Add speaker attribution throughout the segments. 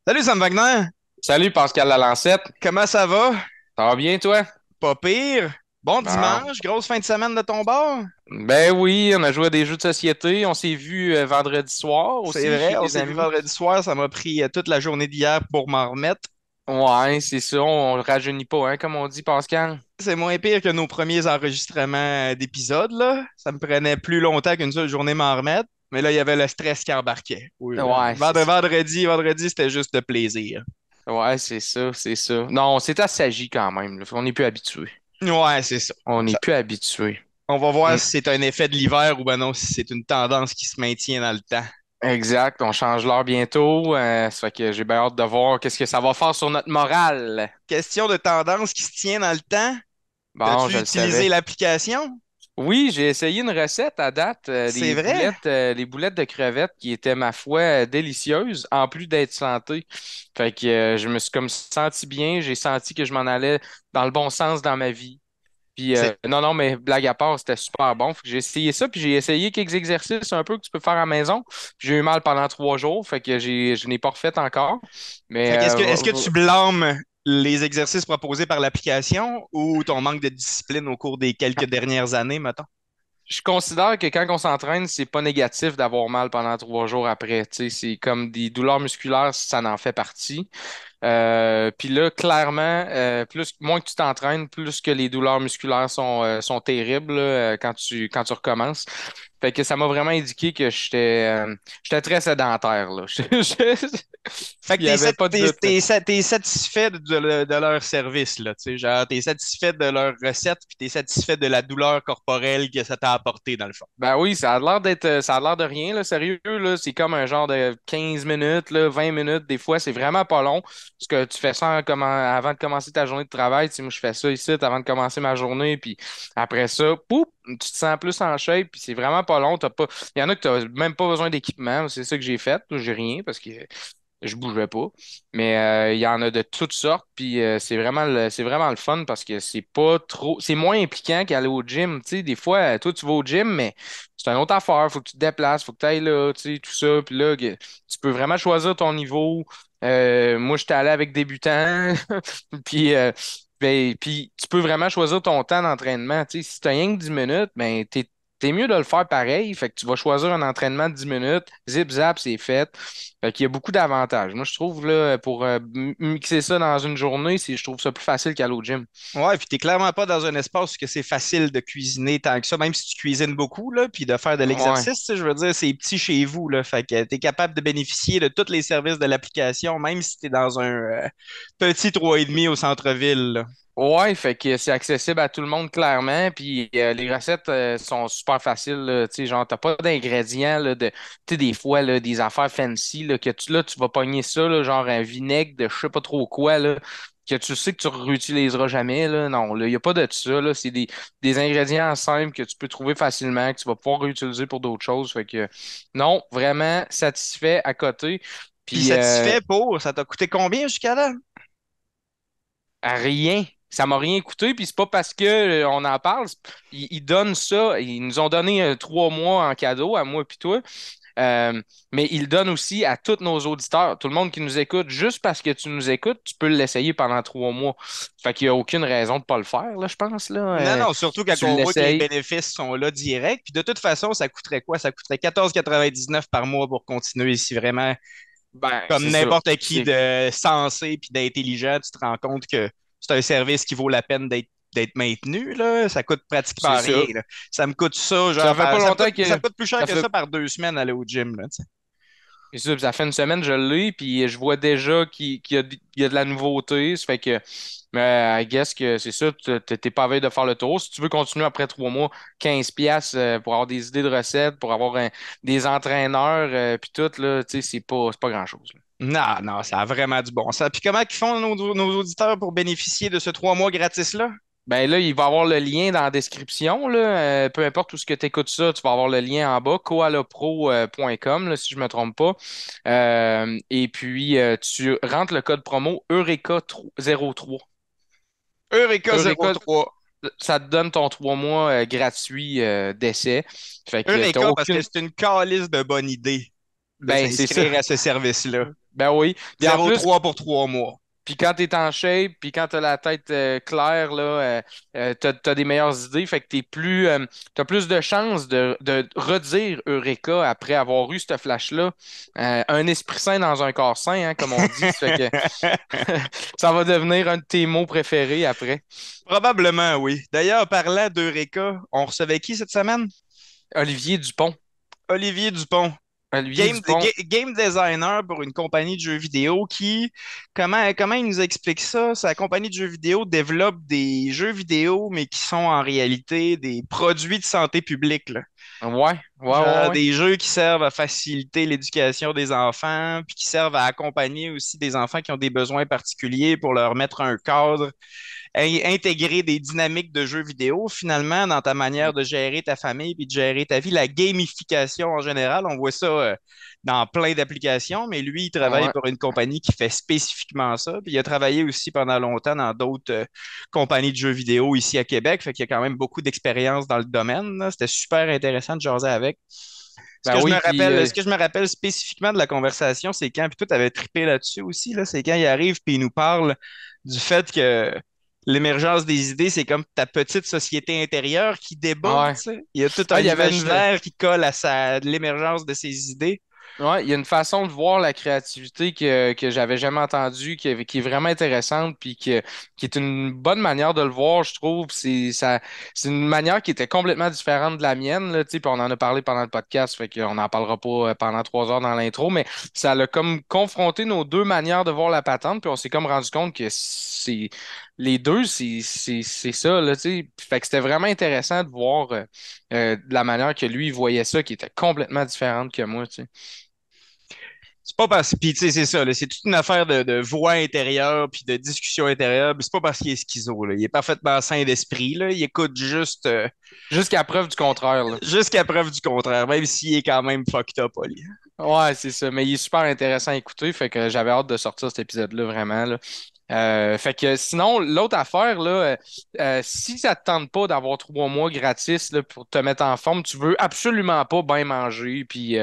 Speaker 1: Salut Sam Wagner,
Speaker 2: Salut Pascal Lalancette,
Speaker 1: comment ça va?
Speaker 2: ça va bien toi?
Speaker 1: Pas pire. Bon
Speaker 2: Bon.
Speaker 1: dimanche, grosse fin de semaine de ton bord.
Speaker 2: Ben oui, on a joué à des jeux de société, on s'est vu vendredi soir
Speaker 1: C'est
Speaker 2: aussi
Speaker 1: vrai,
Speaker 2: chez
Speaker 1: on
Speaker 2: des
Speaker 1: s'est vu
Speaker 2: amis.
Speaker 1: vendredi soir, ça m'a pris toute la journée d'hier pour m'en remettre.
Speaker 2: Ouais, c'est ça, on rajeunit pas, hein, comme on dit Pascal.
Speaker 1: C'est moins pire que nos premiers enregistrements d'épisodes, là. Ça me prenait plus longtemps qu'une seule journée m'en remettre. Mais là, il y avait le stress qui embarquait. Oui,
Speaker 2: Ouais, c'est ça.
Speaker 1: vendredi, c'était juste de plaisir.
Speaker 2: Ouais, c'est ça, c'est ça. Non, on s'est assagi quand même, là. On n'est plus habitué.
Speaker 1: Ouais, c'est ça.
Speaker 2: On n'est plus habitué.
Speaker 1: On va voir
Speaker 2: Mm.
Speaker 1: si c'est un effet de l'hiver ou ben non, si c'est une tendance qui se maintient dans le temps.
Speaker 2: Exact, on change l'heure bientôt, ça fait que j'ai bien hâte de voir qu'est-ce que ça va faire sur notre morale.
Speaker 1: Question de tendance qui se tient dans le temps.
Speaker 2: Bon,
Speaker 1: T'as-tu
Speaker 2: je le
Speaker 1: utilisé
Speaker 2: savais.
Speaker 1: l'application?
Speaker 2: Oui, j'ai essayé une recette à date,
Speaker 1: C'est vrai?
Speaker 2: les boulettes de crevettes qui étaient, ma foi, délicieuses, en plus d'être santé. Fait que je me suis comme senti bien, j'ai senti que je m'en allais dans le bon sens dans ma vie. Puis
Speaker 1: C'est
Speaker 2: non, non, mais blague à part, c'était super bon. Fait que j'ai essayé ça, puis j'ai essayé quelques exercices un peu que tu peux faire à la maison. Puis j'ai eu mal pendant 3 jours, fait que je n'ai pas refait encore. Mais
Speaker 1: Fait que est-ce que tu blâmes les exercices proposés par l'application ou ton manque de discipline au cours des quelques dernières années, mettons?
Speaker 2: je considère que quand on s'entraîne, c'est pas négatif d'avoir mal pendant 3 jours après. Tu sais, c'est comme des douleurs musculaires, ça en fait partie. Puis là, clairement, moins que tu t'entraînes, plus que les douleurs musculaires sont terribles là, quand tu recommences. Fait que ça m'a vraiment indiqué que j'étais très sédentaire, là.
Speaker 1: Fait que
Speaker 2: Il n'y avait pas de doute, là.
Speaker 1: t'es satisfait de leur service, là, tu sais, genre, t'es satisfait de leur recette, puis t'es satisfait de la douleur corporelle que ça t'a apporté, dans le fond.
Speaker 2: Ben oui, ça a l'air de rien, là, sérieux, là. C'est comme un genre de 15 minutes, là, 20 minutes, des fois, c'est vraiment pas long. Parce que tu fais ça avant de commencer ta journée de travail. Tu sais, moi, je fais ça ici avant de commencer ma journée, puis après ça, poup, tu te sens plus en shape, puis c'est vraiment pas long. T'as pas... Il y en a que t'as même pas besoin d'équipement. C'est ça que j'ai fait. J'ai rien parce que je bougeais pas. Mais il y en a de toutes sortes, puis c'est vraiment le fun parce que c'est pas trop, c'est moins impliquant qu'aller au gym. Tu sais, des fois, toi, tu vas au gym, mais c'est une autre affaire. Faut que tu te déplaces, faut que tu ailles là, tu sais, tout ça. Puis là, tu peux vraiment choisir ton niveau. Moi, j'étais allé avec débutant, puis puis tu peux vraiment choisir ton temps d'entraînement. Tu sais, si tu as rien que 10 minutes, ben, t'es mieux de le faire pareil. Fait que tu vas choisir un entraînement de 10 minutes, zip zap, c'est fait. Fait qu'il y a beaucoup d'avantages. Moi, je trouve, là, pour mixer ça dans une journée, je trouve ça plus facile qu'aller au gym.
Speaker 1: Ouais, puis t'es clairement pas dans un espace où c'est facile de cuisiner tant que ça, même si tu cuisines beaucoup, là, puis de faire de
Speaker 2: Ouais.
Speaker 1: l'exercice, tu sais, je veux dire, c'est petit chez vous, là, fait que t'es capable de bénéficier de tous les services de l'application, même si t'es dans un petit 3,5 au centre-ville, là.
Speaker 2: Ouais, fait que c'est accessible à tout le monde clairement, puis les recettes sont super faciles, là, tu sais, genre t'as pas d'ingrédients là, tu sais des fois là, des affaires fancy là, que tu vas pogner ça là, genre un vinaigre de je sais pas trop quoi là, que tu sais que tu réutiliseras jamais là, non, là, y a pas de ça là, c'est des ingrédients simples que tu peux trouver facilement, que tu vas pouvoir réutiliser pour d'autres choses, fait que non, vraiment satisfait à côté.
Speaker 1: Puis
Speaker 2: Puis
Speaker 1: satisfait ça t'a coûté combien jusqu'à là?
Speaker 2: à rien. Ça m'a rien coûté, puis c'est pas parce que on en parle. Ils donnent ça. Ils nous ont donné 3 mois en cadeau à moi et toi. Mais ils le donnent aussi à tous nos auditeurs, tout le monde qui nous écoute. Juste parce que tu nous écoutes, tu peux l'essayer pendant 3 mois. Fait qu'il n'y a aucune raison de pas le faire, là, je pense. Là.
Speaker 1: Non, non, surtout quand
Speaker 2: Tu
Speaker 1: on voit que les
Speaker 2: l'essayes.
Speaker 1: bénéfices sont là direct. Puis de toute façon, ça coûterait quoi? Ça coûterait 14,99 par mois pour continuer si vraiment,
Speaker 2: Ben,
Speaker 1: comme
Speaker 2: c'est ça.
Speaker 1: n'importe qui de sensé puis d'intelligent, tu te rends compte que c'est un service qui vaut la peine d'être maintenu, là. Ça coûte
Speaker 2: C'est
Speaker 1: pratiquement rien,
Speaker 2: ça.
Speaker 1: là. Ça me coûte ça,
Speaker 2: Ça
Speaker 1: genre,
Speaker 2: fait pas longtemps
Speaker 1: ça
Speaker 2: que.
Speaker 1: me coûte plus cher
Speaker 2: Ça
Speaker 1: que
Speaker 2: fait
Speaker 1: ça par 2 semaines aller au gym, là, tu sais.
Speaker 2: C'est ça, puis ça fait une semaine, je l'ai, puis je vois déjà qu'il y a de la nouveauté. Ça fait que, I guess que c'est ça, t'es pas à veille de faire le tour. Si tu veux continuer après 3 mois, 15 piastres pour avoir des idées de recettes, pour avoir des entraîneurs, puis tout, là, tu sais, c'est pas grand-chose, là.
Speaker 1: Non, non, ça a vraiment du bon sens. Puis comment ils font nos auditeurs pour bénéficier de ce 3 mois gratis-là?
Speaker 2: Ben là, il va y avoir le lien dans la description, là. Peu importe où ce que tu écoutes ça, tu vas avoir le lien en bas, koalapro.com, là, si je me trompe pas. Et puis, tu rentres le code promo Eureka03.
Speaker 1: Eureka
Speaker 2: Eureka,
Speaker 1: 03.
Speaker 2: ça te donne ton 3 mois gratuit d'essai. Fait que t'as
Speaker 1: Eureka, parce que
Speaker 2: aucune.
Speaker 1: c'est une calice de bonne idée. de
Speaker 2: Ben, c'est ça.
Speaker 1: s'inscrire à ce service-là.
Speaker 2: Ben oui. Puis en plus,
Speaker 1: 0,3 pour 3 mois.
Speaker 2: puis quand t'es en shape, puis quand t'as la tête claire, là, t'as des meilleures idées, fait que t'as plus de chances de redire Eureka après avoir eu ce flash-là. Un esprit sain dans un corps sain, hein, comme on dit, ça fait que ça va devenir un de tes mots préférés après.
Speaker 1: Probablement, oui. D'ailleurs, parlant d'Eureka, on recevait qui cette semaine?
Speaker 2: Olivier Dupont.
Speaker 1: Olivier Dupont.
Speaker 2: Olivier Dupont.
Speaker 1: Game designer pour une compagnie de jeux vidéo qui, comment il nous explique ça? Sa compagnie de jeux vidéo développe des jeux vidéo, mais qui sont en réalité des produits de santé publique, là.
Speaker 2: Ouais, ouais, ouais,
Speaker 1: Genre
Speaker 2: ouais.
Speaker 1: des jeux qui servent à faciliter l'éducation des enfants, puis qui servent à accompagner aussi des enfants qui ont des besoins particuliers pour leur mettre un cadre, intégrer des dynamiques de jeux vidéo finalement dans ta manière de gérer ta famille puis de gérer ta vie. La gamification en général, on voit ça dans plein d'applications, mais lui, il travaille
Speaker 2: Ouais.
Speaker 1: pour une compagnie qui fait spécifiquement ça. Puis il a travaillé aussi pendant longtemps dans d'autres compagnies de jeux vidéo ici à Québec, fait qu'il y a quand même beaucoup d'expérience dans le domaine, là. C'était super intéressant de jaser avec.
Speaker 2: Ben oui, puis
Speaker 1: Ce que je me rappelle spécifiquement de la conversation, c'est quand, puis toi, tu avais trippé là-dessus aussi, là, c'est quand il arrive puis il nous parle du fait que l'émergence des idées, c'est comme ta petite société intérieure qui débat,
Speaker 2: ouais.
Speaker 1: tu sais. Il y a tout
Speaker 2: Ah,
Speaker 1: un
Speaker 2: il y avait
Speaker 1: imaginaire qui colle à l'émergence de ses idées.
Speaker 2: ouais, il y a une façon de voir la créativité que j'avais jamais entendue, qui est vraiment intéressante, puis qui est une bonne manière de le voir, je trouve. C'est une manière qui était complètement différente de la mienne, là, tu sais, puis on en a parlé pendant le podcast, fait qu'on n'en parlera pas pendant 3 heures dans l'intro, mais ça l'a comme confronté nos deux manières de voir la patente, puis on s'est comme rendu compte que les deux, c'est ça, là, tu sais. Fait que c'était vraiment intéressant de voir de la manière que lui il voyait ça, qui était complètement différente que moi, tu sais.
Speaker 1: C'est pas parce puis tu sais, c'est ça, là, c'est toute une affaire de voix intérieure puis de discussion intérieure. Puis c'est pas parce qu'il est schizo, là. Il est parfaitement sain d'esprit, là. Il écoute juste
Speaker 2: Jusqu'à preuve du contraire, là.
Speaker 1: jusqu'à preuve du contraire, même s'il est quand même fucked up, Oli.
Speaker 2: Ouais, c'est ça. Mais il est super intéressant à écouter. Fait que j'avais hâte de sortir cet épisode-là, vraiment, là. Fait que sinon, l'autre affaire, là, si ça te tente pas d'avoir 3 mois gratis là, pour te mettre en forme, tu veux absolument pas bien manger puis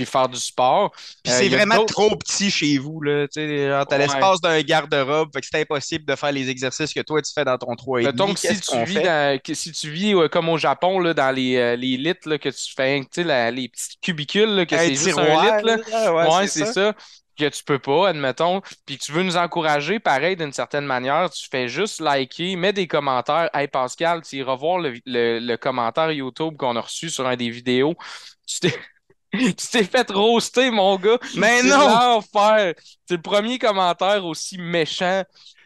Speaker 2: faire du sport.
Speaker 1: Puis c'est
Speaker 2: Il y a
Speaker 1: vraiment
Speaker 2: d'autres.
Speaker 1: trop petit chez vous, là. Tu sais, genre, t'as
Speaker 2: Ouais.
Speaker 1: l'espace d'un garde-robe, fait que c'est impossible de faire les exercices que toi tu fais dans ton trois et
Speaker 2: Mettons
Speaker 1: demi.
Speaker 2: que si
Speaker 1: Qu'est-ce
Speaker 2: tu
Speaker 1: qu'on
Speaker 2: vis
Speaker 1: fait?
Speaker 2: si tu vis comme au Japon, là, dans les lits là, que tu fais, tu sais, les petits cubicules, là, que
Speaker 1: Un
Speaker 2: c'est juste un lit,
Speaker 1: tiroir,
Speaker 2: là.
Speaker 1: là, ouais,
Speaker 2: Ouais,
Speaker 1: c'est
Speaker 2: c'est
Speaker 1: ça.
Speaker 2: ça. Que tu peux pas, admettons, puis que tu veux nous encourager, pareil, d'une certaine manière, tu fais juste liker, mets des commentaires. Hey Pascal, tu iras voir le commentaire YouTube qu'on a reçu sur un des vidéos. Tu t'es tu t'es fait roaster, mon gars.
Speaker 1: Mais
Speaker 2: C'est
Speaker 1: non!
Speaker 2: l'enfer. C'est le premier commentaire aussi méchant.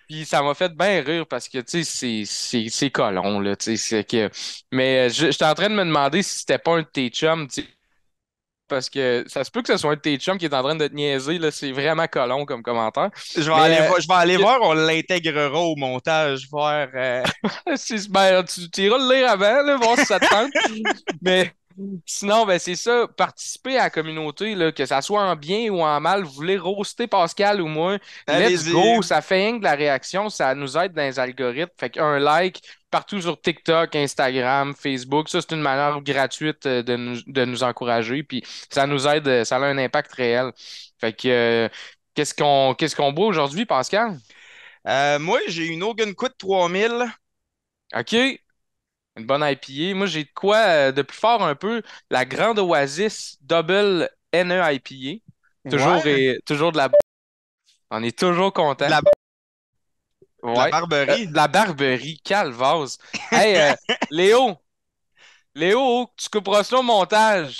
Speaker 2: Puis ça m'a fait bien rire parce que, tu sais, c'est colon, là, tu sais, c'est que... Mais j'étais en train de me demander si c'était pas un de tes chums, tu sais, parce que ça se peut que ce soit un de tes chums qui est en train de te niaiser, là, c'est vraiment colon comme commentaire. Mais
Speaker 1: Je vais aller voir, on l'intégrera au montage, voir.
Speaker 2: ben, tu iras le lire avant, là, voir si ça te tente. Mais sinon, ben, c'est ça, participer à la communauté, là, que ça soit en bien ou en mal, vous voulez roaster Pascal ou moi, let's
Speaker 1: Allez-y.
Speaker 2: go, ça fait rien que de la réaction, ça nous aide dans les algorithmes. Fait qu'un like partout sur TikTok, Instagram, Facebook, ça, c'est une manière gratuite de nous encourager, puis ça nous aide, ça a un impact réel. Fait que, qu'est-ce qu'on boit aujourd'hui, Pascal?
Speaker 1: Moi, j'ai une Ogunquit 3000.
Speaker 2: OK? Une bonne IPA. Moi, j'ai de quoi de plus fort un peu. La Grande Oasis Double NE IPA.
Speaker 1: Ouais,
Speaker 2: Toujours de la... On est toujours
Speaker 1: de
Speaker 2: content.
Speaker 1: de la
Speaker 2: Ouais.
Speaker 1: Barberie.
Speaker 2: La Barberie, calvase. Hey, Léo, Léo, tu couperas ça au montage.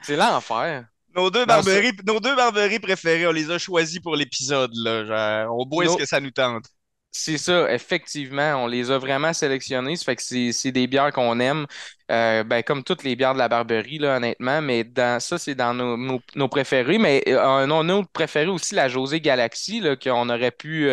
Speaker 2: C'est l'enfer. Non, ça,
Speaker 1: Nos deux barberies préférées, on les a choisies pour l'épisode, là. Genre, on boit ce
Speaker 2: no-
Speaker 1: que ça nous tente.
Speaker 2: c'est ça, effectivement. On les a vraiment sélectionnés. Ça fait que c'est des bières qu'on aime. Ben, comme toutes les bières de la Barberie, là, honnêtement. Mais ça, c'est dans nos préférés. Mais on a préféré aussi la José Galaxy, là, qu'on aurait pu.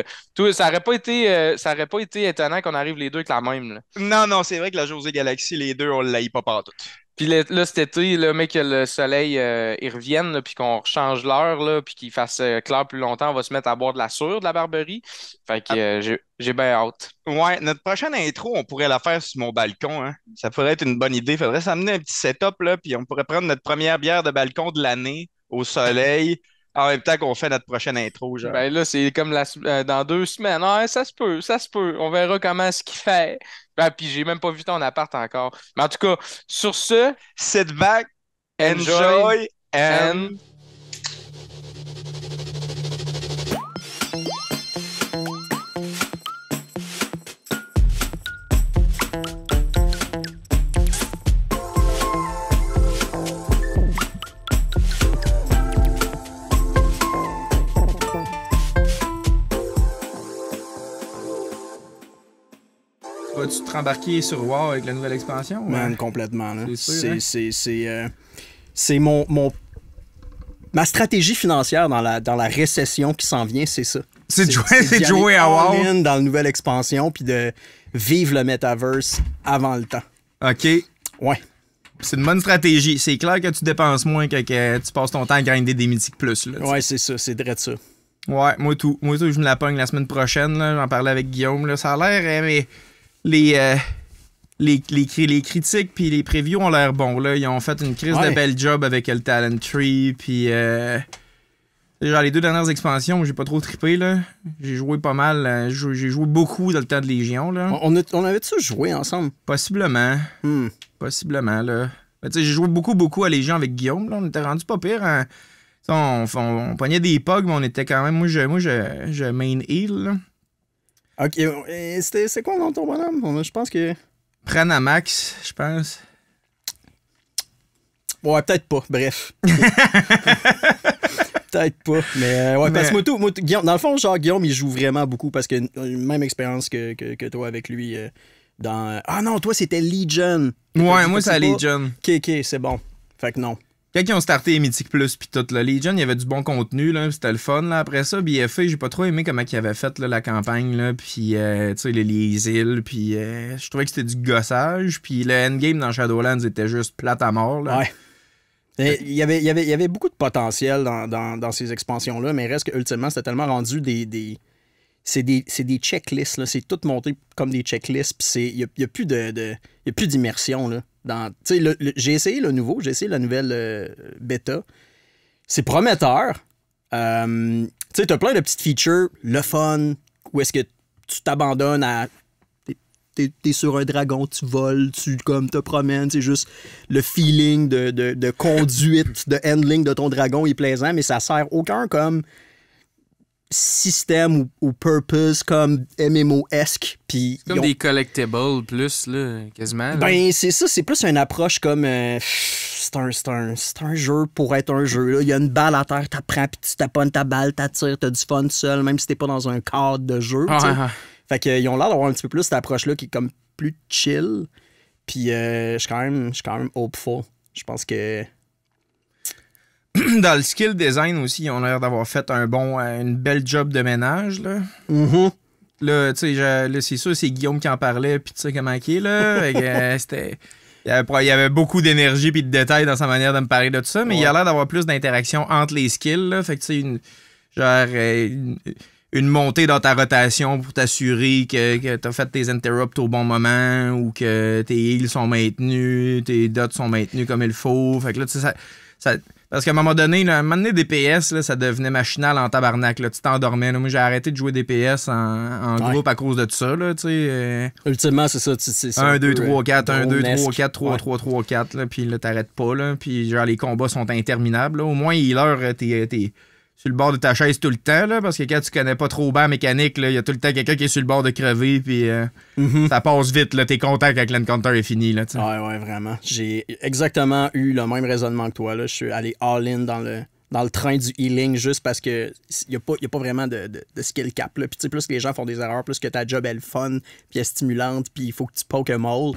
Speaker 2: Ça aurait pas été étonnant qu'on arrive les deux avec la même, là.
Speaker 1: Non, non, c'est vrai que la José Galaxy, les deux, on l'aille pas partout.
Speaker 2: Puis là, cet été, là, mec, que le soleil il revienne, là, puis qu'on rechange l'heure, là, puis qu'il fasse clair plus longtemps, on va se mettre à boire de la sûre de la Barberie. Fait que j'ai bien hâte.
Speaker 1: Ouais, notre prochaine intro, on pourrait la faire sur mon balcon, hein. Ça pourrait être une bonne idée. Faudrait s'amener un petit setup, là, puis on pourrait prendre notre première bière de balcon de l'année au soleil en même temps qu'on fait notre prochaine intro, genre.
Speaker 2: Ben là, c'est comme dans 2 semaines. Ouais, ça se peut, ça se peut. On verra comment ce qu'il fait. Ben, puis j'ai même pas vu ton appart encore. Mais en tout cas, sur ce,
Speaker 1: Sit back,
Speaker 2: enjoy
Speaker 1: enjoy,
Speaker 2: and
Speaker 1: and
Speaker 3: Vas-tu te rembarquer sur WoW avec la nouvelle expansion?
Speaker 4: Man, complètement. Là.
Speaker 3: C'est sûr, hein?
Speaker 4: C'est ma stratégie financière dans la récession qui s'en vient, c'est ça.
Speaker 3: C'est de
Speaker 4: d'y
Speaker 3: jouer
Speaker 4: aller
Speaker 3: à WoW.
Speaker 4: all-in dans la nouvelle expansion puis de vivre le metaverse avant le temps.
Speaker 3: OK.
Speaker 4: Ouais.
Speaker 3: C'est une bonne stratégie. C'est clair que tu dépenses moins que tu passes ton temps à grinder des Mythiques Plus. Là,
Speaker 4: Ouais, c'est ça. C'est vrai de ça.
Speaker 3: Ouais, moi tout, je me la pogne la semaine prochaine. Là. J'en parlais avec Guillaume. Là. Ça a l'air, mais les critiques puis les previews ont l'air bons. Là. Ils ont fait une crise de bel job avec le Talent Tree. Puis, genre, les 2 dernières expansions, j'ai pas trop trippé. Là. J'ai joué pas mal. J'ai joué beaucoup dans le temps de Légion. Là.
Speaker 4: On avait-tu joué ensemble?
Speaker 3: Possiblement. Possiblement, là. Ben, j'ai joué beaucoup à Légion avec Guillaume. Là. On était rendu pas pire. Hein. On pognait des pugs, mais on était quand même... Moi, je main heal, là.
Speaker 4: OK. C'est quoi le nom de ton bonhomme? Je pense que...
Speaker 3: Pranamax, je pense.
Speaker 4: Ouais, peut-être pas. Bref. Peut-être pas. Mais ouais, parce que moi, Guillaume, dans le fond, genre, Guillaume, il joue vraiment beaucoup parce qu'il a une même expérience que toi avec lui dans... Ah non, toi, c'était Legion.
Speaker 3: Ouais, moi, c'est Legion.
Speaker 4: OK, c'est bon. Fait que non.
Speaker 3: Quand ils ont starté les Mythic Plus pis tout, là, Legion, il y avait du bon contenu, là, c'était le fun. Là. Après ça, BFA, j'ai pas trop aimé comment ils avaient fait là, la campagne, là, puis tu sais, les îles, puis je trouvais que c'était du gossage, puis le endgame dans Shadowlands était juste plate à mort. Là.
Speaker 4: Ouais. Il y avait beaucoup de potentiel dans ces expansions-là, mais reste que ultimement, c'était tellement rendu c'est des checklists, là. C'est tout monté comme des checklists, puis il n'y a plus d'immersion, là. J'ai essayé le nouveau, j'ai essayé la nouvelle bêta. C'est prometteur. Tu sais, t'as plein de petites features, le fun, où est-ce que tu t'abandonnes à... T'es sur un dragon, tu voles, tu te promènes, c'est juste le feeling de conduite, de handling de ton dragon est plaisant, mais ça sert aucun comme système ou purpose comme MMO-esque.
Speaker 2: C'est comme des collectibles plus, là, quasiment. Là.
Speaker 4: Ben, c'est ça, c'est plus une approche comme... c'est un jeu pour être un jeu. Là. Il y a une balle à terre, t'apprends, puis tu taponnes ta balle, t'attires, t'as du fun seul, même si t'es pas dans un cadre de jeu. Fait qu'ils ont l'air d'avoir un petit peu plus cette approche-là qui est comme plus chill. Puis je suis quand même hopeful. Je pense que...
Speaker 3: Dans le skill design aussi, ils ont l'air d'avoir fait une belle job de ménage, là.
Speaker 4: Mm-hmm.
Speaker 3: Là, tu sais, c'est sûr, c'est Guillaume qui en parlait, puis tu sais comment il est, là. C'était... Il y avait beaucoup d'énergie et de détails dans sa manière de me parler de tout ça, mais il a l'air d'avoir plus d'interaction entre les skills, là. Fait que tu sais, une montée dans ta rotation pour t'assurer que t'as fait tes interrupts au bon moment ou que tes heals sont maintenus, tes dots sont maintenus comme il faut. Fait que là, tu sais, ça parce qu'à un moment donné, DPS, là, ça devenait machinal en tabarnak. Là, tu t'endormais. Là. Moi, j'ai arrêté de jouer DPS en groupe à cause de tout ça. Là,
Speaker 4: ultimement, c'est ça.
Speaker 3: 1, 2, 3, 4, 1, 2, 3, 4, 3, 3, 3, 4. Là, puis là, t'arrêtes pas. Là, puis genre, les combats sont interminables. Là. Au moins, healer, t'es sur le bord de ta chaise tout le temps, là, parce que quand tu connais pas trop bien la mécanique, il y a tout le temps quelqu'un qui est sur le bord de crever, puis ça passe vite, là, t'es content quand l'encounter est fini. Là,
Speaker 4: ouais, vraiment. J'ai exactement eu le même raisonnement que toi. Là. Je suis allé all-in dans le train du healing juste parce que y a pas vraiment de skill cap. Là. Puis plus que les gens font des erreurs, plus que ta job est le fun, puis elle est stimulante, puis il faut que tu poke un mole.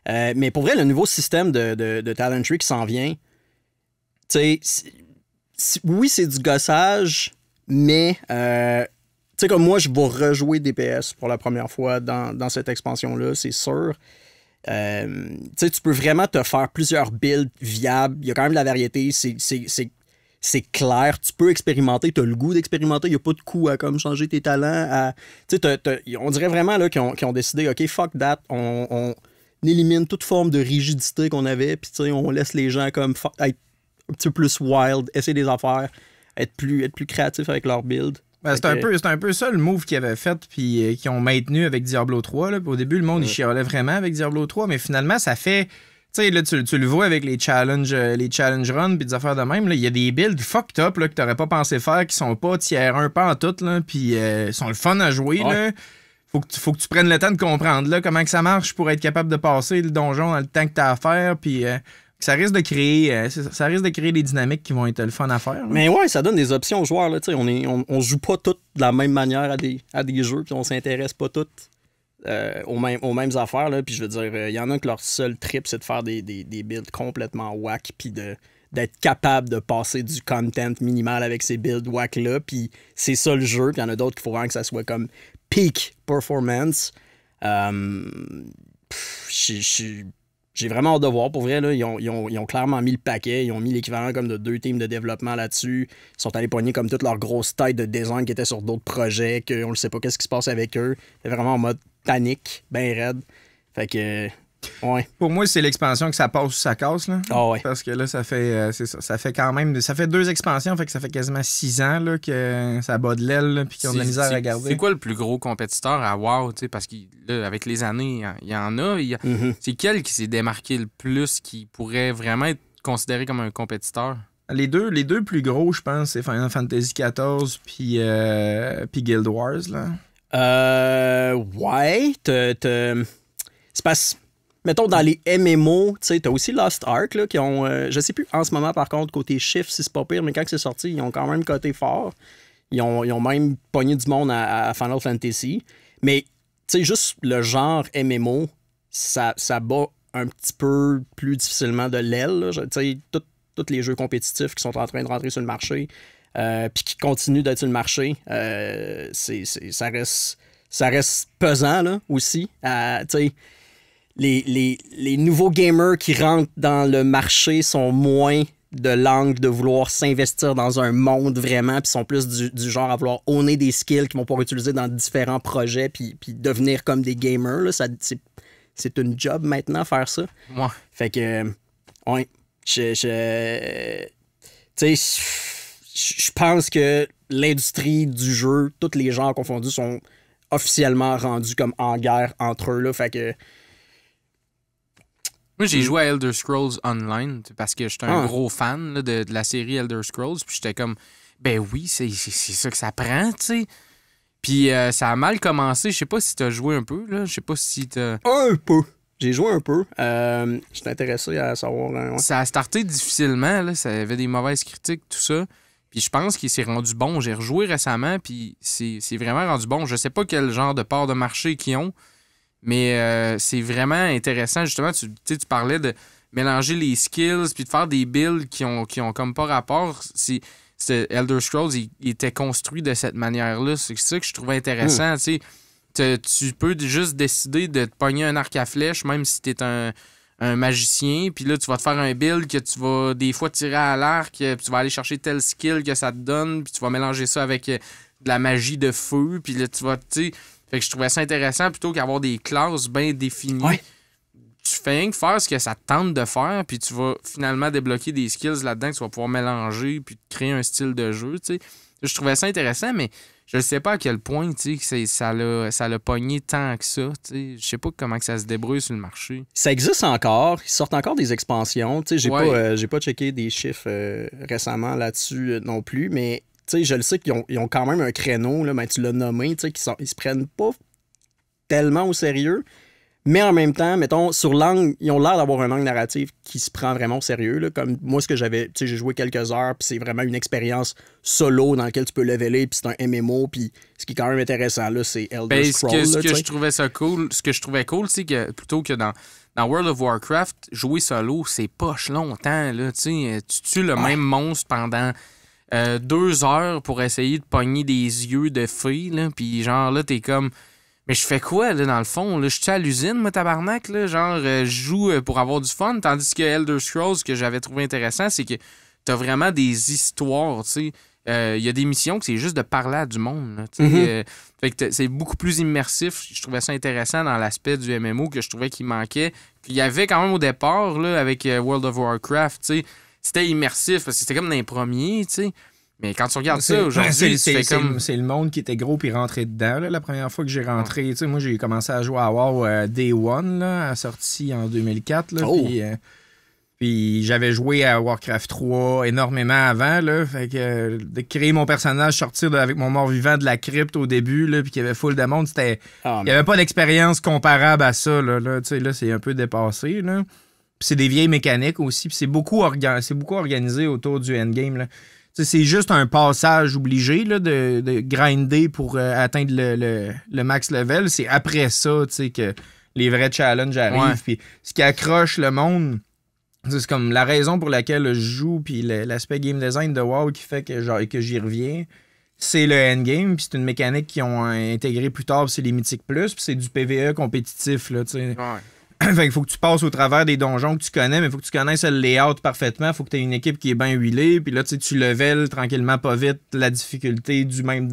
Speaker 4: Mais pour vrai, le nouveau système de Talent Tree qui s'en vient, tu sais... Oui, c'est du gossage, mais tu sais, comme moi, je vais rejouer DPS pour la première fois dans cette expansion-là, c'est sûr. Tu peux vraiment te faire plusieurs builds viables. Il y a quand même de la variété. C'est clair. Tu peux expérimenter. Tu as le goût d'expérimenter. Il n'y a pas de coup à comme changer tes talents. On dirait vraiment là, qu'ils ont décidé, OK, fuck that. On élimine toute forme de rigidité qu'on avait. Puis on laisse les gens comme être un petit peu plus wild, essayer des affaires, être plus créatifs avec leur build.
Speaker 3: C'est un peu ça le move qu'ils avaient fait puis qu'ils ont maintenu avec Diablo 3. Là. Au début, le monde il chialait vraiment avec Diablo 3, mais finalement, ça fait... Tu sais, là, tu le vois avec les challenge runs puis des affaires de même. Il y a des builds fucked up là, que t'aurais pas pensé faire, qui sont pas tiers 1, pas en tout, puis sont le fun à jouer. Là. Faut que tu prennes le temps de comprendre là, comment que ça marche pour être capable de passer le donjon dans le temps que t'as à faire, puis... ça risque de créer des dynamiques qui vont être le fun à faire. Là.
Speaker 4: Mais ouais, ça donne des options aux joueurs. Là, on joue pas tous de la même manière à des jeux, puis on s'intéresse pas tous aux mêmes affaires. Puis je veux dire, il y en a que leur seul trip, c'est de faire des builds complètement whack, puis d'être capable de passer du content minimal avec ces builds whack-là. Puis c'est ça le jeu. Puis il y en a d'autres qu'il faut vraiment que ça soit comme peak performance. J'ai vraiment hâte de voir. Pour vrai, là, ils ont clairement mis le paquet. Ils ont mis l'équivalent comme de 2 teams de développement là-dessus. Ils sont allés pogner comme toutes leurs grosses têtes de design qui étaient sur d'autres projets, qu'on ne sait pas qu'est-ce qui se passe avec eux. C'est vraiment en mode panique, ben raide. Fait que, ouais.
Speaker 3: Pour moi, c'est l'expansion que ça passe ou ça casse. Là.
Speaker 4: Ah ouais.
Speaker 3: Parce que là, ça fait ça fait quand même... Ça fait 2 expansions, fait que ça fait quasiment 6 ans là, que ça bat de l'aile puis qu'ils ont de la misère à garder.
Speaker 2: C'est quoi le plus gros compétiteur à WoW? Parce qu'avec les années, il y en a. C'est quel qui s'est démarqué le plus, qui pourrait vraiment être considéré comme un compétiteur?
Speaker 3: Les deux plus gros, je pense, c'est Final Fantasy XIV puis Guild Wars. Là.
Speaker 4: Ouais. C'est parce... Mettons, dans les MMO, tu sais, t'as aussi Lost Ark, là, qui ont... je sais plus en ce moment, par contre, côté chiffre, si c'est pas pire, mais quand c'est sorti, ils ont quand même coté fort. Ils ont même pogné du monde à Final Fantasy. Mais, tu sais, juste le genre MMO, ça bat un petit peu plus difficilement de l'aile. Tu sais, tous les jeux compétitifs qui sont en train de rentrer sur le marché, puis qui continuent d'être sur le marché, ça reste pesant, là, aussi. Tu sais... Les nouveaux gamers qui rentrent dans le marché sont moins de l'angle de vouloir s'investir dans un monde vraiment, puis sont plus du genre à vouloir owner des skills qu'ils vont pouvoir utiliser dans différents projets, puis devenir comme des gamers. Là. C'est une job maintenant, faire ça.
Speaker 2: Ouais.
Speaker 4: Fait que, ouais, tu sais, je pense que l'industrie du jeu, tous les genres confondus, sont officiellement rendus comme en guerre entre eux. Là. Fait que,
Speaker 2: moi, j'ai joué à Elder Scrolls Online parce que j'étais un gros fan là, de la série Elder Scrolls. Puis j'étais comme, ben oui, c'est ça que ça prend, tu sais. Puis ça a mal commencé. Je sais pas si t'as joué un peu, là. Je sais pas si t'as...
Speaker 4: Un peu. J'ai joué un peu. J'étais intéressé à savoir. Ouais.
Speaker 2: Ça a starté difficilement, là. Ça avait des mauvaises critiques, tout ça. Puis je pense qu'il s'est rendu bon. J'ai rejoué récemment, puis c'est vraiment rendu bon. Je sais pas quel genre de part de marché qu'ils ont. Mais c'est vraiment intéressant. Justement, tu parlais de mélanger les skills puis de faire des builds qui ont comme pas rapport. Elder Scrolls, il était construit de cette manière-là. C'est ça que je trouvais intéressant. Tu peux juste décider de te pogner un arc à flèche, même si tu es un magicien. Puis là, tu vas te faire un build que tu vas des fois tirer à l'arc. Puis tu vas aller chercher tel skill que ça te donne. Puis tu vas mélanger ça avec de la magie de feu. Puis là, tu vas... Fait que je trouvais ça intéressant plutôt qu'avoir des classes bien définies.
Speaker 4: Ouais.
Speaker 2: Tu fais rien que faire ce que ça te tente de faire, puis tu vas finalement débloquer des skills là-dedans que tu vas pouvoir mélanger puis créer un style de jeu. T'sais. Je trouvais ça intéressant, mais je ne sais pas à quel point ça l'a pogné tant que ça. T'sais. Je sais pas comment que ça se débrouille sur le marché.
Speaker 4: Ça existe encore. Ils sortent encore des expansions. J'ai pas checké des chiffres récemment là-dessus non plus, mais je le sais qu'ils ont quand même un créneau, là, ben, tu l'as nommé, ils se prennent pas tellement au sérieux, mais en même temps, mettons, sur l'angle, ils ont l'air d'avoir un angle narratif qui se prend vraiment au sérieux. Là, comme moi, ce que j'avais, j'ai joué quelques heures, puis c'est vraiment une expérience solo dans laquelle tu peux leveler, puis c'est un MMO, puis ce qui est quand même intéressant, là, c'est Elder Scrolls.
Speaker 2: Ce que je trouvais cool, c'est que plutôt que dans World of Warcraft, jouer solo, c'est poche longtemps, là, tu tues le même monstre pendant 2 heures pour essayer de pogner des yeux de fée, là, puis genre là, t'es comme... Mais je fais quoi, là, dans le fond? Là, je suis à l'usine, moi, tabarnak, là? Genre, je joue pour avoir du fun. Tandis que Elder Scrolls, que j'avais trouvé intéressant, c'est que t'as vraiment des histoires, tu sais. Il y a des missions que c'est juste de parler à du monde, là, tu sais. Fait que c'est beaucoup plus immersif. Je trouvais ça intéressant dans l'aspect du MMO que je trouvais qu'il manquait. Puis il y avait quand même au départ, là, avec World of Warcraft, tu sais, c'était immersif parce que c'était comme dans les premiers, tu sais. Mais quand tu regardes ça aujourd'hui,
Speaker 3: c'est le monde qui était gros puis rentré dedans. Là, la première fois que j'ai rentré, tu sais, moi j'ai commencé à jouer à WoW Day One, là, sorti en 2004. Là, puis j'avais joué à Warcraft 3 énormément avant. Là, fait que de créer mon personnage, sortir avec mon mort-vivant de la crypte au début, là, puis qu'il y avait full de monde, c'était. Il n'y avait pas d'expérience comparable à ça. Là, c'est un peu dépassé. Là. Puis c'est des vieilles mécaniques aussi. Puis c'est beaucoup organisé autour du endgame. Là. C'est juste un passage obligé là, de grinder pour atteindre le max level. C'est après ça que les vrais challenges arrivent. Puis ce qui accroche le monde, c'est comme la raison pour laquelle je joue, puis l'aspect game design de WoW qui fait que j'y reviens, c'est le endgame. Puis c'est une mécanique qu'ils ont intégrée plus tard, puis c'est les Mythiques Plus, puis c'est du PvE compétitif. Là, fait qu'il faut que tu passes au travers des donjons que tu connais, mais il faut que tu connaisses le layout parfaitement. Il faut que tu aies une équipe qui est bien huilée. Puis là, tu levelles tranquillement, pas vite, la difficulté du même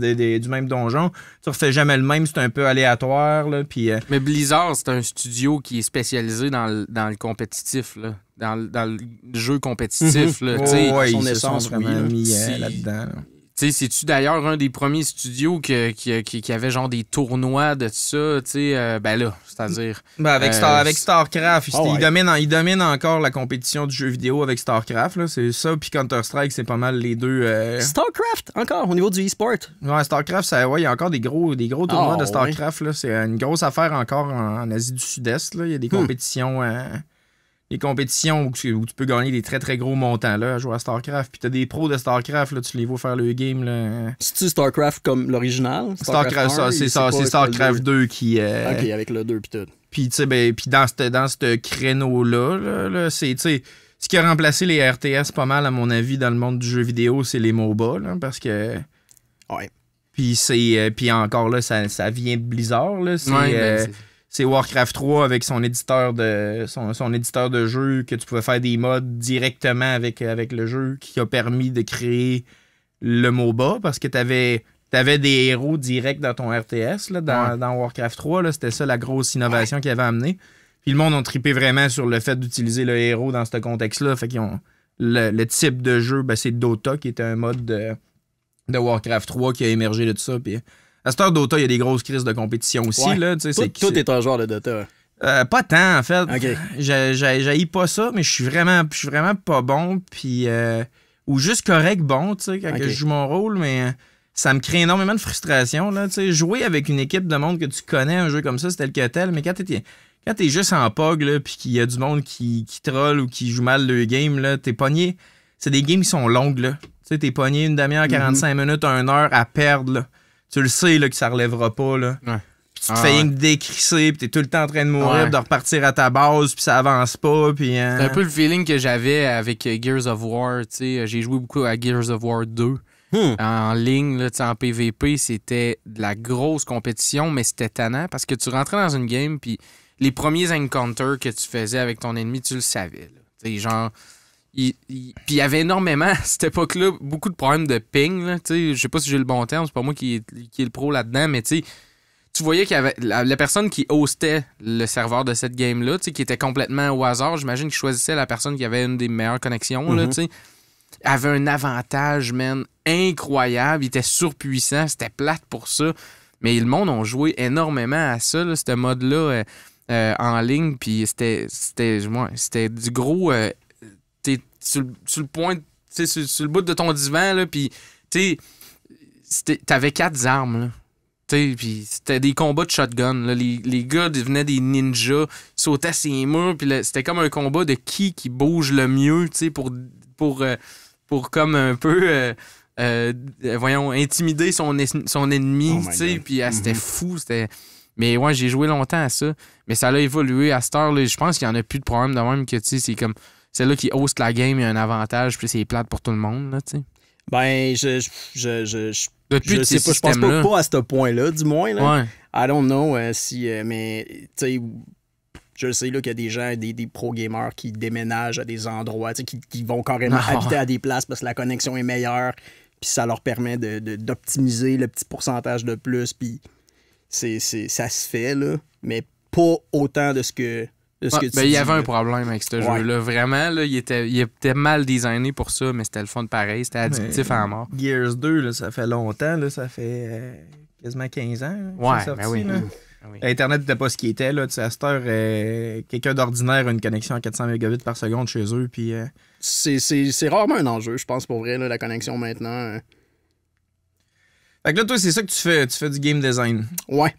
Speaker 3: donjon. Tu refais jamais le même, c'est un peu aléatoire. Là, puis,
Speaker 2: Mais Blizzard, c'est un studio qui est spécialisé dans le compétitif, là. Dans le jeu compétitif. Là,
Speaker 3: son essence, vraiment mis là-dedans. Là.
Speaker 2: Tu sais, c'est-tu d'ailleurs un des premiers studios qui avait genre des tournois de ça, tu sais, ben là, c'est-à-dire...
Speaker 3: avec StarCraft, il domine encore la compétition du jeu vidéo avec StarCraft, là, c'est ça, puis Counter-Strike, c'est pas mal les deux...
Speaker 4: StarCraft, encore, au niveau du e-sport?
Speaker 3: Ouais, StarCraft, il y a encore des gros tournois de StarCraft, là, c'est une grosse affaire encore en Asie du Sud-Est, là, il y a des compétitions... Les compétitions où tu peux gagner des très très gros montants là, à jouer à StarCraft. Puis t'as des pros de StarCraft, là, tu les vois faire le game. Là.
Speaker 4: C'est-tu StarCraft comme l'original?
Speaker 3: C'est StarCraft 2 qui.
Speaker 4: Ok, avec le 2 puis tout.
Speaker 3: Puis tu sais, puis dans ce créneau-là, c'est. Ce qui a remplacé les RTS pas mal, à mon avis, dans le monde du jeu vidéo, c'est les MOBA. Là, parce que.
Speaker 4: Ouais.
Speaker 3: Puis encore là, ça vient de Blizzard. Là, c'est Warcraft 3 avec son éditeur de jeu, que tu pouvais faire des mods directement avec le jeu, qui a permis de créer le MOBA, parce que t'avais des héros directs dans ton RTS là, dans Warcraft 3. Là, c'était ça la grosse innovation qu'ils avaient amené. Puis le monde a trippé vraiment sur le fait d'utiliser le héros dans ce contexte-là. Fait qu'ils ont le type de jeu, c'est Dota, qui était un mode de Warcraft 3 qui a émergé de tout ça. Puis à cette heure, Dota, il y a des grosses crises de compétition aussi.
Speaker 4: Ouais.
Speaker 3: Là,
Speaker 4: tout est un joueur de Dota.
Speaker 3: Pas tant, en fait.
Speaker 4: Okay.
Speaker 3: J'haïs pas ça, mais je suis vraiment pas bon. Puis, ou juste correct bon, quand je joue mon rôle, mais ça me crée énormément de frustration. Là, jouer avec une équipe de monde que tu connais, un jeu comme ça, c'est tel que tel, mais quand t'es juste en POG, puis qu'il y a du monde qui troll ou qui joue mal le game, là, t'es pogné. C'est des games qui sont longues. Là. T'es pogné une demi-heure, 45 minutes, 1 heure à perdre. Là. Tu le sais là, que ça relèvera pas. Là.
Speaker 2: Ouais.
Speaker 3: Puis tu te fais rien que décrisser, puis t'es tout le temps en train de mourir, de repartir à ta base, puis ça avance pas. Puis,
Speaker 2: C'est un peu le feeling que j'avais avec Gears of War. J'ai joué beaucoup à Gears of War 2. En ligne, là, en PVP, c'était de la grosse compétition, mais c'était tannant parce que tu rentrais dans une game, puis les premiers encounters que tu faisais avec ton ennemi, tu le savais. Genre... Puis il y avait énormément, à cette époque-là, beaucoup de problèmes de ping. Je sais pas si j'ai le bon terme, c'est pas moi qui est le pro là-dedans, mais tu voyais qu'il y avait la personne qui hostait le serveur de cette game-là, qui était complètement au hasard. J'imagine qu'il choisissait la personne qui avait une des meilleures connexions. Là, avait un avantage, man, incroyable. Il était surpuissant, c'était plate pour ça. Mais le monde a joué énormément à ça, là, ce mode-là en ligne. Puis c'était du gros... t'es sur le point, sur le bout de ton divan, là, puis t'avais 4 armes, là. Puis c'était des combats de shotgun, là. Les gars devenaient des ninjas, sautaient ses murs, puis c'était comme un combat de qui bouge le mieux, pour comme un peu, intimider son ennemi, puis c'était fou, c'était... Mais ouais, j'ai joué longtemps à ça, mais ça a évolué à cette heure, là, je pense qu'il y en a plus de problème de même que, c'est comme... Celle-là qui host la game, il y a un avantage, puis c'est plate pour tout le monde, là, tu sais.
Speaker 4: Ben,
Speaker 2: Depuis
Speaker 4: je
Speaker 2: ces
Speaker 4: sais pas, je pense
Speaker 2: systèmes-là.
Speaker 4: pas à ce point-là, du moins. Là.
Speaker 2: Ouais.
Speaker 4: I don't know si. Mais, tu sais, je sais là, qu'il y a des gens, des pro-gamers qui déménagent à des endroits, tu sais, qui vont carrément
Speaker 2: Ah,
Speaker 4: habiter à des places parce que la connexion est meilleure, puis ça leur permet d'optimiser le petit pourcentage de plus, puis ça se fait, là, mais pas autant de ce que tu
Speaker 2: Ben,
Speaker 4: dis.
Speaker 2: il y avait
Speaker 4: là.
Speaker 2: un problème avec ce
Speaker 4: Ouais.
Speaker 2: jeu-là. Vraiment, là, il était mal designé pour ça, mais c'était le fun pareil. C'était addictif à la mort.
Speaker 3: Gears 2, là, ça fait longtemps, là, ça fait quasiment 15 ans. Là, que
Speaker 2: Ouais,
Speaker 3: c'est sorti,
Speaker 2: ben oui.
Speaker 3: là.
Speaker 2: Ah oui.
Speaker 3: Internet n'était pas ce qu'il était. Là. Tu sais, à cette heure, quelqu'un d'ordinaire a une connexion à 400 mégabits par seconde chez eux. Puis,
Speaker 4: C'est rarement un enjeu, je pense, pour vrai, là, la connexion maintenant.
Speaker 3: Fait que là, toi, c'est ça que tu fais. Tu fais du game design.
Speaker 4: Ouais.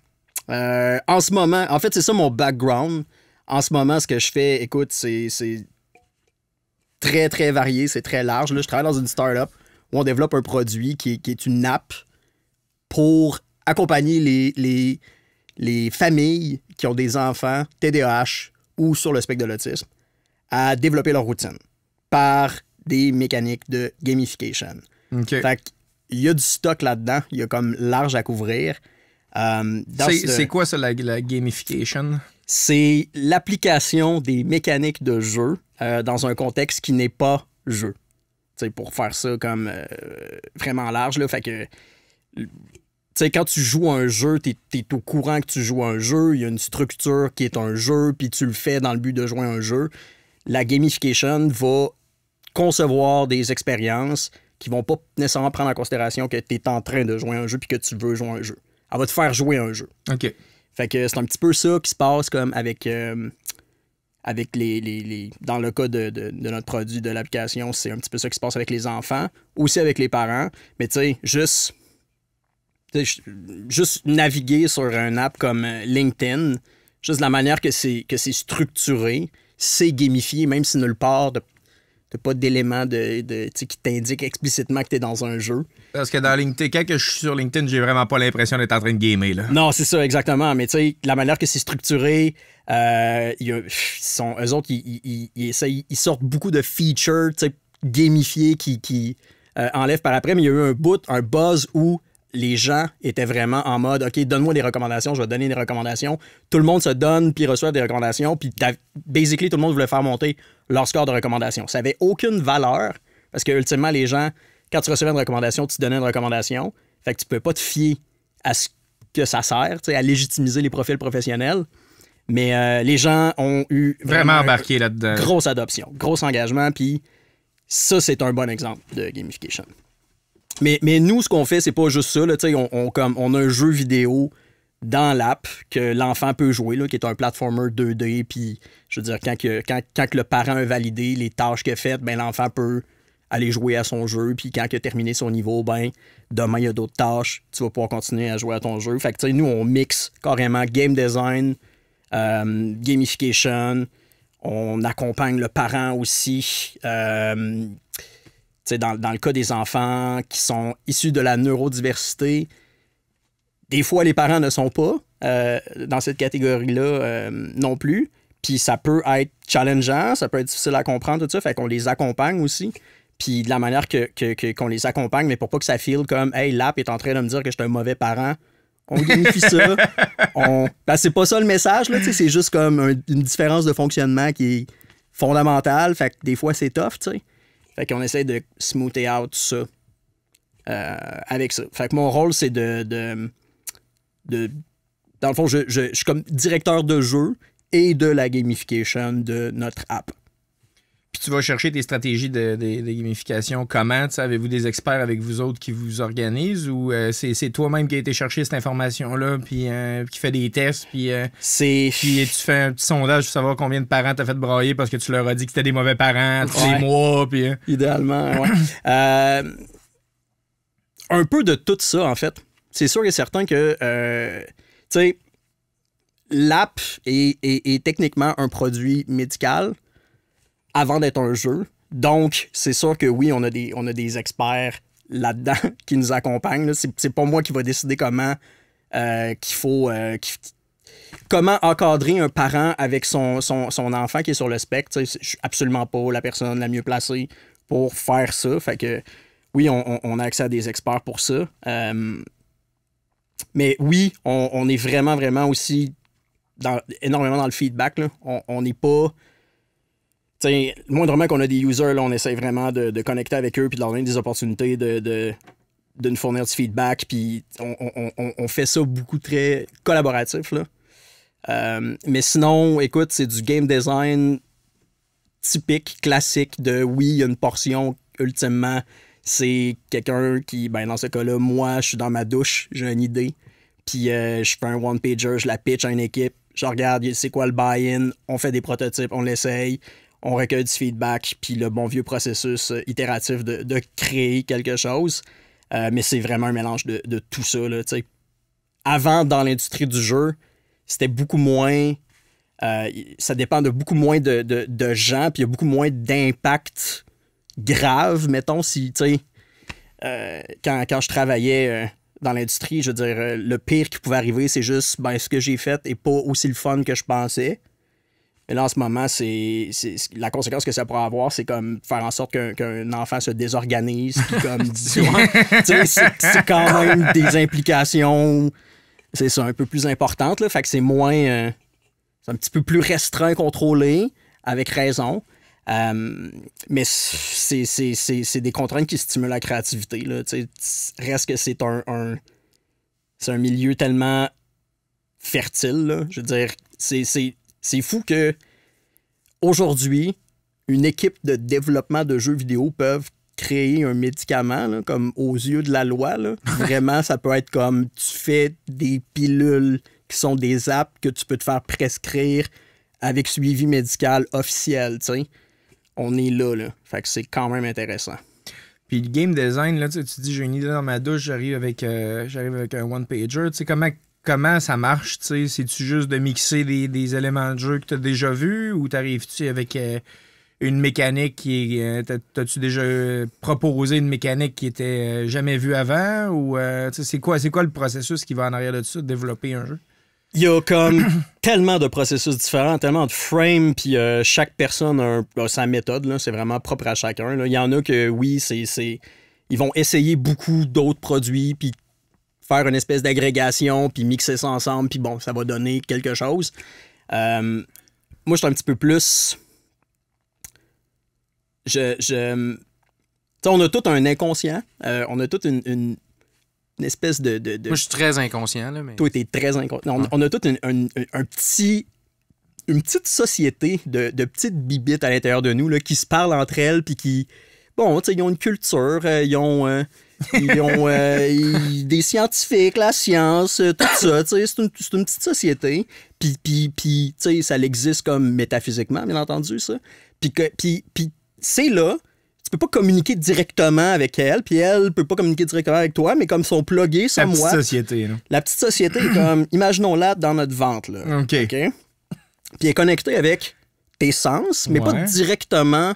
Speaker 4: En ce moment, en fait, c'est ça mon background. En ce moment, ce que je fais, écoute, c'est très, très varié, c'est très large. Là, je travaille dans une startup où on développe un produit qui est une app pour accompagner les familles qui ont des enfants TDAH ou sur le spectre de l'autisme à développer leur routine par des mécaniques de gamification.
Speaker 3: OK.
Speaker 4: Fait qu'il y a du stock là-dedans, il y a comme large à couvrir.
Speaker 3: C'est quoi ça, la gamification?
Speaker 4: C'est l'application des mécaniques de jeu dans un contexte qui n'est pas jeu. T'sais, pour faire ça comme vraiment large, là, fait que t'sais, quand tu joues à un jeu, t'es au courant que tu joues à un jeu, il y a une structure qui est un jeu, puis tu le fais dans le but de jouer à un jeu. La gamification va concevoir des expériences qui vont pas nécessairement prendre en considération que tu es en train de jouer à un jeu puis que tu veux jouer à un jeu. Elle va te faire jouer à un jeu.
Speaker 3: OK.
Speaker 4: Fait que c'est un petit peu ça qui se passe comme avec dans le cas de notre produit, de l'application, c'est un petit peu ça qui se passe avec les enfants, aussi avec les parents. Mais tu sais, juste naviguer sur une app comme LinkedIn, juste la manière que c'est structuré, c'est gamifié, même si nulle part t'as pas d'éléments qui t'indiquent explicitement que t'es dans un jeu.
Speaker 3: Parce que dans LinkedIn, quand que je suis sur LinkedIn, j'ai vraiment pas l'impression d'être en train de gamer. Là.
Speaker 4: Non, c'est ça, exactement. Mais tu sais, la manière que c'est structuré, eux autres, ils sortent beaucoup de features gamifiés qui enlèvent par après. Mais il y a eu un buzz où les gens étaient vraiment en mode « OK, donne-moi des recommandations, je vais te donner des recommandations. » Tout le monde se donne puis reçoit des recommandations. Puis basically, tout le monde voulait faire monter leur score de recommandation. Ça n'avait aucune valeur parce que ultimement, les gens, quand tu recevais une recommandation, tu te donnais une recommandation. Fait que tu ne peux pas te fier à ce que ça sert, à légitimiser les profils professionnels. Mais les gens ont eu
Speaker 3: Vraiment embarqué là-dedans.
Speaker 4: Grosse adoption, gros engagement. Puis ça, c'est un bon exemple de gamification. Mais nous, ce qu'on fait, c'est pas juste ça. Là, on a un jeu vidéo dans l'app que l'enfant peut jouer, là, qui est un platformer 2D. Puis, je veux dire, quand le parent a validé les tâches qu'il a faites, ben, l'enfant peut aller jouer à son jeu. Puis, quand il a terminé son niveau, ben, demain, il y a d'autres tâches. Tu vas pouvoir continuer à jouer à ton jeu. Fait que, nous, on mixe carrément game design, gamification. On accompagne le parent aussi. Dans le cas des enfants qui sont issus de la neurodiversité, des fois, les parents ne sont pas dans cette catégorie-là non plus. Puis ça peut être challengeant, ça peut être difficile à comprendre, tout ça. Fait qu'on les accompagne aussi. Puis de la manière qu'on les accompagne, mais pour pas que ça file comme « Hey, l'app est en train de me dire que je suis un mauvais parent », on gamifie ça. Ben, c'est pas ça le message, là, c'est juste comme une différence de fonctionnement qui est fondamentale. Fait que des fois, c'est tough, tu sais. Fait qu'on essaie de smoother out tout ça avec ça. Fait que mon rôle, c'est de dans le fond, je suis comme directeur de jeu et de la gamification de notre app.
Speaker 3: Puis tu vas chercher tes stratégies de gamification comment? Avez-vous des experts avec vous autres qui vous organisent ou c'est toi-même qui as été chercher cette information-là puis qui fait des tests puis tu fais un petit sondage pour savoir combien de parents t'as fait brailler parce que tu leur as dit que c'était des mauvais parents tous les mois? Puis,
Speaker 4: idéalement, ouais. Un peu de tout ça, en fait. C'est sûr et certain que, tu sais, l'app est techniquement un produit médical avant d'être un jeu. Donc, c'est sûr que oui, on a des experts là-dedans qui nous accompagnent. Là. C'est pas moi qui va décider comment comment encadrer un parent avec son enfant qui est sur le spectre. Je suis absolument pas la personne la mieux placée pour faire ça. Fait que oui, on a accès à des experts pour ça. Mais oui, on est vraiment, vraiment aussi énormément dans le feedback. Là. On n'est pas... Moindrement qu'on a des users, là, on essaie vraiment de connecter avec eux puis de leur donner des opportunités de nous fournir du feedback. Puis on fait ça beaucoup très collaboratif. Là. Mais sinon, écoute, c'est du game design typique, classique de oui, il y a une portion ultimement... C'est quelqu'un qui, ben dans ce cas-là, moi, je suis dans ma douche, j'ai une idée, puis je fais un one-pager, je la pitch à une équipe, je regarde c'est quoi le buy-in, on fait des prototypes, on l'essaye, on recueille du feedback, puis le bon vieux processus itératif de créer quelque chose. Mais c'est vraiment un mélange de tout ça. Là, t'sais. Avant, dans l'industrie du jeu, c'était beaucoup moins... ça dépend de beaucoup moins de gens, puis il y a beaucoup moins d'impact grave, mettons, si, tu sais, quand je travaillais dans l'industrie, je veux dire, le pire qui pouvait arriver, c'est juste, ben, ce que j'ai fait est pas aussi le fun que je pensais. Mais là, en ce moment, c'est la conséquence que ça pourrait avoir, c'est comme faire en sorte qu'un enfant se désorganise, puis comme, c'est quand même des implications, c'est ça, un peu plus importantes, là, fait que c'est moins, c'est un petit peu plus restreint, contrôlé, avec raison. Mais c'est des contraintes qui stimulent la créativité. Là, reste que c'est un milieu tellement fertile. Là. Je veux dire, c'est fou que aujourd'hui, une équipe de développement de jeux vidéo peuvent créer un médicament là, comme aux yeux de la loi. Là. Vraiment, ça peut être comme tu fais des pilules qui sont des apps que tu peux te faire prescrire avec suivi médical officiel, tu sais. On est là. Fait que c'est quand même intéressant.
Speaker 3: Puis le game design, là, tu dis, j'ai une idée dans ma douche, j'arrive avec un one-pager. Tu sais, comment ça marche, tu sais? C'est-tu juste de mixer des éléments de jeu que tu as déjà vus ou t'arrives-tu avec une mécanique qui est... T'as-tu déjà proposé une mécanique qui était jamais vue avant? Ou c'est quoi le processus qui va en arrière de ça, de développer un jeu?
Speaker 4: Il y a comme tellement de processus différents, tellement de frames, puis chaque personne a sa méthode, là, c'est vraiment propre à chacun. Là. Il y en a que, oui, ils vont essayer beaucoup d'autres produits, puis faire une espèce d'agrégation, puis mixer ça ensemble, puis bon, ça va donner quelque chose. Moi, je suis un petit peu plus... on a tout un inconscient, on a toute une espèce de...
Speaker 2: Moi, je suis très inconscient. Là, mais...
Speaker 4: Toi, t'es très inconscient. On a toute une petite société de petites bibittes à l'intérieur de nous là, qui se parlent entre elles puis qui... Bon, tu sais, ils ont une culture, ils ont des scientifiques, la science, tout ça. Tu sais, c'est une petite société. Puis tu sais, ça existe comme métaphysiquement, bien entendu, ça. Puis c'est là... Tu peux pas communiquer directement avec elle, puis elle peut pas communiquer directement avec toi, mais comme ils sont plugués sur moi.
Speaker 3: La petite société, là.
Speaker 4: La petite société est comme, imaginons-la dans notre ventre, là.
Speaker 3: OK.
Speaker 4: Puis elle est connectée avec tes sens, mais pas directement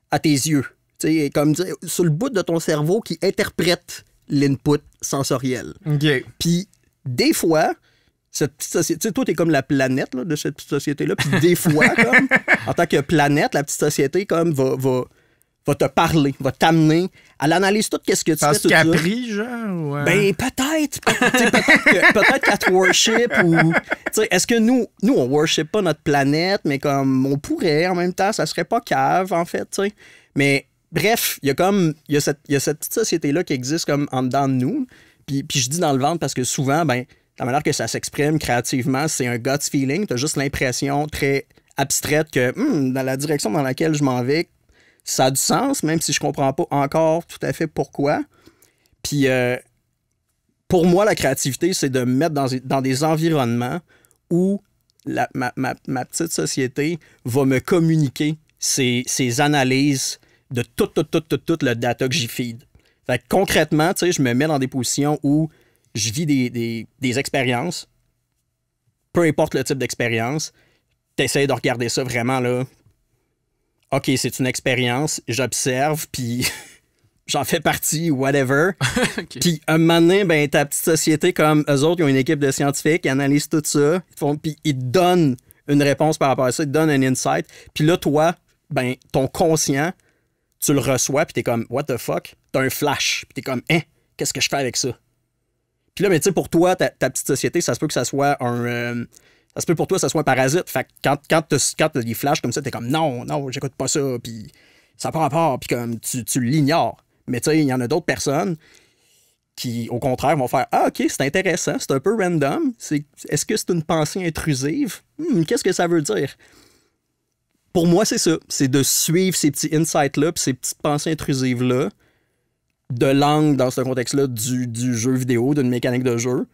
Speaker 4: à tes yeux. Tu sais, comme sur le bout de ton cerveau qui interprète l'input sensoriel.
Speaker 3: OK.
Speaker 4: Puis des fois, cette petite société, tu sais, toi, t'es comme la planète là, de cette petite société-là, puis des fois, comme, en tant que planète, la petite société, comme, va te parler, va t'amener à l'analyse tout qu'est-ce que tu fais.
Speaker 3: Parce qu'elle a pris, genre? Ou
Speaker 4: Ben, peut-être. Peut-être qu'elle te worship ou... Est-ce que nous, on worship pas notre planète, mais comme on pourrait, en même temps, ça serait pas cave, en fait, tu sais. Mais bref, il y a cette petite société-là qui existe comme en dedans de nous. Puis je dis dans le ventre parce que souvent, ben, la manière que ça s'exprime créativement, c'est un gut feeling. T'as juste l'impression très abstraite que dans la direction dans laquelle je m'en vais, ça a du sens, même si je comprends pas encore tout à fait pourquoi. Puis, pour moi, la créativité, c'est de me mettre dans des environnements où ma petite société va me communiquer ses analyses de tout le data que j'y feed. Fait que concrètement, tu sais, je me mets dans des positions où je vis des expériences, peu importe le type d'expérience, t'essayes de regarder ça vraiment, là, OK, c'est une expérience, j'observe, puis j'en fais partie, whatever. Okay. Puis un moment donné, ben, ta petite société, comme eux autres, ils ont une équipe de scientifiques, ils analysent tout ça, puis ils te donnent une réponse par rapport à ça, ils te donnent un insight. Puis là, toi, ben, ton conscient, tu le reçois, puis t'es comme, what the fuck? t'as un flash, puis t'es comme, hein, qu'est-ce que je fais avec ça? Puis là, mais tu sais, pour toi, ta petite société, ça se peut que ça soit ça se peut pour toi que ça soit un parasite. Fait que quand t'as des flashs comme ça, t'es comme, non, j'écoute pas ça, puis ça n'a pas rapport, puis comme, tu l'ignores. Mais tu sais, il y en a d'autres personnes qui, au contraire, vont faire, ah, OK, c'est intéressant, c'est un peu random. Est-ce que c'est une pensée intrusive? Qu'est-ce que ça veut dire? Pour moi, c'est ça. C'est de suivre ces petits insights-là, puis ces petites pensées intrusives-là, de l'angle dans ce contexte-là du jeu vidéo, d'une mécanique de jeu,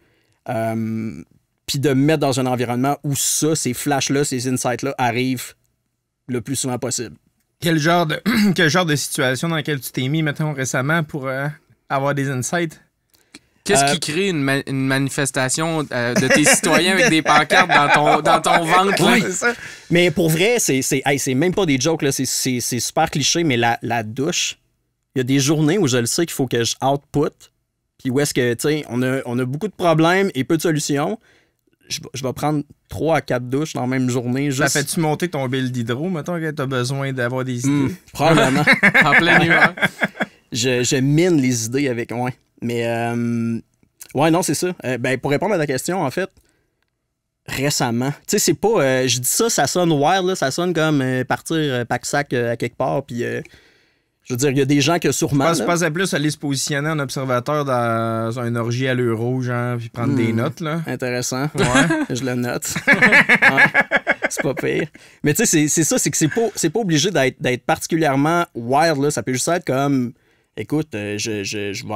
Speaker 4: puis de me mettre dans un environnement où ça, ces flashs-là, ces insights-là arrivent le plus souvent possible.
Speaker 3: Quel genre de situation dans laquelle tu t'es mis, mettons, récemment pour avoir des insights?
Speaker 2: Qu'est-ce qui crée une manifestation de tes citoyens avec des pancartes dans ton ventre?
Speaker 4: Oui, c'est ça. Mais pour vrai, c'est même pas des jokes, là. C'est super cliché, mais la douche, il y a des journées où je le sais qu'il faut que je output, puis où est-ce que, tu sais, on a beaucoup de problèmes et peu de solutions. Je vais prendre 3 à 4 douches dans la même journée.
Speaker 3: Ça fait-tu monter ton bill d'hydro, mettons, que t'as besoin d'avoir des idées?
Speaker 4: Probablement.
Speaker 2: En plein hiver.
Speaker 4: Je mine les idées avec... Ouais. Mais... ouais, non, c'est ça. Ben, pour répondre à ta question, en fait, récemment... Tu sais, c'est pas... je dis ça sonne wild, là, ça sonne comme partir pack-sac à quelque part, puis... je veux dire, il y a des gens qui sûrement...
Speaker 3: Je pensais plus aller se positionner en observateur dans un orgie à l'euro, genre, puis prendre des notes, là.
Speaker 4: Intéressant. Ouais, je le note. Ouais, c'est pas pire. Mais tu sais, c'est ça, c'est que c'est pas obligé d'être particulièrement wild, là. Ça peut juste être comme, écoute, je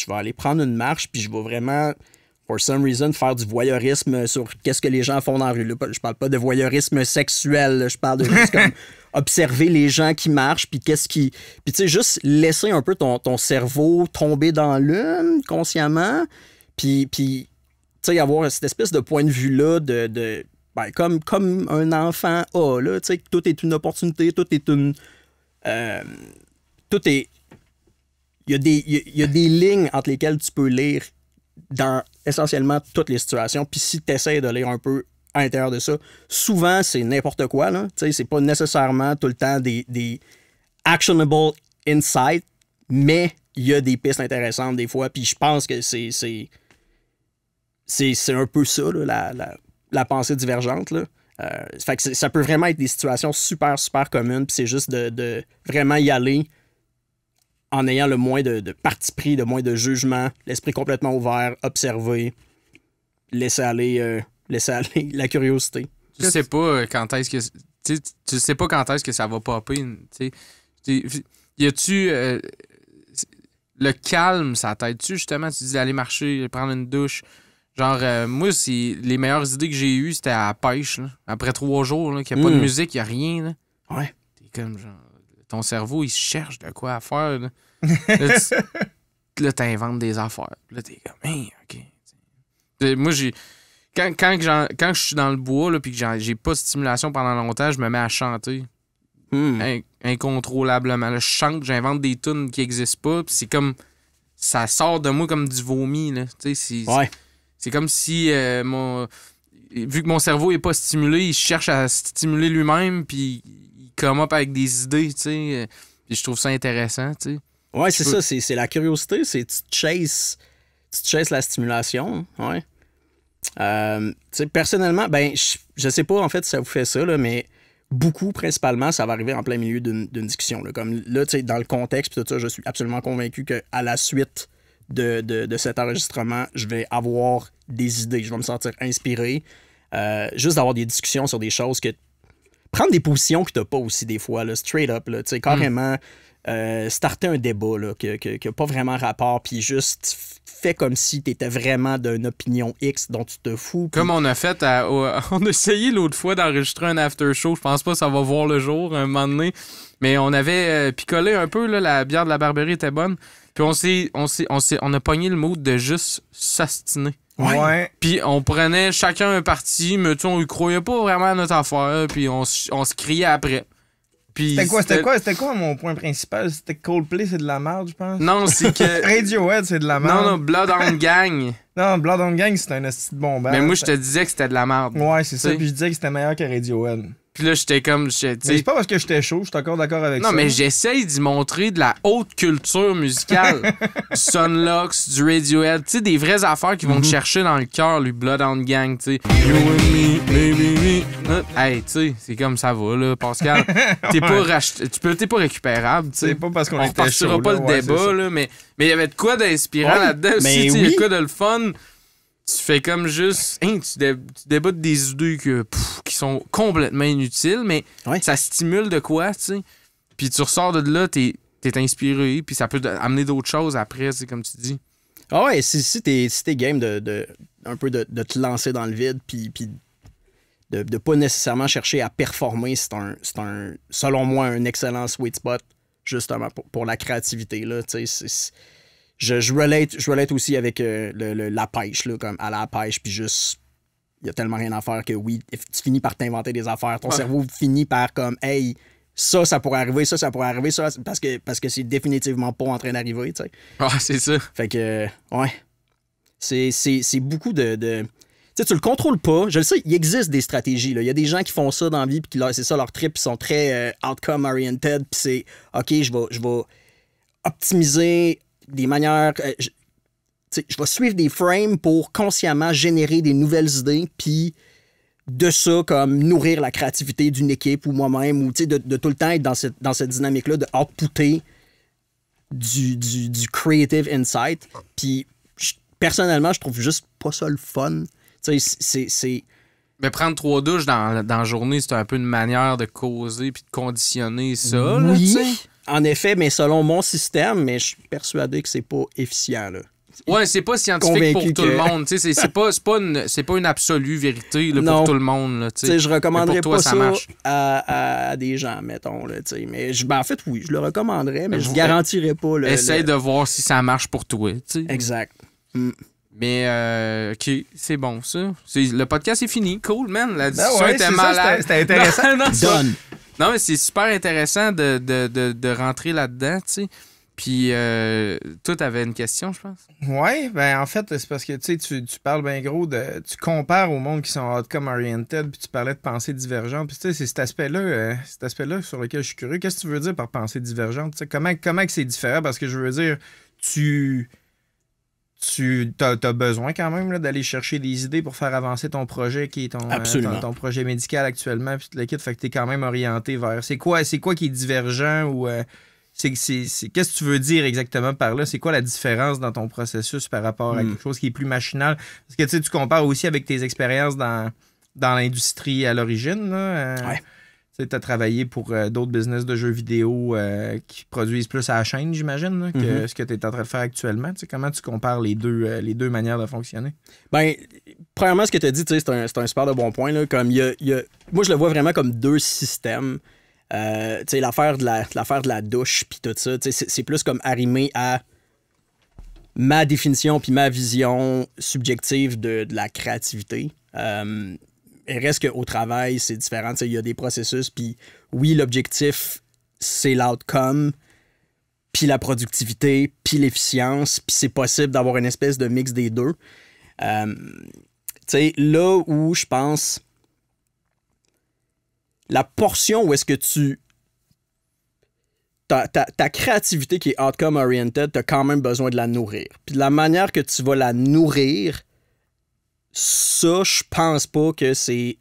Speaker 4: vais aller prendre une marche, puis je vais vraiment, for some reason, faire du voyeurisme sur qu'est-ce que les gens font dans la rue. Là, je parle pas de voyeurisme sexuel, là. Je parle de juste comme... observer les gens qui marchent, puis qu'est-ce qui... Puis tu sais, juste laisser un peu ton cerveau tomber dans l'une consciemment, puis tu sais, avoir cette espèce de point de vue-là ben, comme un enfant a, là, tu sais, tout est une opportunité, tout est une... tout est... Il y a des lignes entre lesquelles tu peux lire dans essentiellement toutes les situations, puis si tu essaies de lire un peu à l'intérieur de ça. Souvent, c'est n'importe quoi, là. Tu sais, c'est pas nécessairement tout le temps des actionable insights, mais il y a des pistes intéressantes des fois, puis je pense que c'est un peu ça, là, la pensée divergente, là. Fait que ça peut vraiment être des situations super, super communes, puis c'est juste de vraiment y aller en ayant le moins de parti pris, le moins de jugement, l'esprit complètement ouvert, observer, laisser aller la curiosité.
Speaker 2: Tu sais pas quand est-ce que... Tu sais pas quand est-ce que ça va popper. Y a-tu... le calme, ça t'aide-tu, justement? Tu dis d'aller marcher, prendre une douche. Genre, moi, les meilleures idées que j'ai eues, c'était à la pêche. Là. Après 3 jours, là, qu'il n'y a pas de musique, il n'y a rien. Là.
Speaker 4: Ouais.
Speaker 2: T'es comme, genre... Ton cerveau, il cherche de quoi à faire. Là, là t'inventes des affaires. Là, t'es comme, hey, OK. Moi, Quand je suis dans le bois et que j'ai pas de stimulation pendant longtemps, je me mets à chanter. Incontrôlablement. Là, je chante, j'invente des tunes qui n'existent pas. Puis c'est comme... Ça sort de moi comme du vomi. Là. C'est comme si... vu que mon cerveau est pas stimulé, il cherche à stimuler lui-même puis il come up avec des idées. Puis je trouve ça intéressant. T'sais.
Speaker 4: Ouais, c'est ça. C'est la curiosité. C'est tu chasses la stimulation. Ouais. Personnellement, ben, je sais pas en fait si ça vous fait ça, là, mais beaucoup, principalement, ça va arriver en plein milieu d'une discussion. Là. Comme là, dans le contexte, tout ça, je suis absolument convaincu qu'à la suite de cet enregistrement, je vais avoir des idées, je vais me sentir inspiré. Juste d'avoir des discussions sur des choses que... Prendre des positions que t'as pas aussi des fois, là, straight up, là, carrément... starter un débat là, qui n'a pas vraiment rapport, puis juste fais comme si tu étais vraiment d'une opinion X dont tu te fous. Pis...
Speaker 2: Comme on a fait, on a essayé l'autre fois d'enregistrer un after show, je pense pas que ça va voir le jour un moment donné, mais on avait picolé un peu, là, la bière de la Barberie était bonne, puis on a pogné le mood de juste s'astiner.
Speaker 3: Ouais.
Speaker 2: Puis on prenait chacun un parti, mais on y croyait pas vraiment à notre affaire, puis on se criait après.
Speaker 3: C'était quoi mon point principal? C'était que Coldplay, c'est de la merde, je pense?
Speaker 2: Non, c'est que...
Speaker 3: Radiohead, c'est de la merde.
Speaker 2: Non, Bloodhound Gang.
Speaker 3: Non, Bloodhound Gang, c'est un esti de bon band.
Speaker 2: Mais moi, je te disais que c'était de la merde.
Speaker 3: Ouais, c'est ça. Puis je disais que c'était meilleur que Radiohead.
Speaker 2: Puis là, j'étais comme...
Speaker 3: Mais c'est pas parce que j'étais chaud, je suis encore d'accord avec ça.
Speaker 2: Non, mais j'essaye d'y montrer de la haute culture musicale. Du Sunlux, du Radiohead, tu sais, des vraies affaires qui vont te chercher dans le cœur, le Bloodhound Gang, tu sais. You and me, baby, me. Hey, tu sais, c'est comme ça va, là, Pascal. T'es pas récupérable, tu sais.
Speaker 3: C'est pas parce qu'on
Speaker 2: On
Speaker 3: était chaud.
Speaker 2: repartira pas
Speaker 3: là,
Speaker 2: le
Speaker 3: ouais,
Speaker 2: débat, là, mais il y avait de quoi d'inspirant là-dedans aussi, tu sais, il y a de quoi de le fun. Tu fais comme juste... Hein, tu débattes des idées qui sont complètement inutiles, mais ça stimule de quoi, tu sais. Puis tu ressors de là, t'es inspiré, puis ça peut amener d'autres choses après, c'est comme tu dis.
Speaker 4: Ah ouais, si t'es game un peu de te lancer dans le vide, puis de pas nécessairement chercher à performer, c'est un selon moi, un excellent sweet spot, justement, pour la créativité, là, tu sais, Je relate aussi avec la pêche, là, comme à la pêche, puis juste, il y a tellement rien à faire que oui, tu finis par t'inventer des affaires. Ton cerveau finit par comme, hey, ça pourrait arriver, ça pourrait arriver, ça, parce que c'est définitivement pas en train d'arriver, tu sais.
Speaker 2: Ah, c'est ça.
Speaker 4: Fait que, ouais. C'est beaucoup de... Tu sais, tu le contrôles pas. Je le sais, il existe des stratégies, là. Il y a des gens qui font ça dans la vie, puis c'est ça leur trip, ils sont très outcome-oriented, puis c'est, OK, je vais optimiser des manières... je vais suivre des frames pour consciemment générer des nouvelles idées, puis de ça, comme nourrir la créativité d'une équipe ou moi-même, ou de tout le temps être dans cette dynamique-là, de outputter du creative insight. Puis personnellement, je trouve juste pas ça le fun. C'est...
Speaker 2: Mais prendre 3 douches dans la journée, c'est un peu une manière de causer puis de conditionner ça. Là,
Speaker 4: oui,
Speaker 2: t'sais.
Speaker 4: En effet, mais selon mon système, mais je suis persuadé que c'est pas efficient, là.
Speaker 2: Ouais, c'est pas scientifique
Speaker 4: Convaincu
Speaker 2: pour tout le monde. C'est pas une absolue vérité là, pour tout le monde. Là,
Speaker 4: je recommanderais
Speaker 2: toi,
Speaker 4: pas
Speaker 2: ça
Speaker 4: ça
Speaker 2: marche.
Speaker 4: à des gens, mettons. Là, mais en fait, oui, je le recommanderais, mais je garantirais pas.
Speaker 2: Essaye de voir si ça marche pour toi. T'sais.
Speaker 4: Exact.
Speaker 2: Mais, OK, c'est bon, ça. Le podcast est fini. Cool, man. La discussion
Speaker 3: ouais,
Speaker 2: était malade.
Speaker 3: C'était intéressant.
Speaker 2: Non, mais c'est super intéressant de rentrer là-dedans, tu sais. Puis, toi, t'avais une question, je pense?
Speaker 3: Oui, ben en fait, c'est parce que tu parles bien gros tu compares au monde qui sont outcome-oriented, puis tu parlais de pensée divergente. Puis tu sais, c'est cet aspect-là sur lequel je suis curieux. Qu'est-ce que tu veux dire par pensée divergente? T'sais, comment que c'est différent? Parce que je veux dire, tu as besoin quand même là, d'aller chercher des idées pour faire avancer ton projet qui est ton projet médical actuellement, puis le kit, fait que tu es quand même orienté vers... C'est quoi qui est divergent ou... qu'est-ce que tu veux dire exactement par là? C'est quoi la différence dans ton processus par rapport à quelque chose qui est plus machinal? Parce que tu compares aussi avec tes expériences dans l'industrie à l'origine. Là, tu as travaillé pour d'autres business de jeux vidéo qui produisent plus à la chaîne, j'imagine, là, que ce que tu es en train de faire actuellement. Comment tu compares les deux manières de fonctionner?
Speaker 4: Ben, premièrement, ce que tu as dit, c'est un super de bon point. Là, comme moi, je le vois vraiment comme deux systèmes. L'affaire de la douche puis tout ça, c'est plus comme arrimé à ma définition puis ma vision subjective de la créativité. Il reste qu'au travail, c'est différent. Il y a des processus, puis oui, l'objectif, c'est l'outcome, puis la productivité, puis l'efficience, puis c'est possible d'avoir une espèce de mix des deux. Là où je pense... La portion où est-ce que ta créativité qui est outcome-oriented, tu as quand même besoin de la nourrir. Puis de la manière que tu vas la nourrir, ça, je pense pas que c'est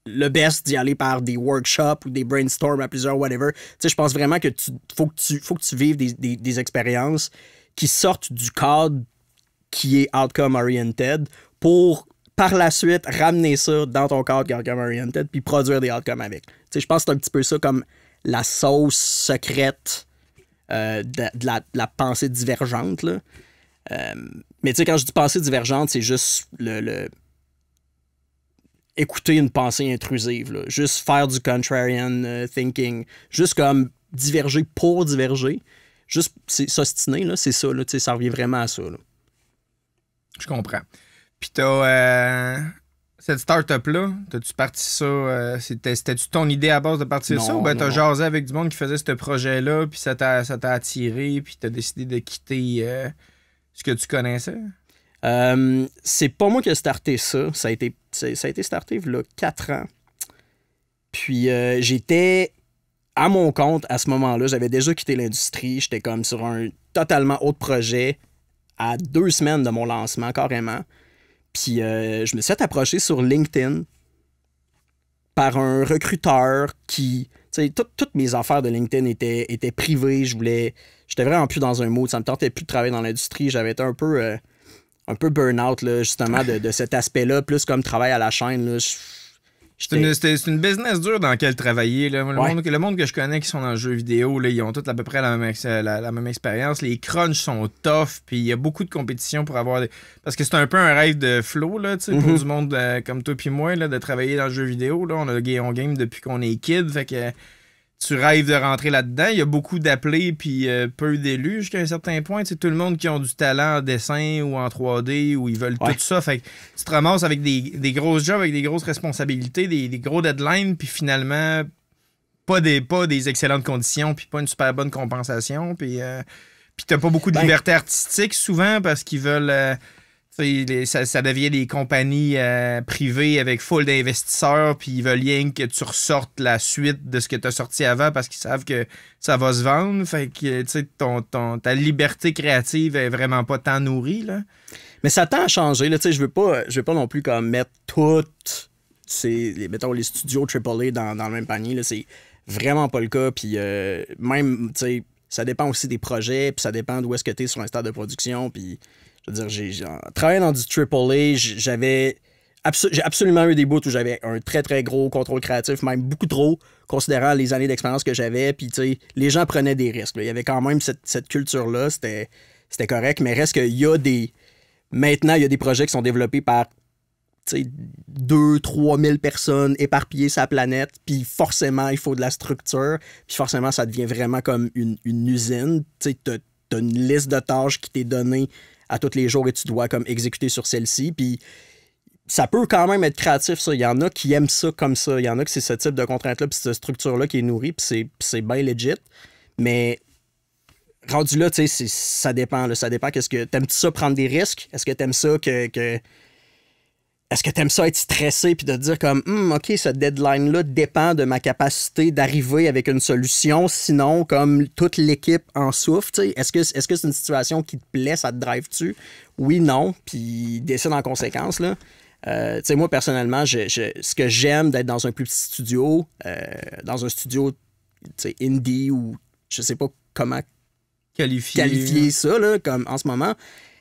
Speaker 4: le best d'y aller par des workshops ou des brainstorms à plusieurs, whatever. Je pense vraiment que faut que tu vives des expériences qui sortent du cadre qui est outcome-oriented pour... par la suite, ramener ça dans ton cadre outcome-oriented puis produire des outcomes avec. Je pense que c'est un petit peu ça comme la sauce secrète de la pensée divergente. Là. Mais quand je dis pensée divergente, c'est juste écouter une pensée intrusive. Là. Juste faire du contrarian thinking. Juste comme diverger pour diverger. Juste s'ostiner, là, c'est ça. Là, ça revient vraiment à ça. Là.
Speaker 3: Je comprends. Puis t'as cette start-up-là, t'as-tu parti ça? C'était-tu ton idée à base de partir ça? Ou ben t'as jasé avec du monde qui faisait ce projet-là, puis ça t'a attiré, puis t'as décidé de quitter ce que tu connaissais?
Speaker 4: C'est pas moi qui ai starté ça. Ça a été starté il y a 4 ans. Puis j'étais à mon compte à ce moment-là. J'avais déjà quitté l'industrie. J'étais comme sur un totalement autre projet à 2 semaines de mon lancement, carrément. Puis je me suis fait approcher sur LinkedIn par un recruteur qui... Tu sais, toutes mes affaires de LinkedIn étaient privées. J'étais vraiment plus dans un mood. Ça me tentait plus de travailler dans l'industrie. J'avais été un peu burn-out, là, justement, de cet aspect-là, plus comme travail à la chaîne. Là.
Speaker 3: C'est une business dure dans laquelle travailler. Là. Le monde que je connais qui sont dans le jeu vidéo, là, ils ont tous à peu près la même expérience. Les crunchs sont tough, puis il y a beaucoup de compétition pour avoir... Parce que c'est un peu un rêve de flow, là, pour du monde comme toi puis moi, là, de travailler dans le jeu vidéo. Là. On game depuis qu'on est kid, fait que tu rêves de rentrer là-dedans. Il y a beaucoup d'appelés, puis peu d'élus jusqu'à un certain point. Tout le monde qui ont du talent en dessin ou en 3D, ou ils veulent tout ça. Fait que tu te ramasses avec des grosses jobs, avec des grosses responsabilités, des gros deadlines, puis finalement, pas des excellentes conditions, puis pas une super bonne compensation. Puis t'as pas beaucoup de liberté artistique souvent parce qu'ils veulent... ça devient des compagnies privées avec full d'investisseurs, puis ils veulent rien que tu ressortes la suite de ce que tu as sorti avant parce qu'ils savent que ça va se vendre. Fait que ta liberté créative est vraiment pas tant nourrie. Là.
Speaker 4: Mais ça tend à changer. Là, je veux pas non plus comme mettre toutes mettons, les studios AAA dans le même panier. Là, c'est vraiment pas le cas. Puis même, ça dépend aussi des projets, puis ça dépend d'où est-ce que tu es sur un stade de production. Puis je veux dire, j'ai travaillé dans du AAA, j'ai absolument eu des bouts où j'avais un très, très gros contrôle créatif, même beaucoup trop, considérant les années d'expérience que j'avais. Puis, tu sais, les gens prenaient des risques. Là. Il y avait quand même cette culture-là, c'était correct, mais reste qu'il y a des... Maintenant, il y a des projets qui sont développés par 2-3 000 personnes éparpillées sur la planète, puis forcément, il faut de la structure, puis forcément, ça devient vraiment comme une usine. Tu sais, t'as une liste de tâches qui t'est donnée à tous les jours et tu dois comme exécuter sur celle-ci. Puis ça peut quand même être créatif, ça. Il y en a qui aiment ça comme ça. Il y en a que c'est ce type de contrainte-là puis cette structure-là qui est nourrie, puis c'est bien legit. Mais rendu là, tu sais, ça dépend. Là. Ça dépend. Qu'est-ce que t'aimes-tu ça prendre des risques? Est-ce que t'aimes ça Est-ce que t'aimes ça être stressé puis de te dire comme OK, ce deadline-là dépend de ma capacité d'arriver avec une solution, sinon comme toute l'équipe en souffre, t'sais. Est-ce que c'est une situation qui te plaît, ça te drive-tu? Oui, non, puis décide en conséquence, là. Moi, personnellement, ce que j'aime d'être dans un plus petit studio, dans un studio indie ou je sais pas comment qualifier ça, là, comme en ce moment.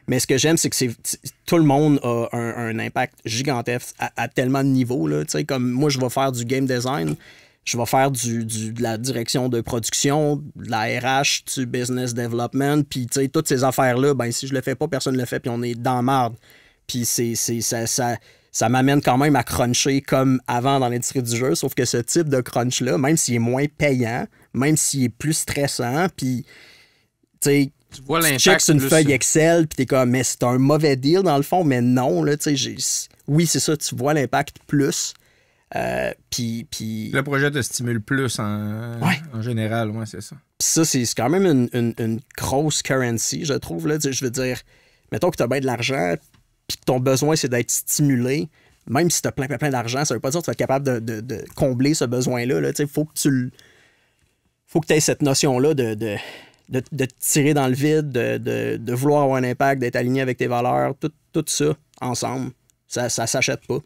Speaker 4: Mais ce que j'aime, c'est que tout le monde a un impact gigantesque à tellement de niveaux. Là, comme moi, je vais faire du game design, je vais faire de la direction de production, de la RH, du business development, puis toutes ces affaires-là, ben, si je le fais pas, personne ne le fait, puis on est dans la marde. Puis ça m'amène quand même à cruncher comme avant dans l'industrie du jeu, sauf que ce type de crunch-là, même s'il est moins payant, même s'il est plus stressant, puis tu
Speaker 2: vois l'impact.
Speaker 4: Tu checks sur une feuille Excel, puis t'es comme, mais c'est un mauvais deal dans le fond, mais non, là, oui, c'est ça, tu vois l'impact plus. Puis
Speaker 3: le projet te stimule plus en général, ouais, c'est ça.
Speaker 4: Puis ça, c'est quand même une grosse currency, je trouve. Là. Je veux dire, mettons que tu as bien de l'argent, puis que ton besoin, c'est d'être stimulé. Même si tu as plein d'argent, ça veut pas dire que tu vas être capable de combler ce besoin-là. Là. Faut que tu aies cette notion-là de te tirer dans le vide, de vouloir avoir un impact, d'être aligné avec tes valeurs, tout ça ensemble. Ça s'achète pas.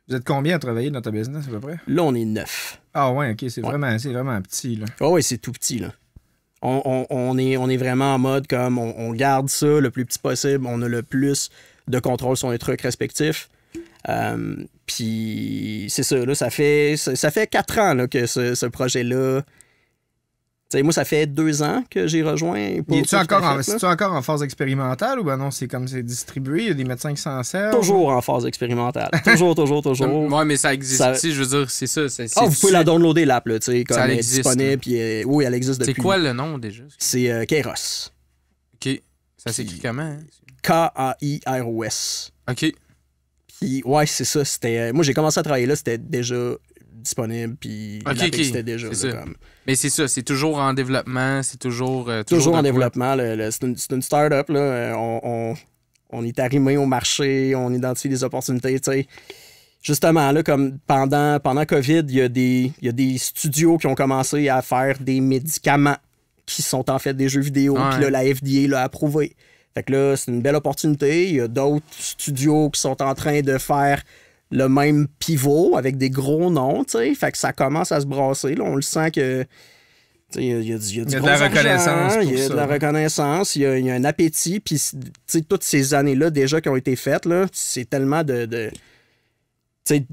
Speaker 3: Vous êtes combien à travailler dans ta business à peu près?
Speaker 4: Là, on est 9.
Speaker 3: Ah ouais, OK, c'est vraiment petit. Là.
Speaker 4: Oh, oui, c'est tout petit. Là. On est vraiment en mode comme on garde ça le plus petit possible. On a le plus de contrôle sur les trucs respectifs. Puis c'est ça, là, ça fait 4 ans là, que ce projet-là... T'sais, moi, ça fait 2 ans que j'ai rejoint.
Speaker 3: Es-tu encore en phase expérimentale ou ben non, c'est comme c'est distribué, il y a des médecins qui s'en servent?
Speaker 4: Toujours en phase expérimentale. Toujours.
Speaker 2: Ouais, mais ça existe aussi, je veux dire, c'est ça.
Speaker 4: Vous pouvez la downloader, l'app, là, tu sais, comme elle est disponible. Puis, oui, elle existe depuis.
Speaker 2: C'est quoi le nom déjà?
Speaker 4: C'est Kairos.
Speaker 2: OK. Ça s'écrit comment? Hein?
Speaker 4: Kairos.
Speaker 2: OK.
Speaker 4: Puis, ouais, c'est ça. C'était... Moi, j'ai commencé à travailler là, c'était déjà disponible, puis l'app existait déjà.
Speaker 2: C'est
Speaker 4: là,
Speaker 2: ça.
Speaker 4: comme...
Speaker 2: Mais c'est ça, c'est toujours en développement, c'est toujours
Speaker 4: en développement. C'est une start-up. Là. On est arrimé au marché, on identifie des opportunités. justement, là, comme pendant COVID, il y a des studios qui ont commencé à faire des médicaments qui sont en fait des jeux vidéo. Puis là, la FDA l'a approuvé. Fait que là, c'est une belle opportunité. Il y a d'autres studios qui sont en train de faire le même pivot avec des gros noms, tu sais. Fait que ça commence à se brasser. Là, on le sent que il y a de la reconnaissance. Il y a de la reconnaissance, il y a un appétit. Puis toutes ces années-là déjà qui ont été faites, là, c'est tellement de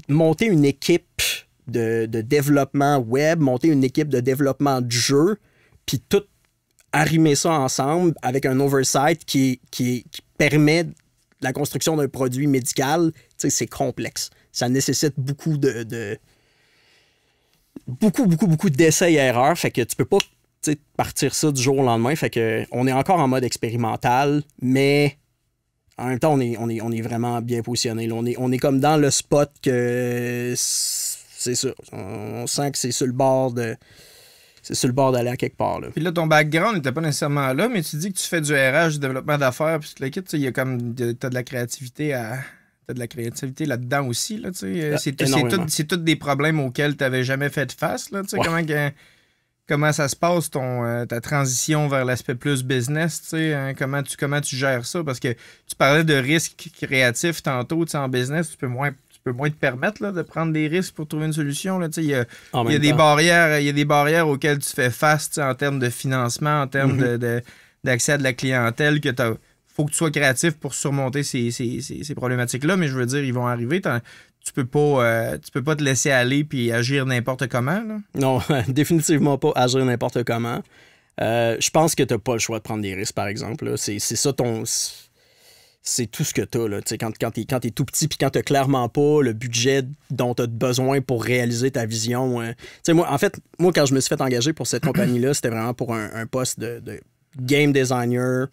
Speaker 4: monter une équipe de développement web, monter une équipe de développement de jeu, puis tout arrimer ça ensemble avec un oversight qui permet la construction d'un produit médical, c'est complexe. Ça nécessite beaucoup beaucoup d'essais et erreurs. Fait que tu peux pas partir ça du jour au lendemain. Fait que on est encore en mode expérimental, mais en même temps, on est vraiment bien positionné. Là, on est comme dans le spot que c'est ça. On sent que c'est sur le bord d'aller à quelque part. Là.
Speaker 3: Puis là, ton background n'était pas nécessairement là, mais tu dis que tu fais du RH, du développement d'affaires, puis le kit, il y a comme t'as de la créativité là-dedans aussi. Là, c'est tous des problèmes auxquels tu n'avais jamais fait face. Là, comment ça se passe ta transition vers l'aspect plus business? Comment tu gères ça? Parce que tu parlais de risques créatifs tantôt en business, tu peux moins te permettre là, de prendre des risques pour trouver une solution. Il y a des barrières auxquelles tu fais face en termes de financement, en termes d'accès à de la clientèle, que faut que tu sois créatif pour surmonter ces problématiques-là, mais je veux dire, ils vont arriver. Tu peux pas te laisser aller puis agir n'importe comment. Là.
Speaker 4: Non, définitivement pas agir n'importe comment. Je pense que tu n'as pas le choix de prendre des risques, par exemple. Là. C'est ça c'est tout ce que tu as. Là. Quand tu es tout petit puis quand tu n'as clairement pas le budget dont tu as besoin pour réaliser ta vision. Moi, quand je me suis fait engager pour cette compagnie-là, c'était vraiment pour un poste de game designer,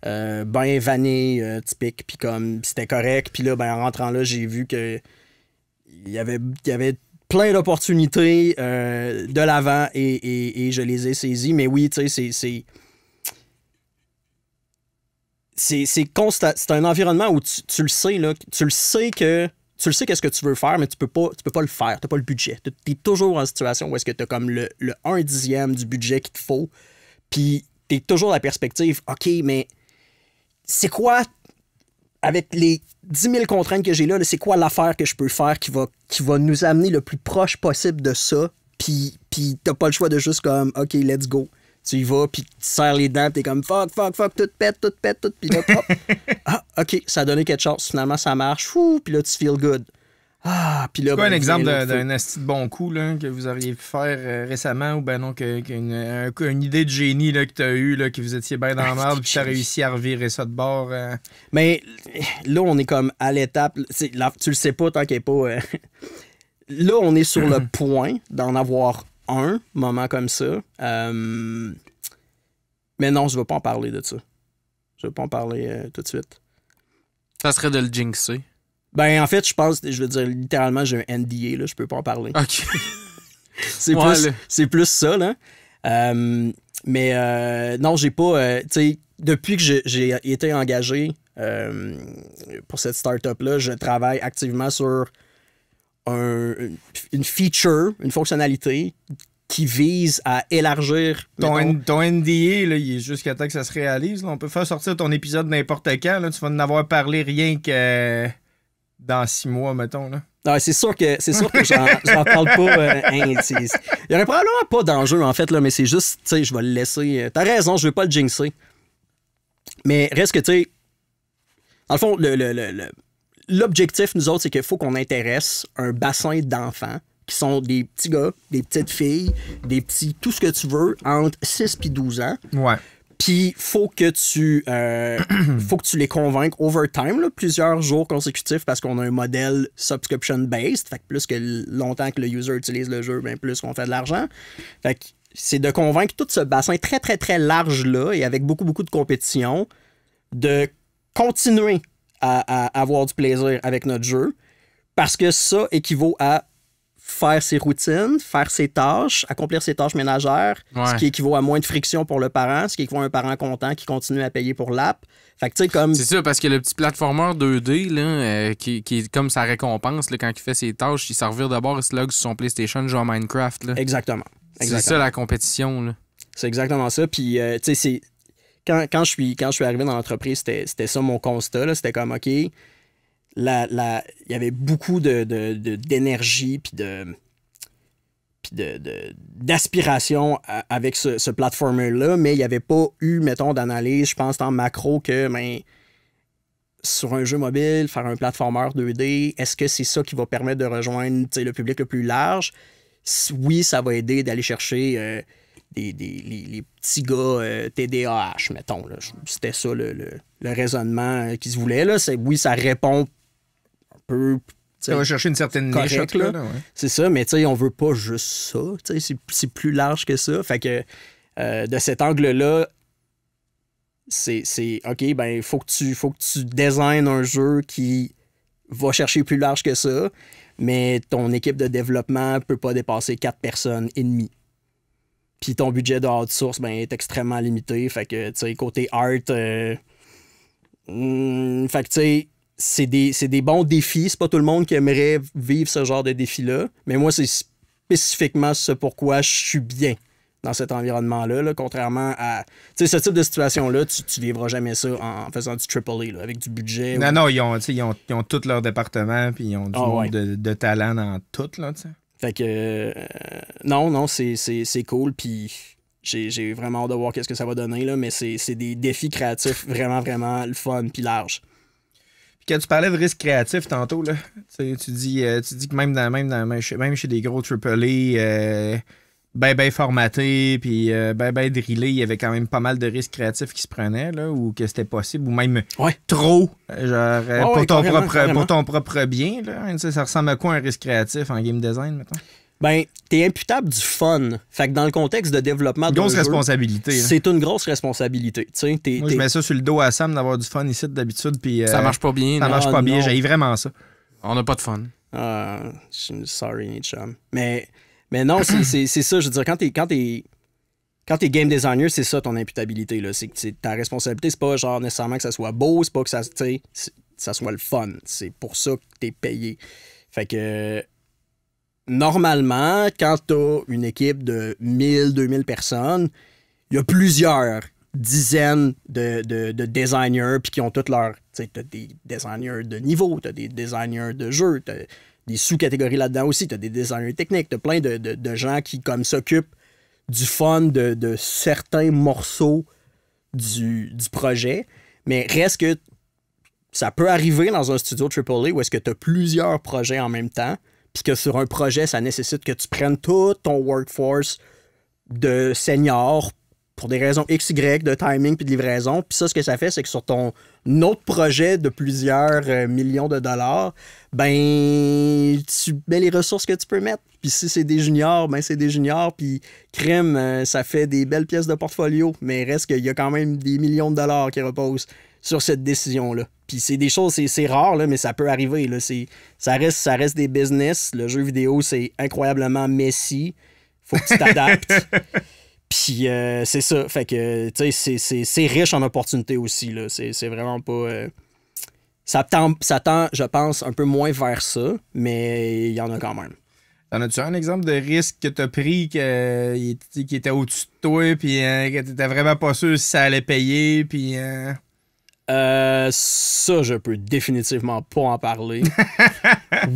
Speaker 4: ben vanné, typique, puis comme c'était correct. Puis là, en rentrant là, j'ai vu que il y avait plein d'opportunités de l'avant et je les ai saisies. Mais oui, tu sais, c'est un environnement où tu le sais, là, tu le sais qu'est-ce que tu veux faire, mais tu peux pas le faire. Tu n'as pas le budget. Tu es toujours en situation où est-ce que tu as comme le 1/10 du budget qu'il te faut. Puis tu es toujours la perspective, OK, mais c'est quoi, avec les 10 000 contraintes que j'ai là, c'est quoi l'affaire que je peux faire qui va nous amener le plus proche possible de ça? Puis t'as pas le choix de juste comme, OK, let's go. Tu y vas, puis tu serres les dents, t'es comme fuck, tout pète, puis là, hop. Ah, OK, ça a donné quelque chose. Finalement, ça marche. Puis là, tu feel good. Ah, puis là,
Speaker 3: c'est quoi un exemple d'un asti de bon coup là, que vous auriez pu faire récemment ou ben non, une idée de génie là, que tu as eue, là, que vous étiez bien dans la merde, puis tu as réussi à revirer ça de bord?
Speaker 4: Mais là, on est comme à l'étape. Là, tu le sais pas tant qu'il n'est pas. Là, on est sur le point d'en avoir un moment comme ça. Mais non, je ne veux pas en parler de ça. Je ne veux pas en parler tout de suite.
Speaker 2: Ça serait de le jinxer.
Speaker 4: Ben, en fait, je veux dire, littéralement, j'ai un NDA, là, je peux pas en parler.
Speaker 2: OK.
Speaker 4: c'est plus ça, là. Mais non, j'ai pas... tu sais, depuis que j'ai été engagé pour cette start-up-là, je travaille activement sur une feature, une fonctionnalité qui vise à élargir...
Speaker 3: Ton NDA, là, il est jusqu'à temps que ça se réalise. Là. On peut faire sortir ton épisode n'importe quand. Là. Tu vas en avoir parlé rien que... dans 6 mois, mettons, là.
Speaker 4: Non, c'est sûr que j'en parle pas. Il y aurait probablement pas d'enjeu, en fait, là, mais c'est juste, tu sais, je vais le laisser. T'as raison, je veux pas le jinxer. Mais reste que, tu sais, dans le fond, l'objectif, nous autres, c'est qu'il faut qu'on intéresse un bassin d'enfants qui sont des petits gars, des petites filles, des petits, tout ce que tu veux, entre 6 et 12 ans.
Speaker 3: Ouais.
Speaker 4: Puis, faut que tu les convainques over time, là, plusieurs jours consécutifs, parce qu'on a un modèle subscription-based. Fait que plus que longtemps que le user utilise le jeu, bien plus qu'on fait de l'argent. Fait que c'est de convaincre tout ce bassin très, très, très large-là et avec beaucoup, beaucoup de compétition de continuer à avoir du plaisir avec notre jeu parce que ça équivaut à faire ses routines, faire ses tâches, accomplir ses tâches ménagères, ce qui équivaut à moins de friction pour le parent, ce qui équivaut à un parent content qui continue à payer pour l'app. Fait que tu sais, comme...
Speaker 2: C'est ça, parce que le petit platformer 2D, là, qui est comme sa récompense, là, quand il fait ses tâches, il s'en revire d'abord, il se log sur son PlayStation, joue à Minecraft. Là.
Speaker 4: Exactement.
Speaker 2: C'est ça la compétition. Là.
Speaker 4: C'est exactement ça. Puis, tu sais, c'est... Quand je suis arrivé dans l'entreprise, c'était ça mon constat. Là. C'était comme, OK, il y avait beaucoup d'énergie puis d'aspiration avec ce platformer-là, mais il n'y avait pas eu, mettons, d'analyse, je pense, en macro que, sur un jeu mobile, faire un platformer 2D, est-ce que c'est ça qui va permettre de rejoindre le public le plus large? Oui, ça va aider d'aller chercher les petits gars TDAH, mettons. Là. C'était ça le raisonnement qui se voulait. Là. Oui, ça répond un peu...
Speaker 3: Ça va chercher une certaine niche.
Speaker 4: Là. C'est ça, mais on veut pas juste ça. C'est plus large que ça. Fait que de cet angle-là, c'est OK, ben faut que tu designes un jeu qui va chercher plus large que ça, mais ton équipe de développement peut pas dépasser 4 personnes et demie. Puis ton budget de outsource est extrêmement limité. Fait que, côté art, fait que, tu sais, c'est des bons défis. C'est pas tout le monde qui aimerait vivre ce genre de défi-là. Mais moi, c'est spécifiquement ce pourquoi je suis bien dans cet environnement-là. Là, contrairement à... Tu sais, ce type de situation-là, tu vivras jamais ça en faisant du AAA, là, avec du budget.
Speaker 3: Non, ils ont tout leur département, puis ils ont du monde de talent dans tout, là, tu sais.
Speaker 4: Fait que... non, c'est cool, puis... J'ai vraiment hâte de voir qu'est-ce que ça va donner, là, mais c'est des défis créatifs vraiment, vraiment le fun puis large.
Speaker 3: Quand tu parlais de risque créatif tantôt, là, tu dis que même chez des gros AAA, ben formatés, puis ben drillés, il y avait quand même pas mal de risques créatifs qui se prenaient, là, ou que c'était possible, ou même trop, genre pour ton propre bien. Là, ça ressemble à quoi un risque créatif en game design, mettons?
Speaker 4: Ben, t'es imputable du fun. Fait que dans le contexte de développement de
Speaker 3: grosse responsabilité.
Speaker 4: C'est une grosse responsabilité.
Speaker 3: Moi, je mets ça sur le dos à Sam d'avoir du fun ici d'habitude. Puis
Speaker 2: ça marche pas bien.
Speaker 3: Ça marche pas bien. J'ai vraiment ça.
Speaker 2: On n'a pas de fun.
Speaker 4: Sorry, chum. Mais non, c'est ça. Je veux dire, quand t'es game designer, c'est ça ton imputabilité. Là. C'est ta responsabilité, c'est pas genre nécessairement que ça soit beau, c'est pas que ça soit le fun. C'est pour ça que t'es payé. Fait que... Normalement, quand tu as une équipe de 1000, 2000 personnes, il y a plusieurs dizaines de designers puis qui ont toutes leurs... Tu sais, tu as des designers de niveau, tu as des designers de jeu, tu as des sous-catégories là-dedans aussi, tu as des designers techniques, tu as plein de gens qui comme s'occupent du fun de certains morceaux du projet. Mais reste que ça peut arriver dans un studio AAA où est-ce que tu as plusieurs projets en même temps, puis que sur un projet, ça nécessite que tu prennes tout ton workforce de seniors pour des raisons XY, de timing puis de livraison. Puis ça, ce que ça fait, c'est que sur ton autre projet de plusieurs millions de dollars, ben, tu mets les ressources que tu peux mettre. Puis si c'est des juniors, ben c'est des juniors. Puis crème, ça fait des belles pièces de portfolio. Mais reste qu'il y a quand même des millions de dollars qui reposent sur cette décision-là. Puis c'est des choses, c'est rare, là, mais ça peut arriver. Là. Ça reste des business. Le jeu vidéo, c'est incroyablement messy. Faut que tu t'adaptes. Puis c'est ça. Fait que, tu sais, c'est riche en opportunités aussi. Là. C'est vraiment pas... Ça tend, je pense, un peu moins vers ça, mais il y en a quand même.
Speaker 3: T'en as-tu un exemple de risque que t'as pris qui était au-dessus de toi, puis que t'étais vraiment pas sûr si ça allait payer, puis...
Speaker 4: Ça, je peux définitivement pas en parler.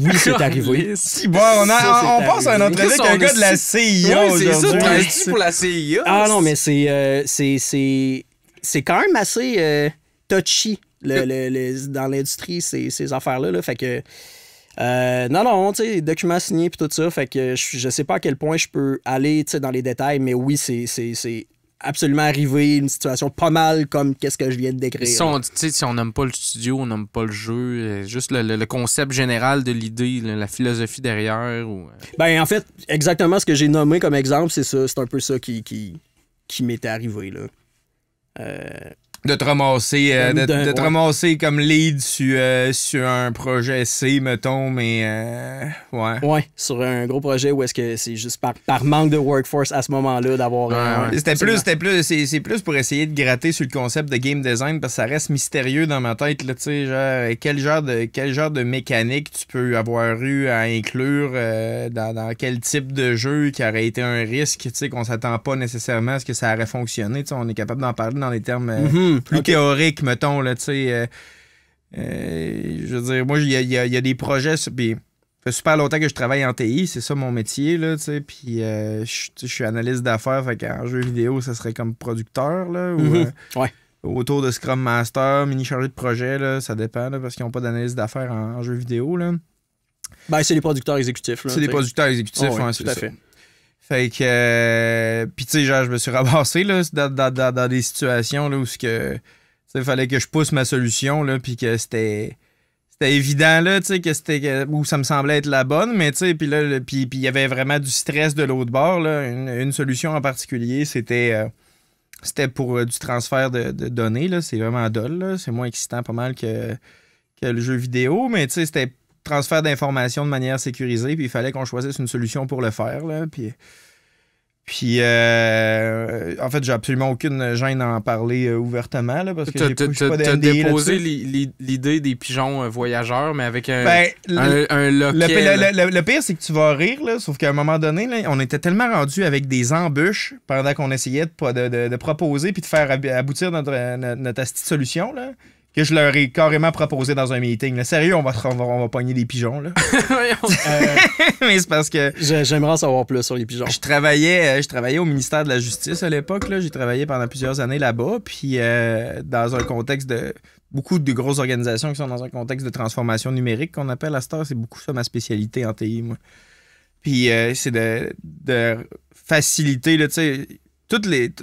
Speaker 4: Oui, c'est arrivé.
Speaker 3: Si bon, on passe à une entrevue avec un gars de la CIA aujourd'hui.
Speaker 2: C'est ça, pour la CIA.
Speaker 4: Ah non, mais c'est quand même assez touchy dans l'industrie, ces affaires-là. Là, fait que non, tu sais, documents signés puis tout ça. Fait que je sais pas à quel point je peux aller dans les détails, mais oui, c'est absolument arrivé une situation pas mal comme qu'est-ce que je viens de décrire.
Speaker 2: Si on n'aime pas le studio, on n'aime pas le jeu, juste le concept général de l'idée, la philosophie derrière.
Speaker 4: Ben en fait, exactement ce que j'ai nommé comme exemple, c'est ça, c'est un peu ça qui m'était arrivé là.
Speaker 3: De te ramasser, de te ramasser comme lead sur un projet C, mettons, mais ouais.
Speaker 4: Ouais, sur un gros projet où est-ce que c'est juste par manque de workforce à ce moment-là d'avoir...
Speaker 3: C'est plus pour essayer de gratter sur le concept de game design parce que ça reste mystérieux dans ma tête, là, tu sais, genre, quel genre de mécanique tu peux avoir eu à inclure dans quel type de jeu qui aurait été un risque, tu sais, qu'on s'attend pas nécessairement à ce que ça aurait fonctionné, tu sais, on est capable d'en parler dans des termes... plus théorique, mettons, là, tu sais. Je veux dire, moi, il y a des projets, puis ça fait super longtemps que je travaille en TI, c'est ça mon métier, là, tu sais, puis je suis analyste d'affaires, fait qu'en jeu vidéo, ça serait comme producteur, là, ou autour de Scrum Master, mini chargé de projet, là, ça dépend, là, parce qu'ils n'ont pas d'analyse d'affaires en jeu vidéo, là.
Speaker 4: Ben, c'est les producteurs exécutifs, là.
Speaker 3: C'est des producteurs exécutifs,
Speaker 4: ouais,
Speaker 3: c'est
Speaker 4: tout à
Speaker 3: ça.
Speaker 4: fait.
Speaker 3: Fait que, puis tu sais, genre, je me suis ramassé là, dans des situations là, où il fallait que je pousse ma solution, là, puis que c'était évident, là, tu sais, où ça me semblait être la bonne, mais tu sais, puis là, puis il y avait vraiment du stress de l'autre bord, là. Une solution en particulier, c'était pour du transfert de données, là. C'est vraiment dole, là. C'est moins excitant pas mal que le jeu vidéo, mais tu sais, c'était transfert d'informations de manière sécurisée, puis il fallait qu'on choisisse une solution pour le faire, là, puis en fait, j'ai absolument aucune gêne à en parler ouvertement, là, parce que j'ai pas
Speaker 2: t'as
Speaker 3: d'NDA
Speaker 2: déposé
Speaker 3: là-dessus.
Speaker 2: l'idée des pigeons voyageurs, mais avec un
Speaker 3: le
Speaker 2: loquet.
Speaker 3: Le pire, c'est que tu vas rire, là, sauf qu'à un moment donné, là, on était tellement rendu avec des embûches pendant qu'on essayait de proposer puis de faire aboutir notre asti de solution, là, que je leur ai carrément proposé dans un meeting. Là. Sérieux, on va pogner des pigeons. Là. Mais c'est parce que...
Speaker 4: J'aimerais en savoir plus sur les pigeons.
Speaker 3: Je travaillais au ministère de la Justice à l'époque. Là. J'ai travaillé pendant plusieurs années là-bas. Puis dans un contexte de... Beaucoup de grosses organisations qui sont dans un contexte de transformation numérique qu'on appelle à cette heure. C'est beaucoup ça ma spécialité en TI, moi. Puis c'est de faciliter, là, tu sais...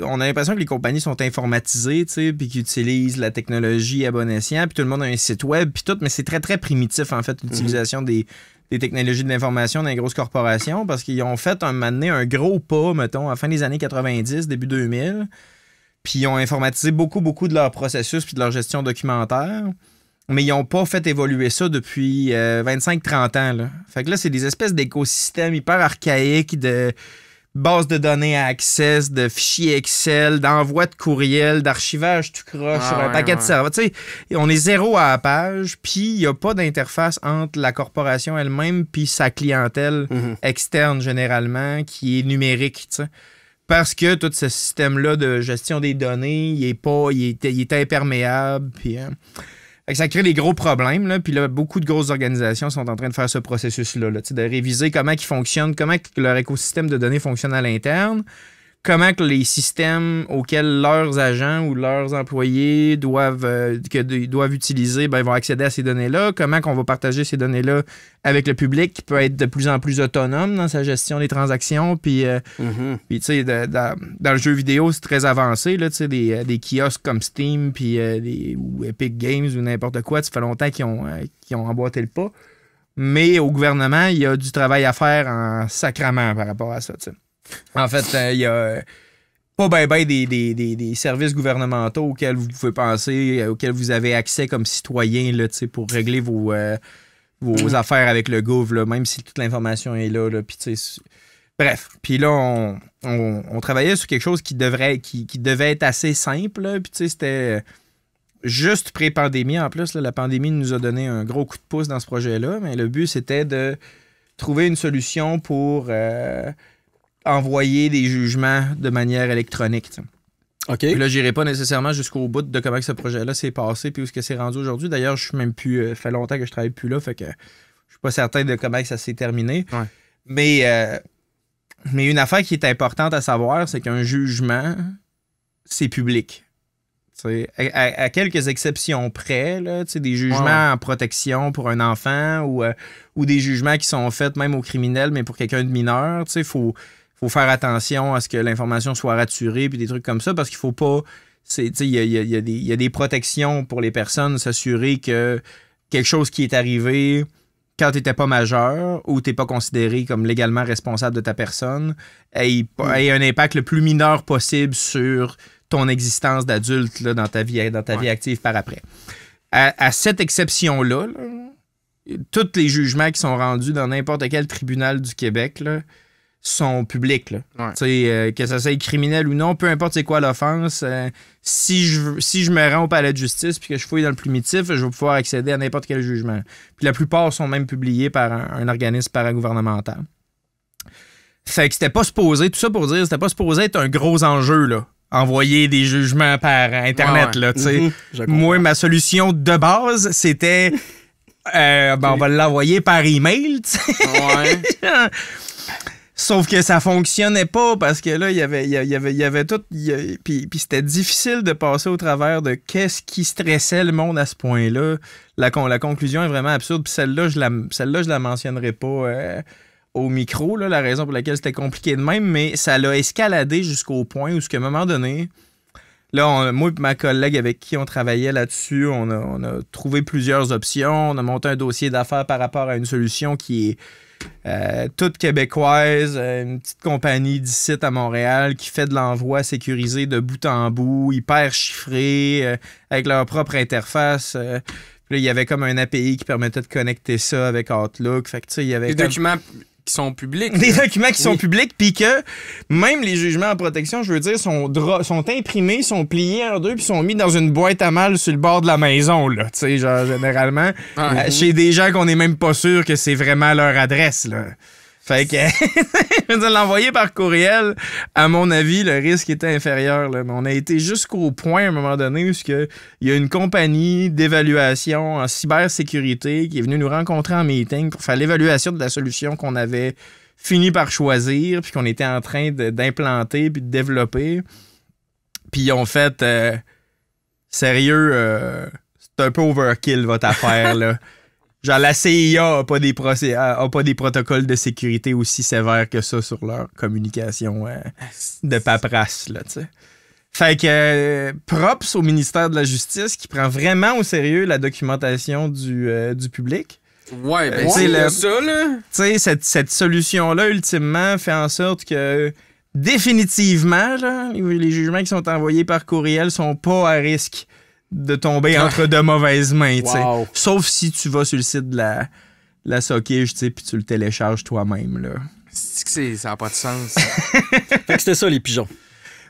Speaker 3: on a l'impression que les compagnies sont informatisées, tu sais, puis qu'ils utilisent la technologie à bon escient, puis tout le monde a un site web, puis tout, mais c'est très, très primitif, en fait, l'utilisation des technologies de l'information dans les grosses corporations, parce qu'ils ont fait un moment donné un gros pas, mettons, à la fin des années 90, début 2000, puis ils ont informatisé beaucoup, beaucoup de leur processus puis de leur gestion documentaire, mais ils n'ont pas fait évoluer ça depuis 25-30 ans, là. Fait que là, c'est des espèces d'écosystèmes hyper archaïques de... base de données à access, de fichiers Excel, d'envoi de courriel, d'archivage tout croche sur un paquet de serveurs. Tu sais, on est zéro à la page, puis il n'y a pas d'interface entre la corporation elle-même puis sa clientèle externe, généralement, qui est numérique, tu sais. Parce que tout ce système-là de gestion des données, il est imperméable, puis... Fait que ça crée des gros problèmes, là. Puis là, beaucoup de grosses organisations sont en train de faire ce processus-là, là, de réviser comment ils fonctionnent, comment que leur écosystème de données fonctionne à l'interne, comment que les systèmes auxquels leurs agents ou leurs employés doivent utiliser, ben, ils vont accéder à ces données-là, comment qu'on va partager ces données-là avec le public qui peut être de plus en plus autonome dans sa gestion des transactions. Puis, puis tu sais, dans le jeu vidéo, c'est très avancé, là, tu sais, des kiosques comme Steam puis, ou Epic Games ou n'importe quoi, ça fait longtemps qu'ils ont emboîté le pas. Mais au gouvernement, il y a du travail à faire en sacrament par rapport à ça, tu sais. En fait, il y a pas ben des services gouvernementaux auxquels vous pouvez penser, auxquels vous avez accès comme citoyen là, pour régler vos affaires avec le gouv, là, même si toute l'information est là. Là, bref, puis là, on travaillait sur quelque chose qui devait être assez simple. Puis c'était juste pré-pandémie en plus. Là, la pandémie nous a donné un gros coup de pouce dans ce projet-là, mais le but, c'était de trouver une solution pour... envoyer des jugements de manière électronique. T'sais.
Speaker 4: OK.
Speaker 3: Puis là, j'irai pas nécessairement jusqu'au bout de comment ce projet-là s'est passé puis où est-ce que c'est rendu aujourd'hui. D'ailleurs, je suis même plus... ça fait longtemps que je travaille plus là, fait que je suis pas certain de comment ça s'est terminé.
Speaker 2: Ouais.
Speaker 3: Mais une affaire qui est importante à savoir, c'est qu'un jugement, c'est public. À quelques exceptions près, là, des jugements en protection pour un enfant ou des jugements qui sont faits même aux criminels, mais pour quelqu'un de mineur, il faut faire attention à ce que l'information soit raturée puis des trucs comme ça parce qu'il faut pas... Il y a des protections pour les personnes, s'assurer que quelque chose qui est arrivé, quand tu n'étais pas majeur ou tu n'es pas considéré comme légalement responsable de ta personne, ait un impact le plus mineur possible sur ton existence d'adulte là, dans ta vie active par après. À cette exception-là, tous les jugements qui sont rendus dans n'importe quel tribunal du Québec là, sont publics. Là. Que ça soit criminel ou non, peu importe c'est quoi l'offense, si je me rends au palais de justice puis que je fouille dans le plumitif, je vais pouvoir accéder à n'importe quel jugement. Puis la plupart sont même publiés par un organisme paragouvernemental. Fait que c'était pas supposé, tout ça pour dire, c'était pas supposé être un gros enjeu, là. Envoyer des jugements par Internet, là, tu sais. Moi, ma solution de base, c'était... on va l'envoyer par email, tu sais. Ouais. Sauf que ça fonctionnait pas parce que là, il y avait tout... Puis c'était difficile de passer au travers de qu'est-ce qui stressait le monde à ce point-là. La conclusion est vraiment absurde. Puis celle-là, je la mentionnerai pas... au micro, là, la raison pour laquelle c'était compliqué de même, mais ça l'a escaladé jusqu'au point où, à un moment donné, là, moi et ma collègue avec qui on travaillait là-dessus, on a trouvé plusieurs options, on a monté un dossier d'affaires par rapport à une solution qui est toute québécoise, une petite compagnie d'ici à Montréal qui fait de l'envoi sécurisé de bout en bout, hyper chiffré, avec leur propre interface. Puis là, il y avait comme un API qui permettait de connecter ça avec Outlook. Fait que, tu sais, il y avait
Speaker 2: documents qui sont publics.
Speaker 3: Des documents qui sont publics, puis que même les jugements en protection, je veux dire, sont imprimés, sont pliés en deux, puis sont mis dans une boîte à mal sur le bord de la maison, là. Tu sais, genre, généralement, chez des gens qu'on n'est même pas sûr que c'est vraiment leur adresse, là. Fait que, je veux dire, l'envoyer par courriel, à mon avis, le risque était inférieur. Là. Mais on a été jusqu'au point, à un moment donné, où il y a une compagnie d'évaluation en cybersécurité qui est venue nous rencontrer en meeting pour faire l'évaluation de la solution qu'on avait fini par choisir, puis qu'on était en train d'implanter puis de développer. Puis ils ont fait, sérieux, c'est un peu overkill, votre affaire, là. Genre, la CIA a pas des protocoles de sécurité aussi sévères que ça sur leur communication de paperasse, là, tu sais. Fait que props au ministère de la Justice qui prend vraiment au sérieux la documentation du public.
Speaker 2: Ouais, ben c'est ça, là.
Speaker 3: Tu sais, cette solution-là, ultimement, fait en sorte que définitivement, là, les jugements qui sont envoyés par courriel sont pas à risque de tomber entre de mauvaises mains, tu sais. Sauf si tu vas sur le site de la Sockige, tu sais, puis tu le télécharges toi-même, là.
Speaker 2: Ça n'a pas de sens.
Speaker 4: Fait que c'était ça, les pigeons.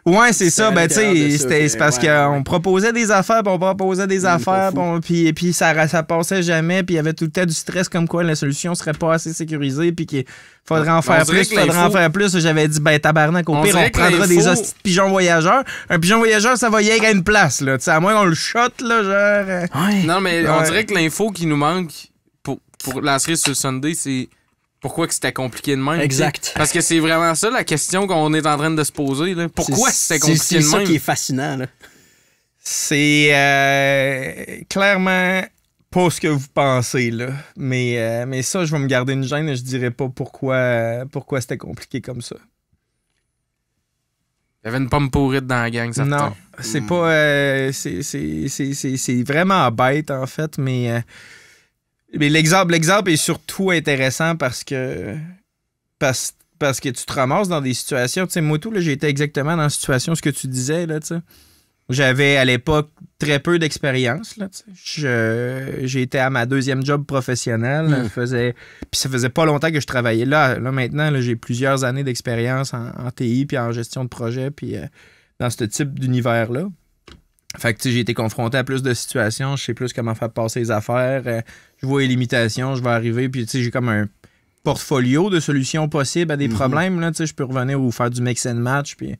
Speaker 3: Ouais, c'est ça. Ben, tu sais, c'est parce qu'on proposait des affaires, puis on proposait des affaires, puis ça passait jamais, puis il y avait tout le temps du stress comme quoi la solution serait pas assez sécurisée, puis qu'il faudrait en faire plus, J'avais dit, ben, tabarnak, au pire, on prendra des hosties de pigeons voyageurs. Un pigeon voyageur, ça va y aller à une place, là. Tu sais, à moins qu'on le shot, là, genre.
Speaker 2: Non, mais on dirait que l'info qui nous manque pour la série sur Sunday, c'est pourquoi que c'était compliqué de même.
Speaker 4: Exact.
Speaker 2: Parce que c'est vraiment ça la question qu'on est en train de se poser. Là. Pourquoi c'était compliqué de même?
Speaker 4: C'est ça qui est fascinant. Là.
Speaker 3: C'est clairement pas ce que vous pensez. Là. Mais ça, je vais me garder une gêne et je dirais pas pourquoi c'était compliqué comme ça.
Speaker 2: Il y avait une pomme pourrite dans la gang, ça.
Speaker 3: Non, c'est pas... c'est vraiment bête, en fait, mais l'exemple est surtout intéressant parce que tu te ramasses dans des situations, tu sais, moi tout, là, j'ai été exactement dans la situation, ce que tu disais, là, tu sais. J'avais à l'époque très peu d'expérience, là, tu sais. J'ai été à ma deuxième job professionnelle, puis ça faisait pas longtemps que je travaillais là. Là maintenant, là, j'ai plusieurs années d'expérience en TI puis en gestion de projet puis dans ce type d'univers-là. Fait que, tu sais, j'ai été confronté à plus de situations, je sais plus comment faire passer les affaires, je vois les limitations, je vais arriver, puis tu sais, j'ai comme un portfolio de solutions possibles à des problèmes, là, tu sais, je peux revenir ou faire du mix and match, puis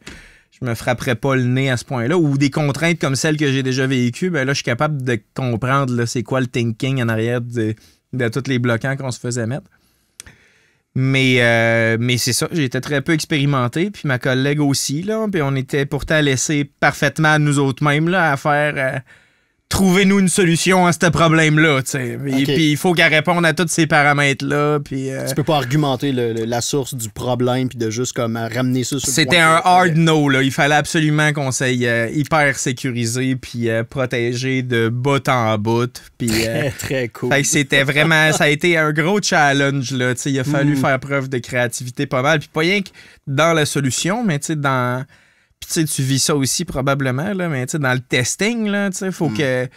Speaker 3: je me frapperais pas le nez à ce point-là, ou des contraintes comme celles que j'ai déjà vécues, ben là, je suis capable de comprendre, là, c'est quoi le thinking en arrière de tous les bloquants qu'on se faisait mettre. Mais c'est ça, j'ai été très peu expérimenté, puis ma collègue aussi, là, puis on était pourtant laissés parfaitement à nous autres mêmes, là, à faire trouvez-nous une solution à ce problème-là, tu sais.
Speaker 4: Ok.
Speaker 3: Puis il faut qu'elle réponde à tous ces paramètres-là, puis...
Speaker 4: Tu peux pas argumenter la source du problème puis de juste comme ramener ça sur le
Speaker 3: C'était
Speaker 4: point
Speaker 3: un hard no, là. Il fallait absolument qu'on s'aille hyper sécurisé puis protégé de bout en bout. Puis,
Speaker 4: Très, très cool.
Speaker 3: fait que c'était vraiment... Ça a été un gros challenge, là. Tu sais, il a fallu faire preuve de créativité pas mal. Puis pas rien que dans la solution, mais tu sais, dans... Puis tu sais, tu vis ça aussi probablement, là, mais tu sais, dans le testing, là, tu sais, faut que...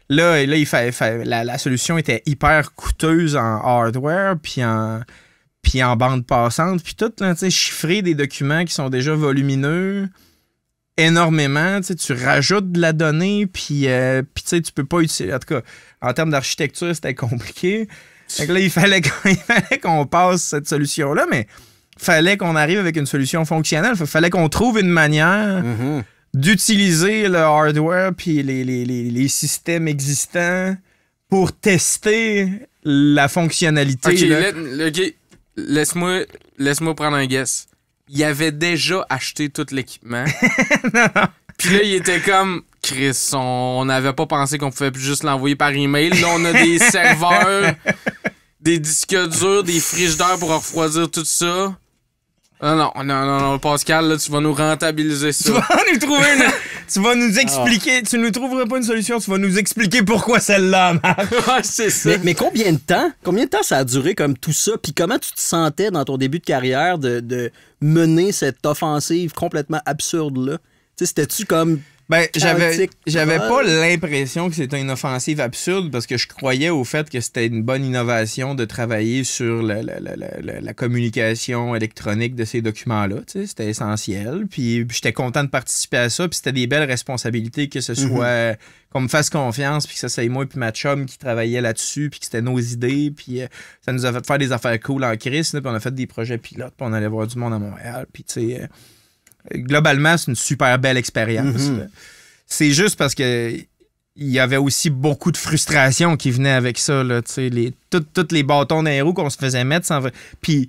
Speaker 3: Là la solution était hyper coûteuse en hardware, puis en bande passante, puis tout, là, tu sais, chiffrer des documents qui sont déjà volumineux énormément, tu sais, tu rajoutes de la donnée, puis tu sais, tu peux pas utiliser... En tout cas, en termes d'architecture, c'était compliqué. Fait que là, il fallait qu'on passe cette solution-là, mais fallait qu'on arrive avec une solution fonctionnelle. Fallait qu'on trouve une manière d'utiliser le hardware puis les systèmes existants pour tester la fonctionnalité.
Speaker 2: OK, OK, laisse-moi prendre un guess. Il avait déjà acheté tout l'équipement. Puis là, il était comme... Chris, on n'avait pas pensé qu'on pouvait plus juste l'envoyer par email. Là, on a des serveurs, des disques durs, des frigidaires pour refroidir tout ça. Non, Pascal, là, tu vas nous rentabiliser ça.
Speaker 3: Tu vas nous trouver tu vas nous expliquer... Tu nous trouveras pas une solution, tu vas nous expliquer pourquoi celle-là marche.
Speaker 2: Ouais, c'est ça.
Speaker 4: Mais combien de temps ça a duré comme tout ça? Puis comment tu te sentais dans ton début de carrière de mener cette offensive complètement absurde-là? Tu sais, c'était-tu comme...
Speaker 3: Ben,
Speaker 4: chaotique?
Speaker 3: j'avais pas l'impression que c'était une offensive absurde parce que je croyais au fait que c'était une bonne innovation de travailler sur la communication électronique de ces documents-là. Tu sais, c'était essentiel. Puis j'étais content de participer à ça. Puis c'était des belles responsabilités que ce soit qu'on me fasse confiance, puis que ça soit moi puis ma chum qui travaillait là-dessus, puis que c'était nos idées. Puis ça nous a fait faire des affaires cool en crise. Puis on a fait des projets pilotes, puis on allait voir du monde à Montréal. Puis tu sais... globalement, c'est une super belle expérience. C'est juste parce que il y avait aussi beaucoup de frustration qui venait avec ça. Tous les bâtons dans les roues qu'on se faisait mettre sans... Puis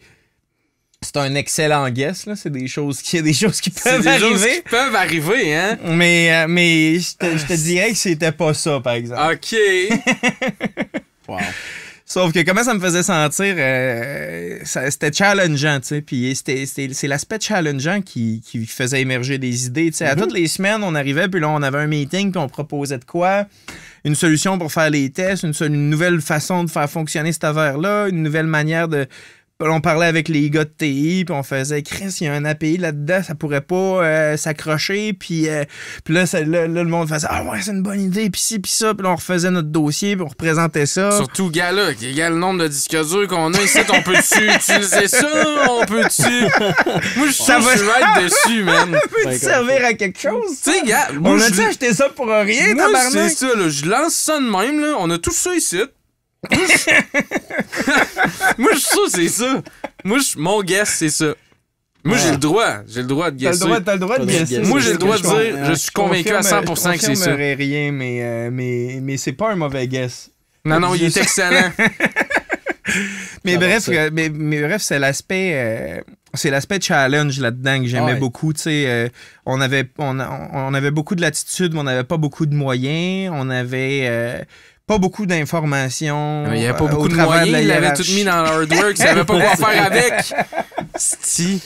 Speaker 3: c'est un excellent guess. Là. C'est des choses qui peuvent arriver.
Speaker 2: Choses qui peuvent arriver, hein?
Speaker 3: Mais je te dirais que c'était pas ça, par exemple.
Speaker 2: OK.
Speaker 4: Wow.
Speaker 3: Sauf que comment ça me faisait sentir, c'était challengeant, tu sais. Puis c'est l'aspect challengeant qui faisait émerger des idées, tu sais. À toutes les semaines, on arrivait, puis là, on avait un meeting, puis on proposait de quoi? Une solution pour faire les tests, une nouvelle façon de faire fonctionner cet affaire-là, une nouvelle manière de... On parlait avec les gars de TI, puis on faisait « Chris, il y a un API là-dedans, ça pourrait pas s'accrocher. » Puis là, le monde faisait « Ah ouais, c'est une bonne idée, puis ci, puis ça. » Puis là, on refaisait notre dossier, puis on représentait ça.
Speaker 2: Surtout, gars, là, le nombre de disques durs qu'on a ici, on peut-tu utiliser ça? On peut-tu... Moi, je suis être dessus, man.
Speaker 3: Ça peut-tu servir à quelque chose?
Speaker 2: Tu sais, gars,
Speaker 3: on a-tu acheté ça pour rien,
Speaker 2: moi,
Speaker 3: tabarnak?
Speaker 2: c'est ça, là. Je lance ça de même, là. On a tout ça ici. Moi, je suis sûr, c'est ça. Mon guess, c'est ça. Moi, j'ai le droit. J'ai le droit de guesser.
Speaker 3: T'as le droit de guesser.
Speaker 2: Moi, j'ai le droit de dire, je suis convaincu à 100% que c'est ça.
Speaker 3: Je ne rien, mais c'est pas un mauvais guess.
Speaker 2: Non, il est excellent.
Speaker 3: Mais bref, c'est l'aspect challenge là-dedans que j'aimais beaucoup. Tu sais, on avait beaucoup de latitude, mais on n'avait pas beaucoup de moyens. On avait pas beaucoup d'informations.
Speaker 2: Il n'y avait pas beaucoup de moyens. Il avait tout mis dans le hardware. Il savait pas quoi faire avec. C'ti.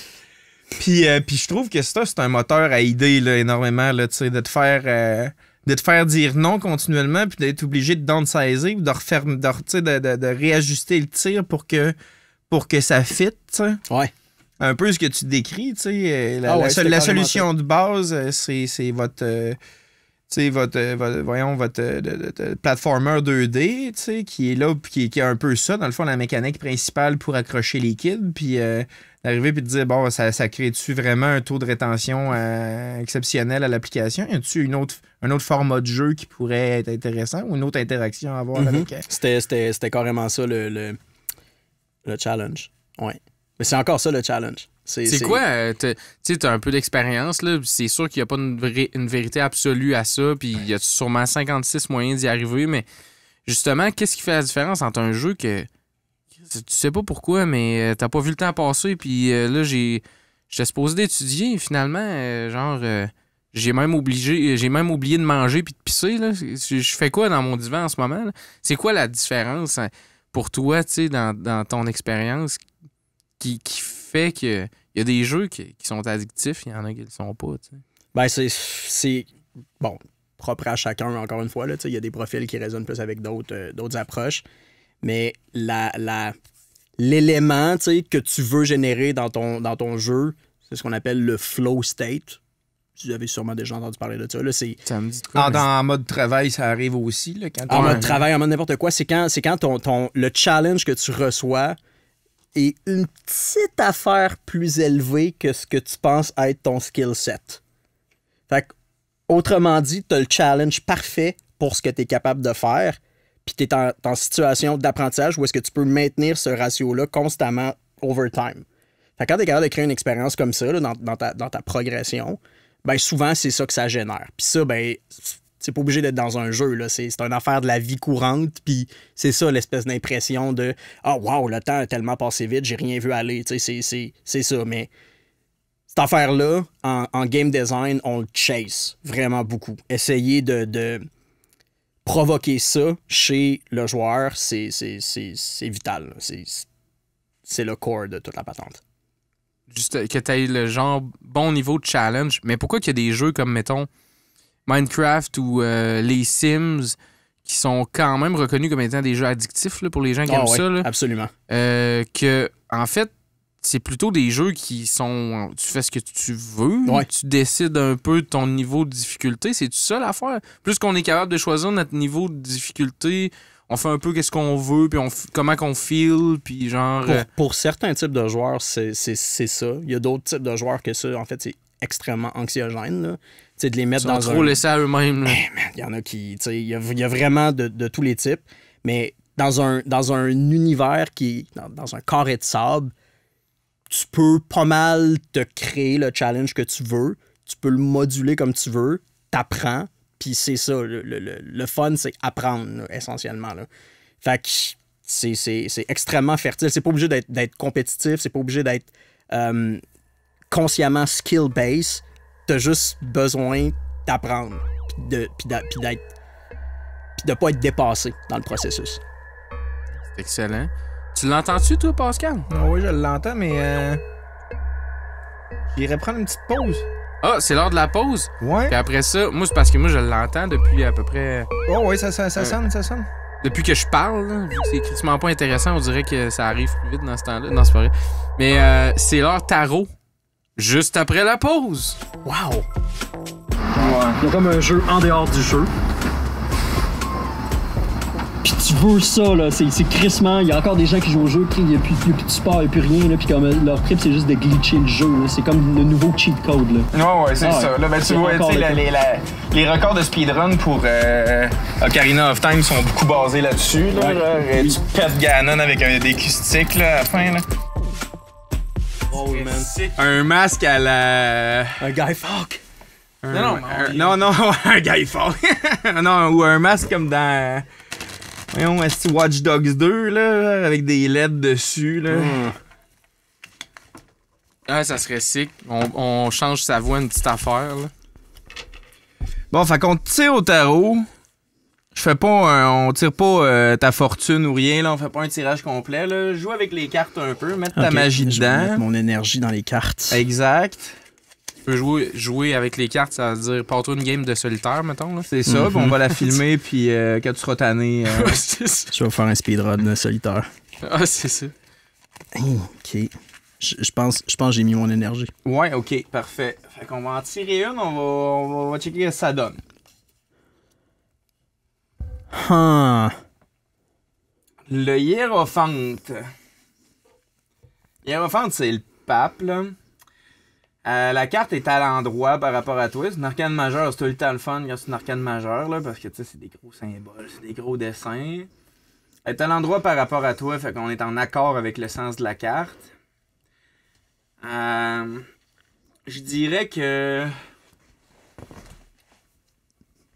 Speaker 3: Puis je trouve que ça, c'est un moteur à idées là, énormément, là, de te faire dire non continuellement, puis d'être obligé de downsizer, de réajuster le tir pour que ça fit. T'sais.
Speaker 4: Ouais.
Speaker 3: Un peu ce que tu décris. La solution de base, c'est votre platformer 2D, qui est là, puis qui est un peu ça, dans le fond, la mécanique principale pour accrocher les liquides, puis d'arriver et de dire, bon, ça crée-tu vraiment un taux de rétention exceptionnel à l'application? Y a-tu un autre format de jeu qui pourrait être intéressant ou une autre interaction à avoir avec?
Speaker 4: C'était carrément ça le challenge. Ouais. Mais c'est encore ça le challenge.
Speaker 2: C'est quoi? Tu sais, t'as un peu d'expérience, là. C'est sûr qu'il n'y a pas une vérité absolue à ça, puis il y a sûrement 56 moyens d'y arriver, mais justement, qu'est-ce qui fait la différence entre un jeu que tu sais pas pourquoi, mais t'as pas vu le temps passer, puis là, j'étais supposé d'étudier, finalement, j'ai même oublié de manger puis de pisser. Là. Je fais quoi dans mon divan en ce moment? Là? C'est quoi la différence pour toi, tu sais, dans ton expérience qui fait qu'il y a des jeux qui sont addictifs, il y en a qui ne le sont pas, tu sais?
Speaker 4: Ben, c'est bon, propre à chacun, encore une fois. Il y a des profils qui résonnent plus avec d'autres approches. Mais l'élément que tu veux générer dans ton jeu, c'est ce qu'on appelle le flow state. Vous avez sûrement déjà entendu parler de ça. Là,
Speaker 2: ça me dit de quoi,
Speaker 3: en mode travail, ça arrive aussi. Là, quand
Speaker 4: en mode travail, en mode n'importe quoi, c'est quand le challenge que tu reçois est une petite affaire plus élevée que ce que tu penses être ton skill set. Fait que, autrement dit, tu as le challenge parfait pour ce que tu es capable de faire, puis tu es en situation d'apprentissage où est-ce que tu peux maintenir ce ratio-là constamment over time. Fait que quand tu es capable de créer une expérience comme ça là, dans ta progression, ben souvent, c'est ça que ça génère. Puis ça, ben, c'est pas obligé d'être dans un jeu, là. C'est une affaire de la vie courante, puis c'est ça l'espèce d'impression de « Ah, wow, le temps a tellement passé vite, j'ai rien vu aller. » Tu sais, c'est ça, mais cette affaire-là, en game design, on le chase vraiment beaucoup. Essayer de provoquer ça chez le joueur, c'est vital. C'est le core de toute la patente.
Speaker 2: Juste que tu aies le genre bon niveau de challenge. Mais pourquoi qu'il y a des jeux comme, mettons, Minecraft ou les Sims qui sont quand même reconnus comme étant des jeux addictifs là, pour les gens qui aiment ça? Là,
Speaker 4: absolument.
Speaker 2: Que, en fait, c'est plutôt des jeux qui sont... Tu fais ce que tu veux, tu décides un peu de ton niveau de difficulté. C'est-tu ça l'affaire? Plus qu'on est capable de choisir notre niveau de difficulté, on fait un peu qu'est-ce qu'on veut, puis comment qu'on feel, puis genre...
Speaker 4: Pour certains types de joueurs, c'est ça. Il y a d'autres types de joueurs que ça, en fait, c'est extrêmement anxiogène, là. Tu sais, de les mettre dans
Speaker 2: trop laissés à eux-mêmes.
Speaker 4: Il y en a qui... Tu sais, il y a vraiment de tous les types, mais dans un univers qui... Dans un carré de sable, tu peux pas mal te créer le challenge que tu veux, tu peux le moduler comme tu veux, t'apprends, puis c'est ça, le fun, c'est apprendre, là, essentiellement. Là. Fait que c'est extrêmement fertile. C'est pas obligé d'être compétitif, c'est pas obligé d'être consciemment skill-based. T'as juste besoin d'apprendre, puis de pas être dépassé dans le processus.
Speaker 2: C'est excellent. Tu l'entends-tu, toi, Pascal?
Speaker 3: Oui, je l'entends, mais j'irais prendre une petite pause.
Speaker 2: Ah, c'est l'heure de la pause?
Speaker 3: Ouais.
Speaker 2: Puis après ça, moi, c'est parce que moi, je l'entends depuis à peu près...
Speaker 3: Oh, oui, ça sonne.
Speaker 2: Depuis que je parle, là, vu que c'est critiquement pas intéressant, on dirait que ça arrive plus vite dans ce temps-là. Non, c'est pas vrai. Mais c'est l'heure tarot, juste après la pause.
Speaker 4: Wow! Ouais. Il y a comme un jeu en dehors du jeu. Puis tu veux ça, là, c'est crissement. Il y a encore des gens qui jouent au jeu, puis il n'y a plus de support, il n'y a plus rien, là, puis comme leur trip, c'est juste de glitcher le jeu, là. C'est comme le nouveau cheat code, là.
Speaker 3: Ouais, c'est ça. Là, ben, tu vois, les records de speedrun pour Ocarina of Time sont beaucoup basés là-dessus, là.
Speaker 4: Ouais.
Speaker 3: Tu pètes Ganon avec des crustiques, là, à la fin, là.
Speaker 4: Oh, man.
Speaker 3: Un masque à la...
Speaker 4: Un Guy Fawkes.
Speaker 3: Non, un Guy Fawkes. Non, ou un masque comme dans... Voyons, est-ce que Watch Dogs 2, là, avec des LED dessus, là.
Speaker 2: Ah, ça serait sick. On change sa voix une petite affaire, là.
Speaker 3: Bon, fait qu'on tire au tarot. Je fais pas on tire pas ta fortune ou rien, là. On fait pas un tirage complet, là. Joue avec les cartes un peu, mettre ta magie dedans.
Speaker 4: Je vais mettre mon énergie dans les cartes.
Speaker 3: Exact.
Speaker 2: Tu peux jouer avec les cartes, ça veut dire pas toi une game de solitaire, mettons. Là.
Speaker 3: C'est ça, on va la filmer, puis quand tu seras tanné...
Speaker 4: Je vais faire un speedrun de solitaire.
Speaker 2: Ah, c'est ça.
Speaker 4: OK. Je pense que j'ai mis mon énergie.
Speaker 3: Ouais, OK, parfait. Fait qu'on va en tirer une, on va checker ce que ça donne. Le hiérophante. Hiérophante, c'est le pape, là. La carte est à l'endroit par rapport à toi. C'est une arcane majeure, c'est tout le temps le fun quand c'est une arcane majeure, là, parce que tu sais, c'est des gros symboles, c'est des gros dessins. Elle est à l'endroit par rapport à toi, fait qu'on est en accord avec le sens de la carte. Je dirais que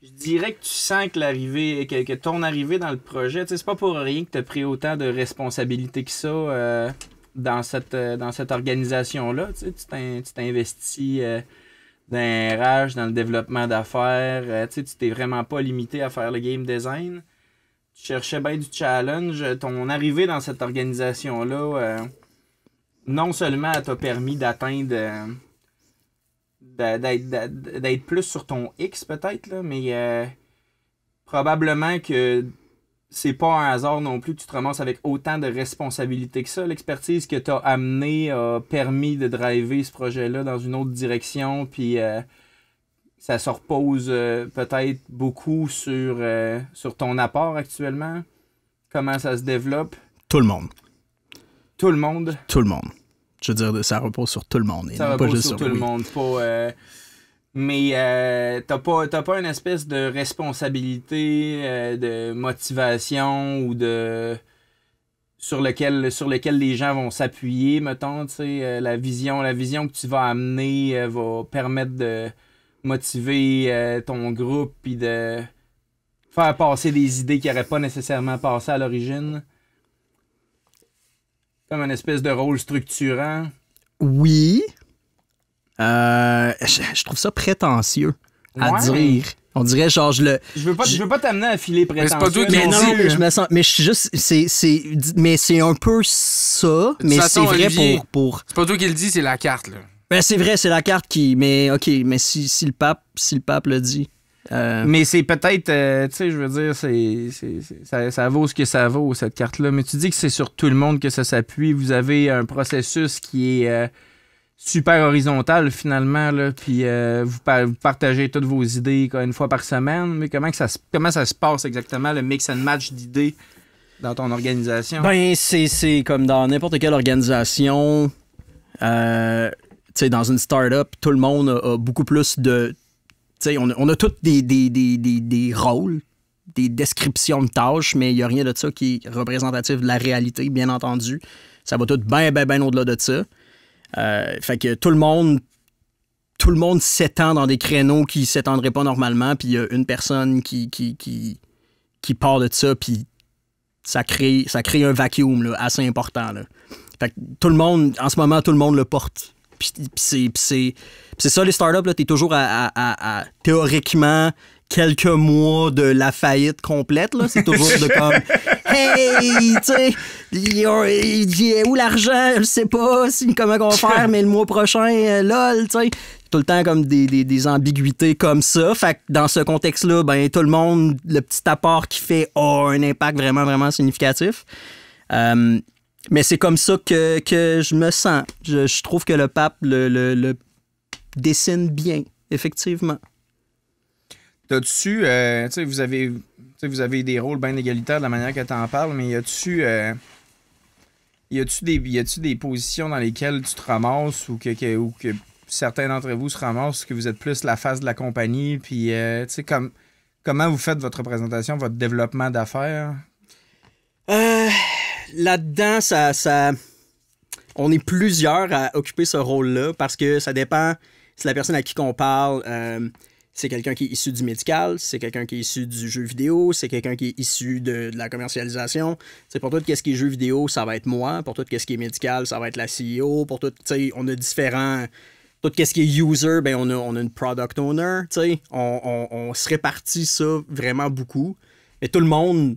Speaker 3: tu sens que ton arrivée dans le projet, tu sais, c'est pas pour rien que tu as pris autant de responsabilités que ça dans cette organisation-là. Tu sais, tu t'investis dans RH, dans le développement d'affaires. Tu sais, tu t'es vraiment pas limité à faire le game design. Tu cherchais bien du challenge. Ton arrivée dans cette organisation-là, non seulement elle t'a permis d'atteindre... d'être plus sur ton X peut-être, là, mais probablement que c'est pas un hasard non plus que tu te ramasses avec autant de responsabilités que ça. L'expertise que tu as amenée a permis de driver ce projet-là dans une autre direction, puis ça se repose peut-être beaucoup sur ton apport actuellement. Comment ça se développe?
Speaker 4: Tout le monde.
Speaker 3: Tout le monde.
Speaker 4: Tout le monde. Je veux dire, ça repose sur tout le monde. Et
Speaker 3: Ça
Speaker 4: non
Speaker 3: repose
Speaker 4: pas juste
Speaker 3: sur tout le
Speaker 4: lui.
Speaker 3: monde. Mais t'as pas une espèce de responsabilité, de motivation ou de sur lequel les gens vont s'appuyer, mettons, tu sais, la vision que tu vas amener va permettre de motiver ton groupe puis de faire passer des idées qui n'auraient pas nécessairement passé à l'origine. Comme une espèce de rôle structurant.
Speaker 4: Oui. Je trouve ça prétentieux à
Speaker 3: Ouais.
Speaker 4: dire. On dirait genre
Speaker 3: Je veux pas t'amener à filer
Speaker 2: Mais c'est pas
Speaker 3: prétentieux.
Speaker 2: toi qui
Speaker 4: Mais
Speaker 2: l'as
Speaker 4: non,
Speaker 2: dit,
Speaker 4: mais je me sens. Mais je suis juste. Mais c'est un peu ça.
Speaker 2: toute
Speaker 4: Mais
Speaker 2: façon,
Speaker 4: c'est vrai
Speaker 2: Olivier,
Speaker 4: pour.
Speaker 2: C'est pas toi qui le dis, c'est la carte, là.
Speaker 4: Ben c'est vrai, c'est la carte qui. Mais ok, mais si le pape le dit.
Speaker 3: Mais c'est peut-être, tu sais, je veux dire, ça vaut ce que ça vaut, cette carte-là. Mais tu dis que c'est sur tout le monde que ça s'appuie. Vous avez un processus qui est super horizontal, finalement, là, puis vous partagez toutes vos idées quoi, une fois par semaine. Mais comment ça se passe exactement, le mix and match d'idées dans ton organisation?
Speaker 4: Ben, c'est comme dans n'importe quelle organisation. Tu sais, dans une start-up, tout le monde a beaucoup plus de. Tu sais, on a tous des rôles, des descriptions de tâches, mais il n'y a rien de ça qui est représentatif de la réalité, bien entendu. Ça va tout bien au-delà de ça. Fait que tout le monde s'étend dans des créneaux qui ne s'étendraient pas normalement, puis il y a une personne qui part de ça, puis ça crée un vacuum là, assez important. Là. Fait que tout le monde, en ce moment, tout le monde le porte. Puis c'est ça, les startups, t'es toujours à théoriquement quelques mois de la faillite complète. Là. C'est toujours de comme hey, tu sais, où l'argent? Je sais pas comment on va faire, mais le mois prochain, lol, tu sais. Tout le temps comme des ambiguïtés comme ça. Fait que dans ce contexte-là, ben tout le monde, le petit apport qu'il fait a un impact vraiment, vraiment significatif. Mais c'est comme ça que je me sens. Je trouve que le pape le dessine bien, effectivement.
Speaker 3: T'as-tu, tu sais, vous avez des rôles bien égalitaires de la manière que tu en parles, mais y a-tu des positions dans lesquelles tu te ramasses ou que certains d'entre vous se ramassent, que vous êtes plus la face de la compagnie, puis tu sais, comment vous faites votre représentation, votre développement d'affaires?
Speaker 4: Là-dedans, ça on est plusieurs à occuper ce rôle-là parce que ça dépend si la personne à qui on parle, c'est quelqu'un qui est issu du médical, c'est quelqu'un qui est issu du jeu vidéo, c'est quelqu'un qui est issu de la commercialisation. T'sais, pour tout ce qui est jeu vidéo, ça va être moi. Pour tout ce qui est médical, ça va être la CEO. Pour tout, on a différents... Tout ce qui est user, ben on a une product owner. On se répartit ça vraiment beaucoup. Mais tout le monde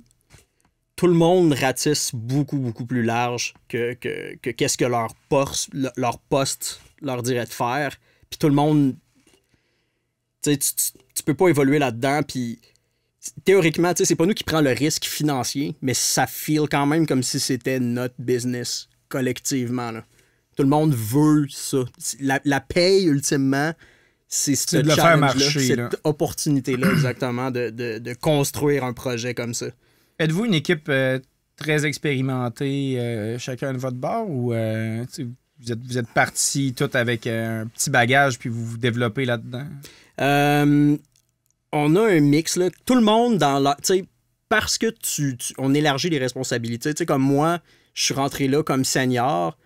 Speaker 4: ratisse beaucoup, beaucoup plus large que qu'est-ce que leur poste leur dirait de faire. Puis tout le monde... Tu peux pas évoluer là-dedans, puis théoriquement, c'est pas nous qui prenons le risque financier, mais ça feel quand même comme si c'était notre business collectivement. Là. Tout le monde veut ça. La paye, ultimement, c'est ce
Speaker 3: de le faire marcher,
Speaker 4: cette
Speaker 3: là.
Speaker 4: opportunité-là, exactement, de construire un projet comme ça.
Speaker 3: Êtes-vous une équipe très expérimentée, chacun de votre bord, ou vous êtes partis tous avec un petit bagage puis vous vous développez là-dedans?
Speaker 4: On a un mix, là. Tout le monde dans la... Tu sais, parce que on élargit les responsabilités. Tu sais, comme moi, je suis rentré là comme senior,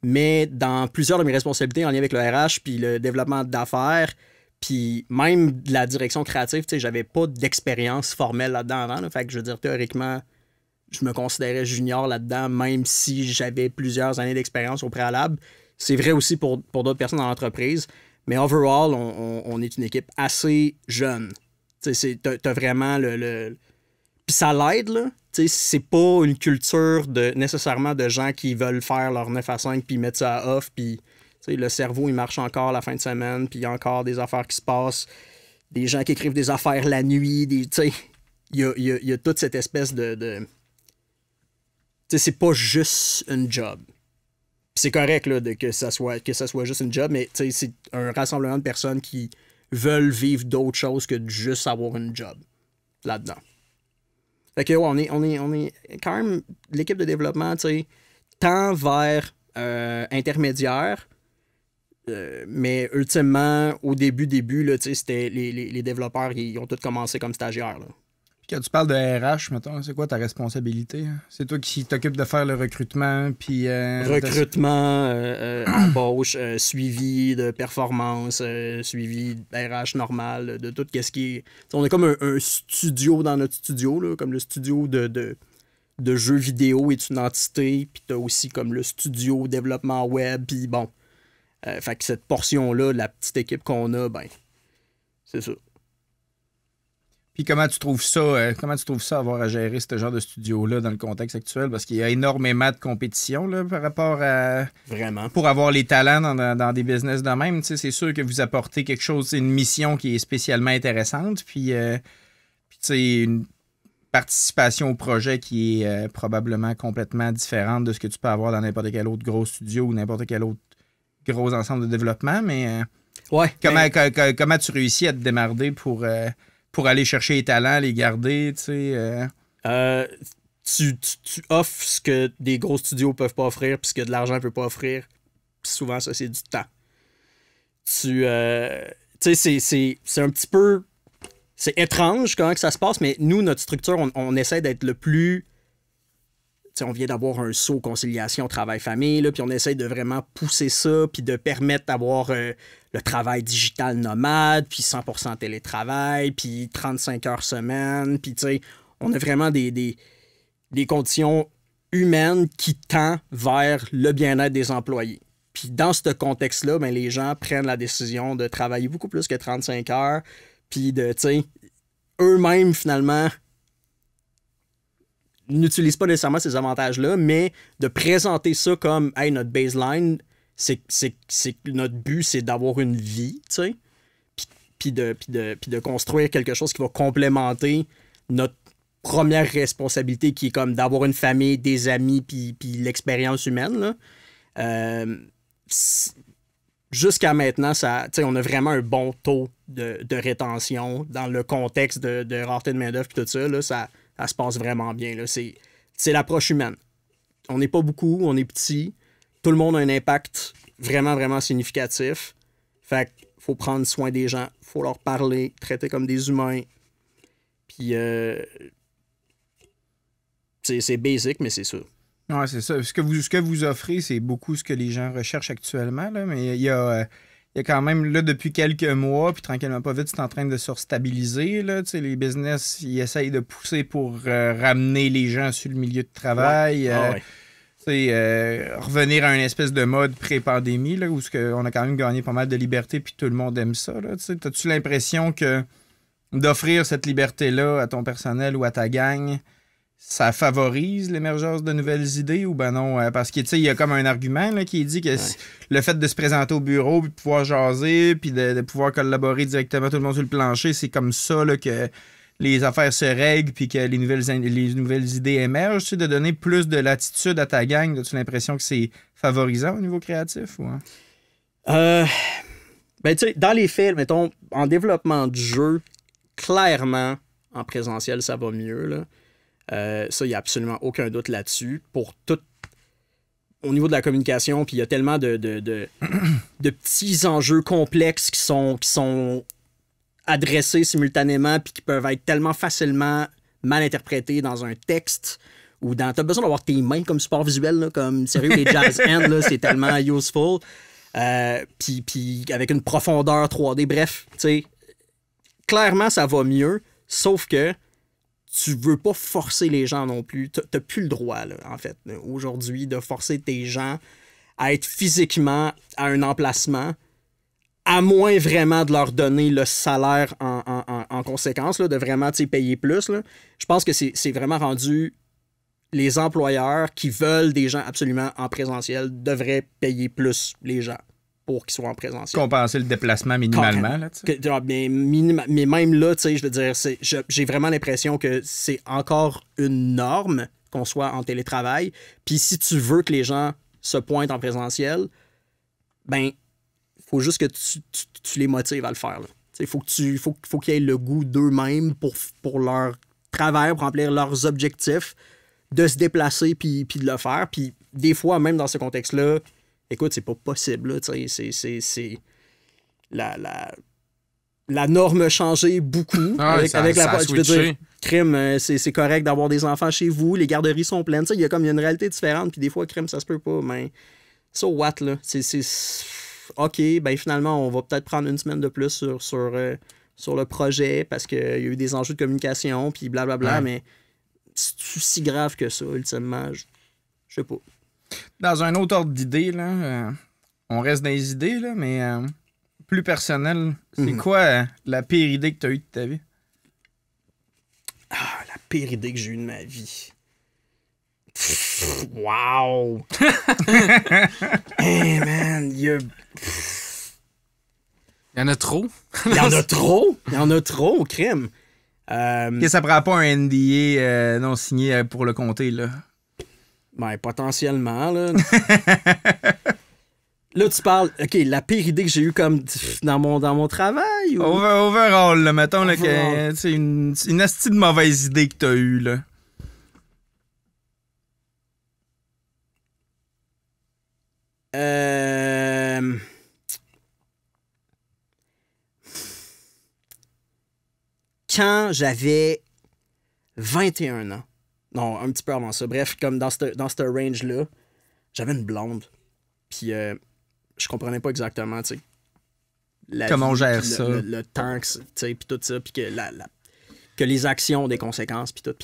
Speaker 4: mais dans plusieurs de mes responsabilités en lien avec le RH puis le développement d'affaires, puis même de la direction créative, tu sais, j'avais pas d'expérience formelle là-dedans avant. Là. Fait que je veux dire, théoriquement, je me considérais junior là-dedans, même si j'avais plusieurs années d'expérience au préalable. C'est vrai aussi pour d'autres personnes dans l'entreprise. Mais overall, on est une équipe assez jeune. T'as vraiment le... Puis ça l'aide, là. C'est pas une culture nécessairement de gens qui veulent faire leur 9 à 5 puis mettre ça à off, puis le cerveau, il marche encore la fin de semaine, puis il y a encore des affaires qui se passent, des gens qui écrivent des affaires la nuit, il y a toute cette espèce de... c'est pas juste une job. Puis c'est correct là, que ça soit juste une job, mais c'est un rassemblement de personnes qui veulent vivre d'autres choses que de juste avoir une job là-dedans. Fait que ouais, on est quand même l'équipe de développement, tend vers intermédiaire, mais ultimement, au début, là, c'était les développeurs, ils ont tous commencé comme stagiaires. Là.
Speaker 3: Quand tu parles de RH, mettons, c'est quoi ta responsabilité? C'est toi qui t'occupes de faire le recrutement, puis...
Speaker 4: recrutement, embauche, suivi de performance, suivi RH normal, de tout ce qui est... On est comme un studio dans notre studio, là, comme le studio de jeux vidéo est une entité, puis t'as aussi comme le studio développement web, puis bon. Fait que cette portion-là, la petite équipe qu'on a, ben, c'est ça.
Speaker 3: Puis comment tu trouves ça, avoir à gérer ce genre de studio-là dans le contexte actuel? Parce qu'il y a énormément de compétition là, par rapport à...
Speaker 4: Vraiment.
Speaker 3: Pour avoir les talents dans des business de même. C'est sûr que vous apportez quelque chose, c'est une mission qui est spécialement intéressante. Puis une participation au projet qui est probablement complètement différente de ce que tu peux avoir dans n'importe quel autre gros studio ou n'importe quel autre gros ensemble de développement. Mais comment tu réussis à te démarrer pour aller chercher les talents, les garder,
Speaker 4: tu offres ce que des gros studios peuvent pas offrir, puis ce que de l'argent peut pas offrir. Puis souvent, ça, c'est du temps. C'est un petit peu... C'est étrange comment que ça se passe, mais nous, notre structure, on essaie d'être le plus... on vient d'avoir un saut conciliation travail-famille, puis on essaie de vraiment pousser ça, puis de permettre d'avoir le travail digital nomade, puis 100% télétravail, puis 35 heures semaine, puis on a vraiment des conditions humaines qui tendent vers le bien-être des employés. Puis dans ce contexte-là, ben, les gens prennent la décision de travailler beaucoup plus que 35 heures, puis de, eux-mêmes, finalement, n'utilisent pas nécessairement ces avantages-là, mais de présenter ça comme « Hey, notre baseline, c'est notre but, c'est d'avoir une vie, tu sais, puis de construire quelque chose qui va complémenter notre première responsabilité qui est comme d'avoir une famille, des amis, puis l'expérience humaine, là. Jusqu'à maintenant, ça, on a vraiment un bon taux de rétention dans le contexte de rareté de main-d'œuvre et tout ça, là, ça se passe vraiment bien. Là. C'est l'approche humaine. On n'est pas beaucoup, on est petit. Tout le monde a un impact vraiment, vraiment significatif. Fait qu'il faut prendre soin des gens, il faut leur parler, traiter comme des humains. Puis, c'est basic, mais c'est ça.
Speaker 3: Oui, c'est ça. Ce que vous offrez, c'est beaucoup ce que les gens recherchent actuellement, là, mais il y a quand même, là, depuis quelques mois, puis tranquillement pas vite, c'est en train de se stabiliser. Là, les business, ils essayent de pousser pour ramener les gens sur le milieu de travail. Revenir à une espèce de mode pré-pandémie, là, où on a quand même gagné pas mal de liberté, puis tout le monde aime ça. As-tu l'impression que d'offrir cette liberté-là à ton personnel ou à ta gang, ça favorise l'émergence de nouvelles idées ou ben non? Parce qu'il y a comme un argument là, qui dit que le fait de se présenter au bureau, puis de pouvoir jaser, puis de pouvoir collaborer directement tout le monde sur le plancher, c'est comme ça là, que les affaires se règlent puis que les nouvelles idées émergent. De donner plus de latitude à ta gang, as-tu l'impression que c'est favorisant au niveau créatif? Ou,
Speaker 4: hein? Dans les faits, mettons, en développement de jeu, clairement, en présentiel, ça va mieux, là. Ça, il n'y a absolument aucun doute là-dessus. Pour tout, au niveau de la communication, puis il y a tellement de petits enjeux complexes qui sont adressés simultanément, puis qui peuvent être tellement facilement mal interprétés dans un texte, ou t'as besoin d'avoir tes mains comme support visuel, là, comme sérieux, les jazz hands, là, c'est tellement useful. Puis avec une profondeur 3D, bref, tu sais, clairement, ça va mieux, sauf que tu veux pas forcer les gens non plus. T'as plus le droit, là, en fait, aujourd'hui, de forcer tes gens à être physiquement à un emplacement À moins vraiment de leur donner le salaire en conséquence, là, de vraiment payer plus. Là. Je pense que c'est vraiment rendu les employeurs qui veulent des gens absolument en présentiel devraient payer plus les gens pour qu'ils soient en présentiel.
Speaker 3: Compenser le déplacement minimalement. Là,
Speaker 4: mais même là, je veux dire, j'ai vraiment l'impression que c'est encore une norme qu'on soit en télétravail. Puis si tu veux que les gens se pointent en présentiel, ben faut juste que tu les motives à le faire. Il faut qu'ils aient le goût d'eux-mêmes pour leur travail, pour remplir leurs objectifs, de se déplacer puis de le faire. Puis des fois, même dans ce contexte-là, écoute, c'est pas possible. Là, c'est la norme a changé beaucoup avec la... Je veux dire, crime, c'est correct d'avoir des enfants chez vous, les garderies sont pleines. Il y a une réalité différente, puis des fois, crime, ça se peut pas, mais so what, là? OK, ben finalement, on va peut-être prendre une semaine de plus sur le projet parce qu'il y a eu des enjeux de communication, puis blablabla, mais c'est si grave que ça, ultimement, je sais pas.
Speaker 3: Dans un autre ordre d'idée, là, on reste dans les idées, là, mais plus personnel, c'est quoi la pire idée que tu as eue de ta vie?
Speaker 4: Ah, la pire idée que j'ai eue de ma vie. Wow! Hey man,
Speaker 2: il y en a trop.
Speaker 4: Il y en a trop? Il y en a trop, au crime.
Speaker 3: Que ça prend pas un NDA non signé pour le compter, là.
Speaker 4: Ben, potentiellement, là. Là, tu parles... OK, la pire idée que j'ai eue comme dans mon travail? Ou...
Speaker 3: Overall, là, mettons, là, que c'est une asti de mauvaise idée que t'as eue, là.
Speaker 4: Quand j'avais 21 ans, non, un petit peu avant ça, bref, comme dans ce range-là, j'avais une blonde. Puis je comprenais pas exactement, tu sais.
Speaker 3: Comment on gère ça?
Speaker 4: Le temps, tu sais, puis tout ça, puis que les actions ont des conséquences, puis tout.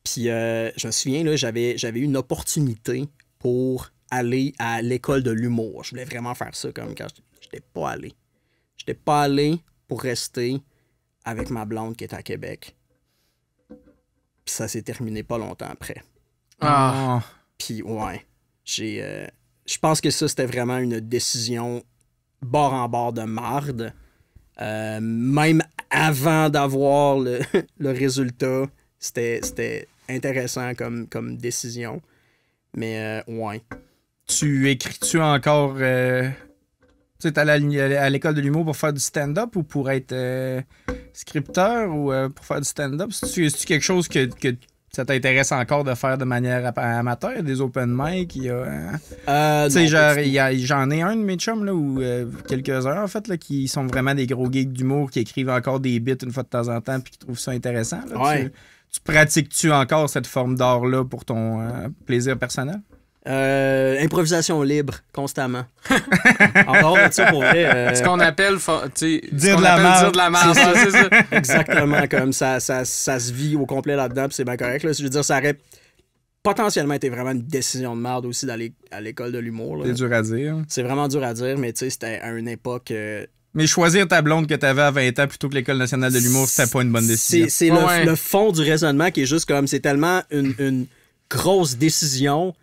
Speaker 4: Puis je me souviens, là, j'avais eu une opportunité pour aller à l'école de l'humour. Je voulais vraiment faire ça, comme quand j'étais pas allé. J'étais pas allé pour rester avec ma blonde qui est à Québec. Puis ça s'est terminé pas longtemps après. Puis ouais, je pense que ça, c'était vraiment une décision bord en bord de marde. Même avant d'avoir le résultat, c'était intéressant comme décision. Mais ouais.
Speaker 3: Tu écris-tu encore... Tu sais, t'es allé à l'école de l'humour pour faire du stand-up ou pour être scripteur ou pour faire du stand-up? C'est-tu quelque chose que ça t'intéresse encore de faire de manière amateur? Des open mic? Tu sais, j'en ai un de mes chums, là, ou quelques-uns, en fait, là, qui sont vraiment des gros geeks d'humour, qui écrivent encore des bits une fois de temps en temps puis qui trouvent ça intéressant. Là.
Speaker 4: Ouais.
Speaker 3: Tu pratiques-tu encore cette forme d'art-là pour ton plaisir personnel?
Speaker 4: Improvisation libre, constamment. Encore de ça, pour vrai.
Speaker 2: Ce qu'on appelle
Speaker 3: dire de la merde.
Speaker 4: C'est ça. Exactement, comme ça se vit au complet là-dedans, puis c'est bien correct. Là. Je veux dire, ça aurait potentiellement été vraiment une décision de merde aussi d'aller à l'école de l'humour. Là.
Speaker 3: C'est dur à dire.
Speaker 4: C'est vraiment dur à dire, mais tu sais, c'était à une époque...
Speaker 3: Mais choisir ta blonde que t'avais à 20 ans plutôt que l'École nationale de l'humour, c'était pas une bonne décision.
Speaker 4: C'est le fond du raisonnement qui est juste comme... C'est tellement une grosse décision...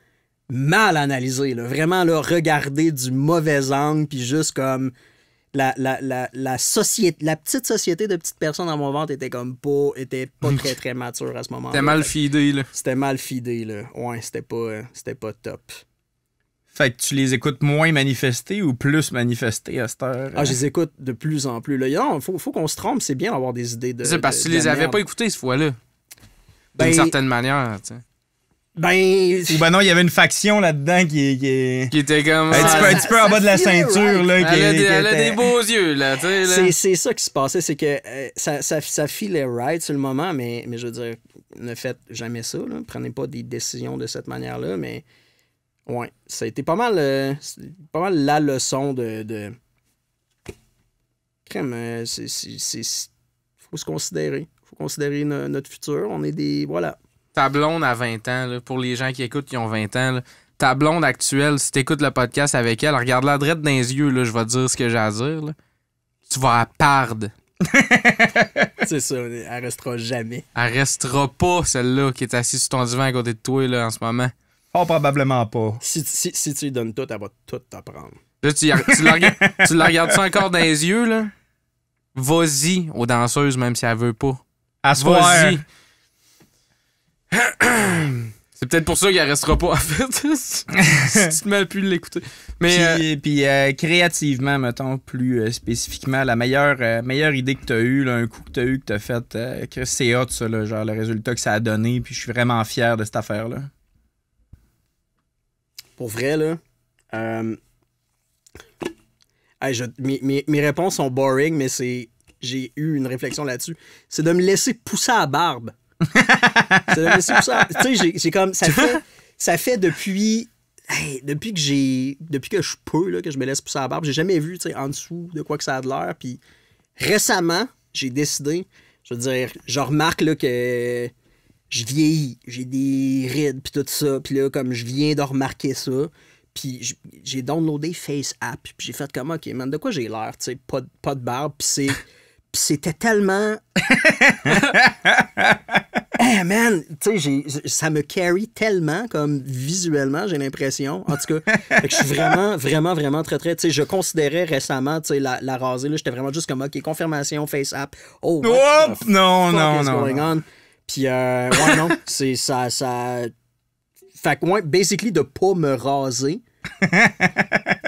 Speaker 4: mal analysé, là. Vraiment, là, regarder du mauvais angle, puis juste comme la petite société de petites personnes dans mon ventre était pas très, très mature à ce moment-là.
Speaker 2: C'était mal feedé, là.
Speaker 4: C'était mal feedé, là. Ouais, c'était pas top.
Speaker 3: Fait que tu les écoutes moins manifester ou plus manifester à cette heure?
Speaker 4: Ah, je les écoute de plus en plus, là. Non, faut qu'on se trompe, c'est bien d'avoir des idées de...
Speaker 2: C'est parce que tu les avais pas écoutés, cette fois-là. D'une certaine manière, tu sais.
Speaker 3: Ou ben non, il y avait une faction là-dedans qui
Speaker 2: était comme...
Speaker 3: un petit peu en bas de la ceinture, là.
Speaker 2: Elle a des beaux yeux, là, tu sais. Là.
Speaker 4: C'est ça qui se passait, c'est que ça filait right sur le moment, mais je veux dire, ne faites jamais ça, là. Prenez pas des décisions de cette manière-là, mais ouais, ça a été pas mal la leçon de... Crème, faut se considérer. Faut considérer notre futur. On est des... Voilà.
Speaker 2: Ta blonde à 20 ans, là, pour les gens qui écoutent qui ont 20 ans, là, ta blonde actuelle, si t'écoutes le podcast avec elle, regarde-la droite dans les yeux, là, je vais te dire ce que j'ai à dire. Là. Tu vas à perdre.
Speaker 4: C'est ça, elle restera jamais.
Speaker 2: Elle restera pas, celle-là, qui est assise sur ton divan à côté de toi là, en ce moment.
Speaker 3: Oh, probablement pas.
Speaker 4: Si tu lui donnes tout, elle va tout t'apprendre.
Speaker 2: Là, tu la regardes ça encore dans les yeux, là? Vas-y aux danseuses, même si elle veut pas. Vas-y. C'est peut-être pour ça qu'elle restera pas, en fait. Si tu te mets à plus l'écouter. Mais
Speaker 3: Puis créativement, mettons, plus spécifiquement, la meilleure idée que t'as eue, là, un coup que t'as eu, que t'as fait, Chris, c'est hot, ça, là, genre le résultat que ça a donné, puis je suis vraiment fier de cette affaire-là.
Speaker 4: Pour vrai, là, mes réponses sont boring, mais j'ai eu une réflexion là-dessus. C'est de me laisser pousser à la barbe. C'est de me laisser pousser à... Tu sais, j'ai comme... Ça fait depuis que je peux, là, que je me laisse pousser à la barbe. J'ai jamais vu, tu sais, en dessous de quoi que ça a de l'air. Puis récemment, j'ai décidé, je veux dire, je remarque, là, que je vieillis. J'ai des rides, puis tout ça. Puis là, comme je viens de remarquer ça... Puis j'ai downloadé Face App. Puis j'ai fait comme, OK, man, de quoi j'ai l'air? Tu sais, pas de barbe. Puis c'était tellement... Hey, man, tu sais, ça me carry tellement, comme visuellement, j'ai l'impression. En tout cas, fait que je suis vraiment, vraiment, vraiment très, très... Tu sais, je considérais récemment, tu sais, la raser, là, j'étais vraiment juste comme, OK, confirmation, Face App. Oh, what the
Speaker 3: non.
Speaker 4: going on? Puis, ouais, non, c'est ça... Fait que, ouais, basically, de pas me raser.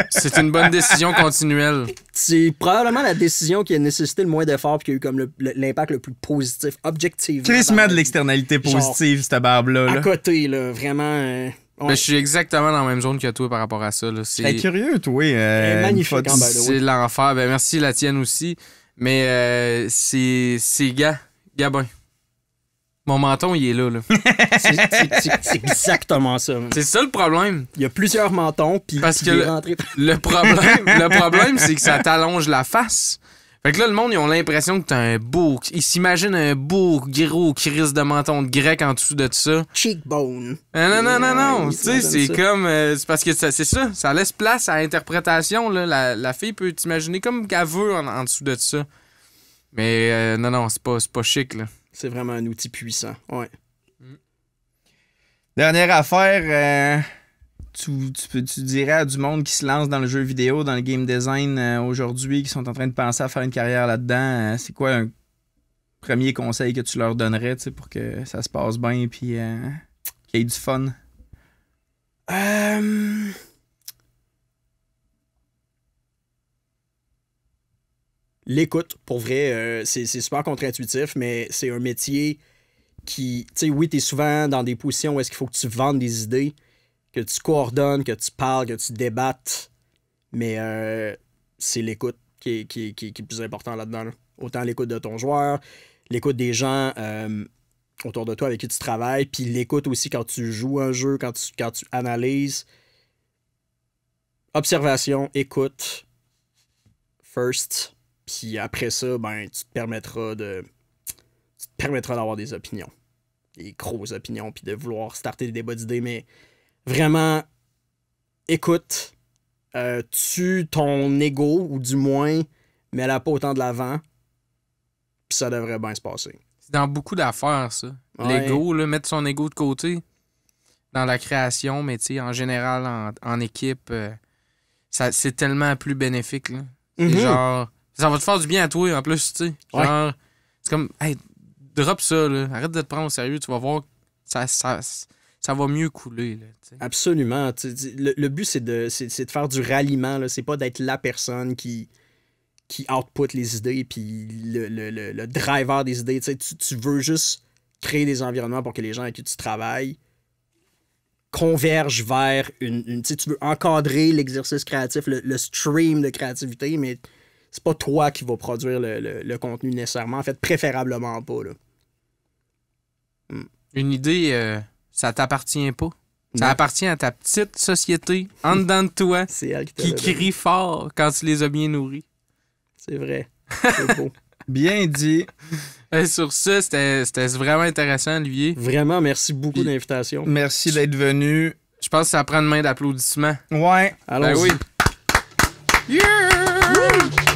Speaker 2: c'est une bonne décision continuelle.
Speaker 4: C'est probablement la décision qui a nécessité le moins d'efforts et qui a eu comme l'impact le plus positif, objectivement.
Speaker 3: Chris met de l'externalité positive, cette barbe-là.
Speaker 4: À côté, là, vraiment...
Speaker 2: Ouais. Ben, je suis exactement dans la même zone que toi par rapport à ça. Là.
Speaker 3: C'est curieux, toi.
Speaker 4: Magnifique,
Speaker 2: c'est l'enfer. Ben, merci, la tienne aussi. Mais c'est Gabin. Mon menton, il est là.
Speaker 4: C'est exactement ça. Man.
Speaker 2: C'est ça le problème.
Speaker 4: Il y a plusieurs mentons, puis
Speaker 2: parce que le problème, c'est que ça t'allonge la face. Fait que là, le monde, ils ont l'impression que t'as un beau... Ils s'imaginent un beau, gros crise de menton de grec en dessous de ça.
Speaker 4: Cheekbone.
Speaker 2: Non. Tu sais, c'est comme... c'est parce que c'est ça. Ça laisse place à l'interprétation. Là. La fille peut t'imaginer comme qu'elle veut en dessous de ça. Mais non, c'est pas chic, là.
Speaker 4: C'est vraiment un outil puissant, ouais.
Speaker 3: Dernière affaire, tu dirais à du monde qui se lance dans le jeu vidéo, dans le game design aujourd'hui, qui sont en train de penser à faire une carrière là-dedans, c'est quoi un premier conseil que tu leur donnerais pour que ça se passe bien et qu'il y ait du fun?
Speaker 4: L'écoute, pour vrai, c'est super contre-intuitif, mais c'est un métier qui... Tu sais, oui, t'es souvent dans des positions où est-ce qu'il faut que tu vendes des idées, que tu coordonnes, que tu parles, que tu débattes, mais c'est l'écoute qui est le plus important là-dedans. Là. Autant l'écoute de ton joueur, l'écoute des gens autour de toi avec qui tu travailles, puis l'écoute aussi quand tu joues un jeu, quand tu analyses. Observation, écoute, first... Puis après ça, ben, tu te permettras d'avoir des opinions. Des grosses opinions, puis de vouloir starter des débats d'idées. Mais vraiment, écoute, tue ton ego, ou du moins, mets-la pas autant de l'avant, puis ça devrait bien se passer.
Speaker 2: C'est dans beaucoup d'affaires, ça.
Speaker 4: Ouais.
Speaker 2: L'ego, là, mettre son ego de côté dans la création, mais tu sais, en général, en équipe, c'est tellement plus bénéfique, là. C'est genre... Ça va te faire du bien à toi, en plus, tu sais. Genre, c'est comme, hey, drop ça, là. Arrête de te prendre au sérieux, tu vas voir, ça va mieux couler, là. T'sais.
Speaker 4: Absolument. Le but, c'est de faire du ralliement, là. C'est pas d'être la personne qui output les idées, puis le driver des idées. Tu veux juste créer des environnements pour que les gens avec qui tu travailles convergent vers une tu veux encadrer l'exercice créatif, le stream de créativité, mais c'est pas toi qui vas produire le contenu nécessairement. En fait, préférablement pas. Là.
Speaker 2: Une idée, ça t'appartient pas. Ça appartient à ta petite société en dedans de toi
Speaker 4: c'est elle
Speaker 2: qui crie fort quand tu les as bien nourris.
Speaker 4: C'est vrai. C'est beau.
Speaker 3: Bien dit.
Speaker 2: Sur ça, c'était vraiment intéressant, Olivier.
Speaker 4: Vraiment, merci beaucoup de l'invitation.
Speaker 3: Merci d'être venu.
Speaker 2: Je pense que ça prend une main d'applaudissement.
Speaker 3: Ouais.
Speaker 4: Allons-y.
Speaker 2: Ben oui.
Speaker 3: Yeah!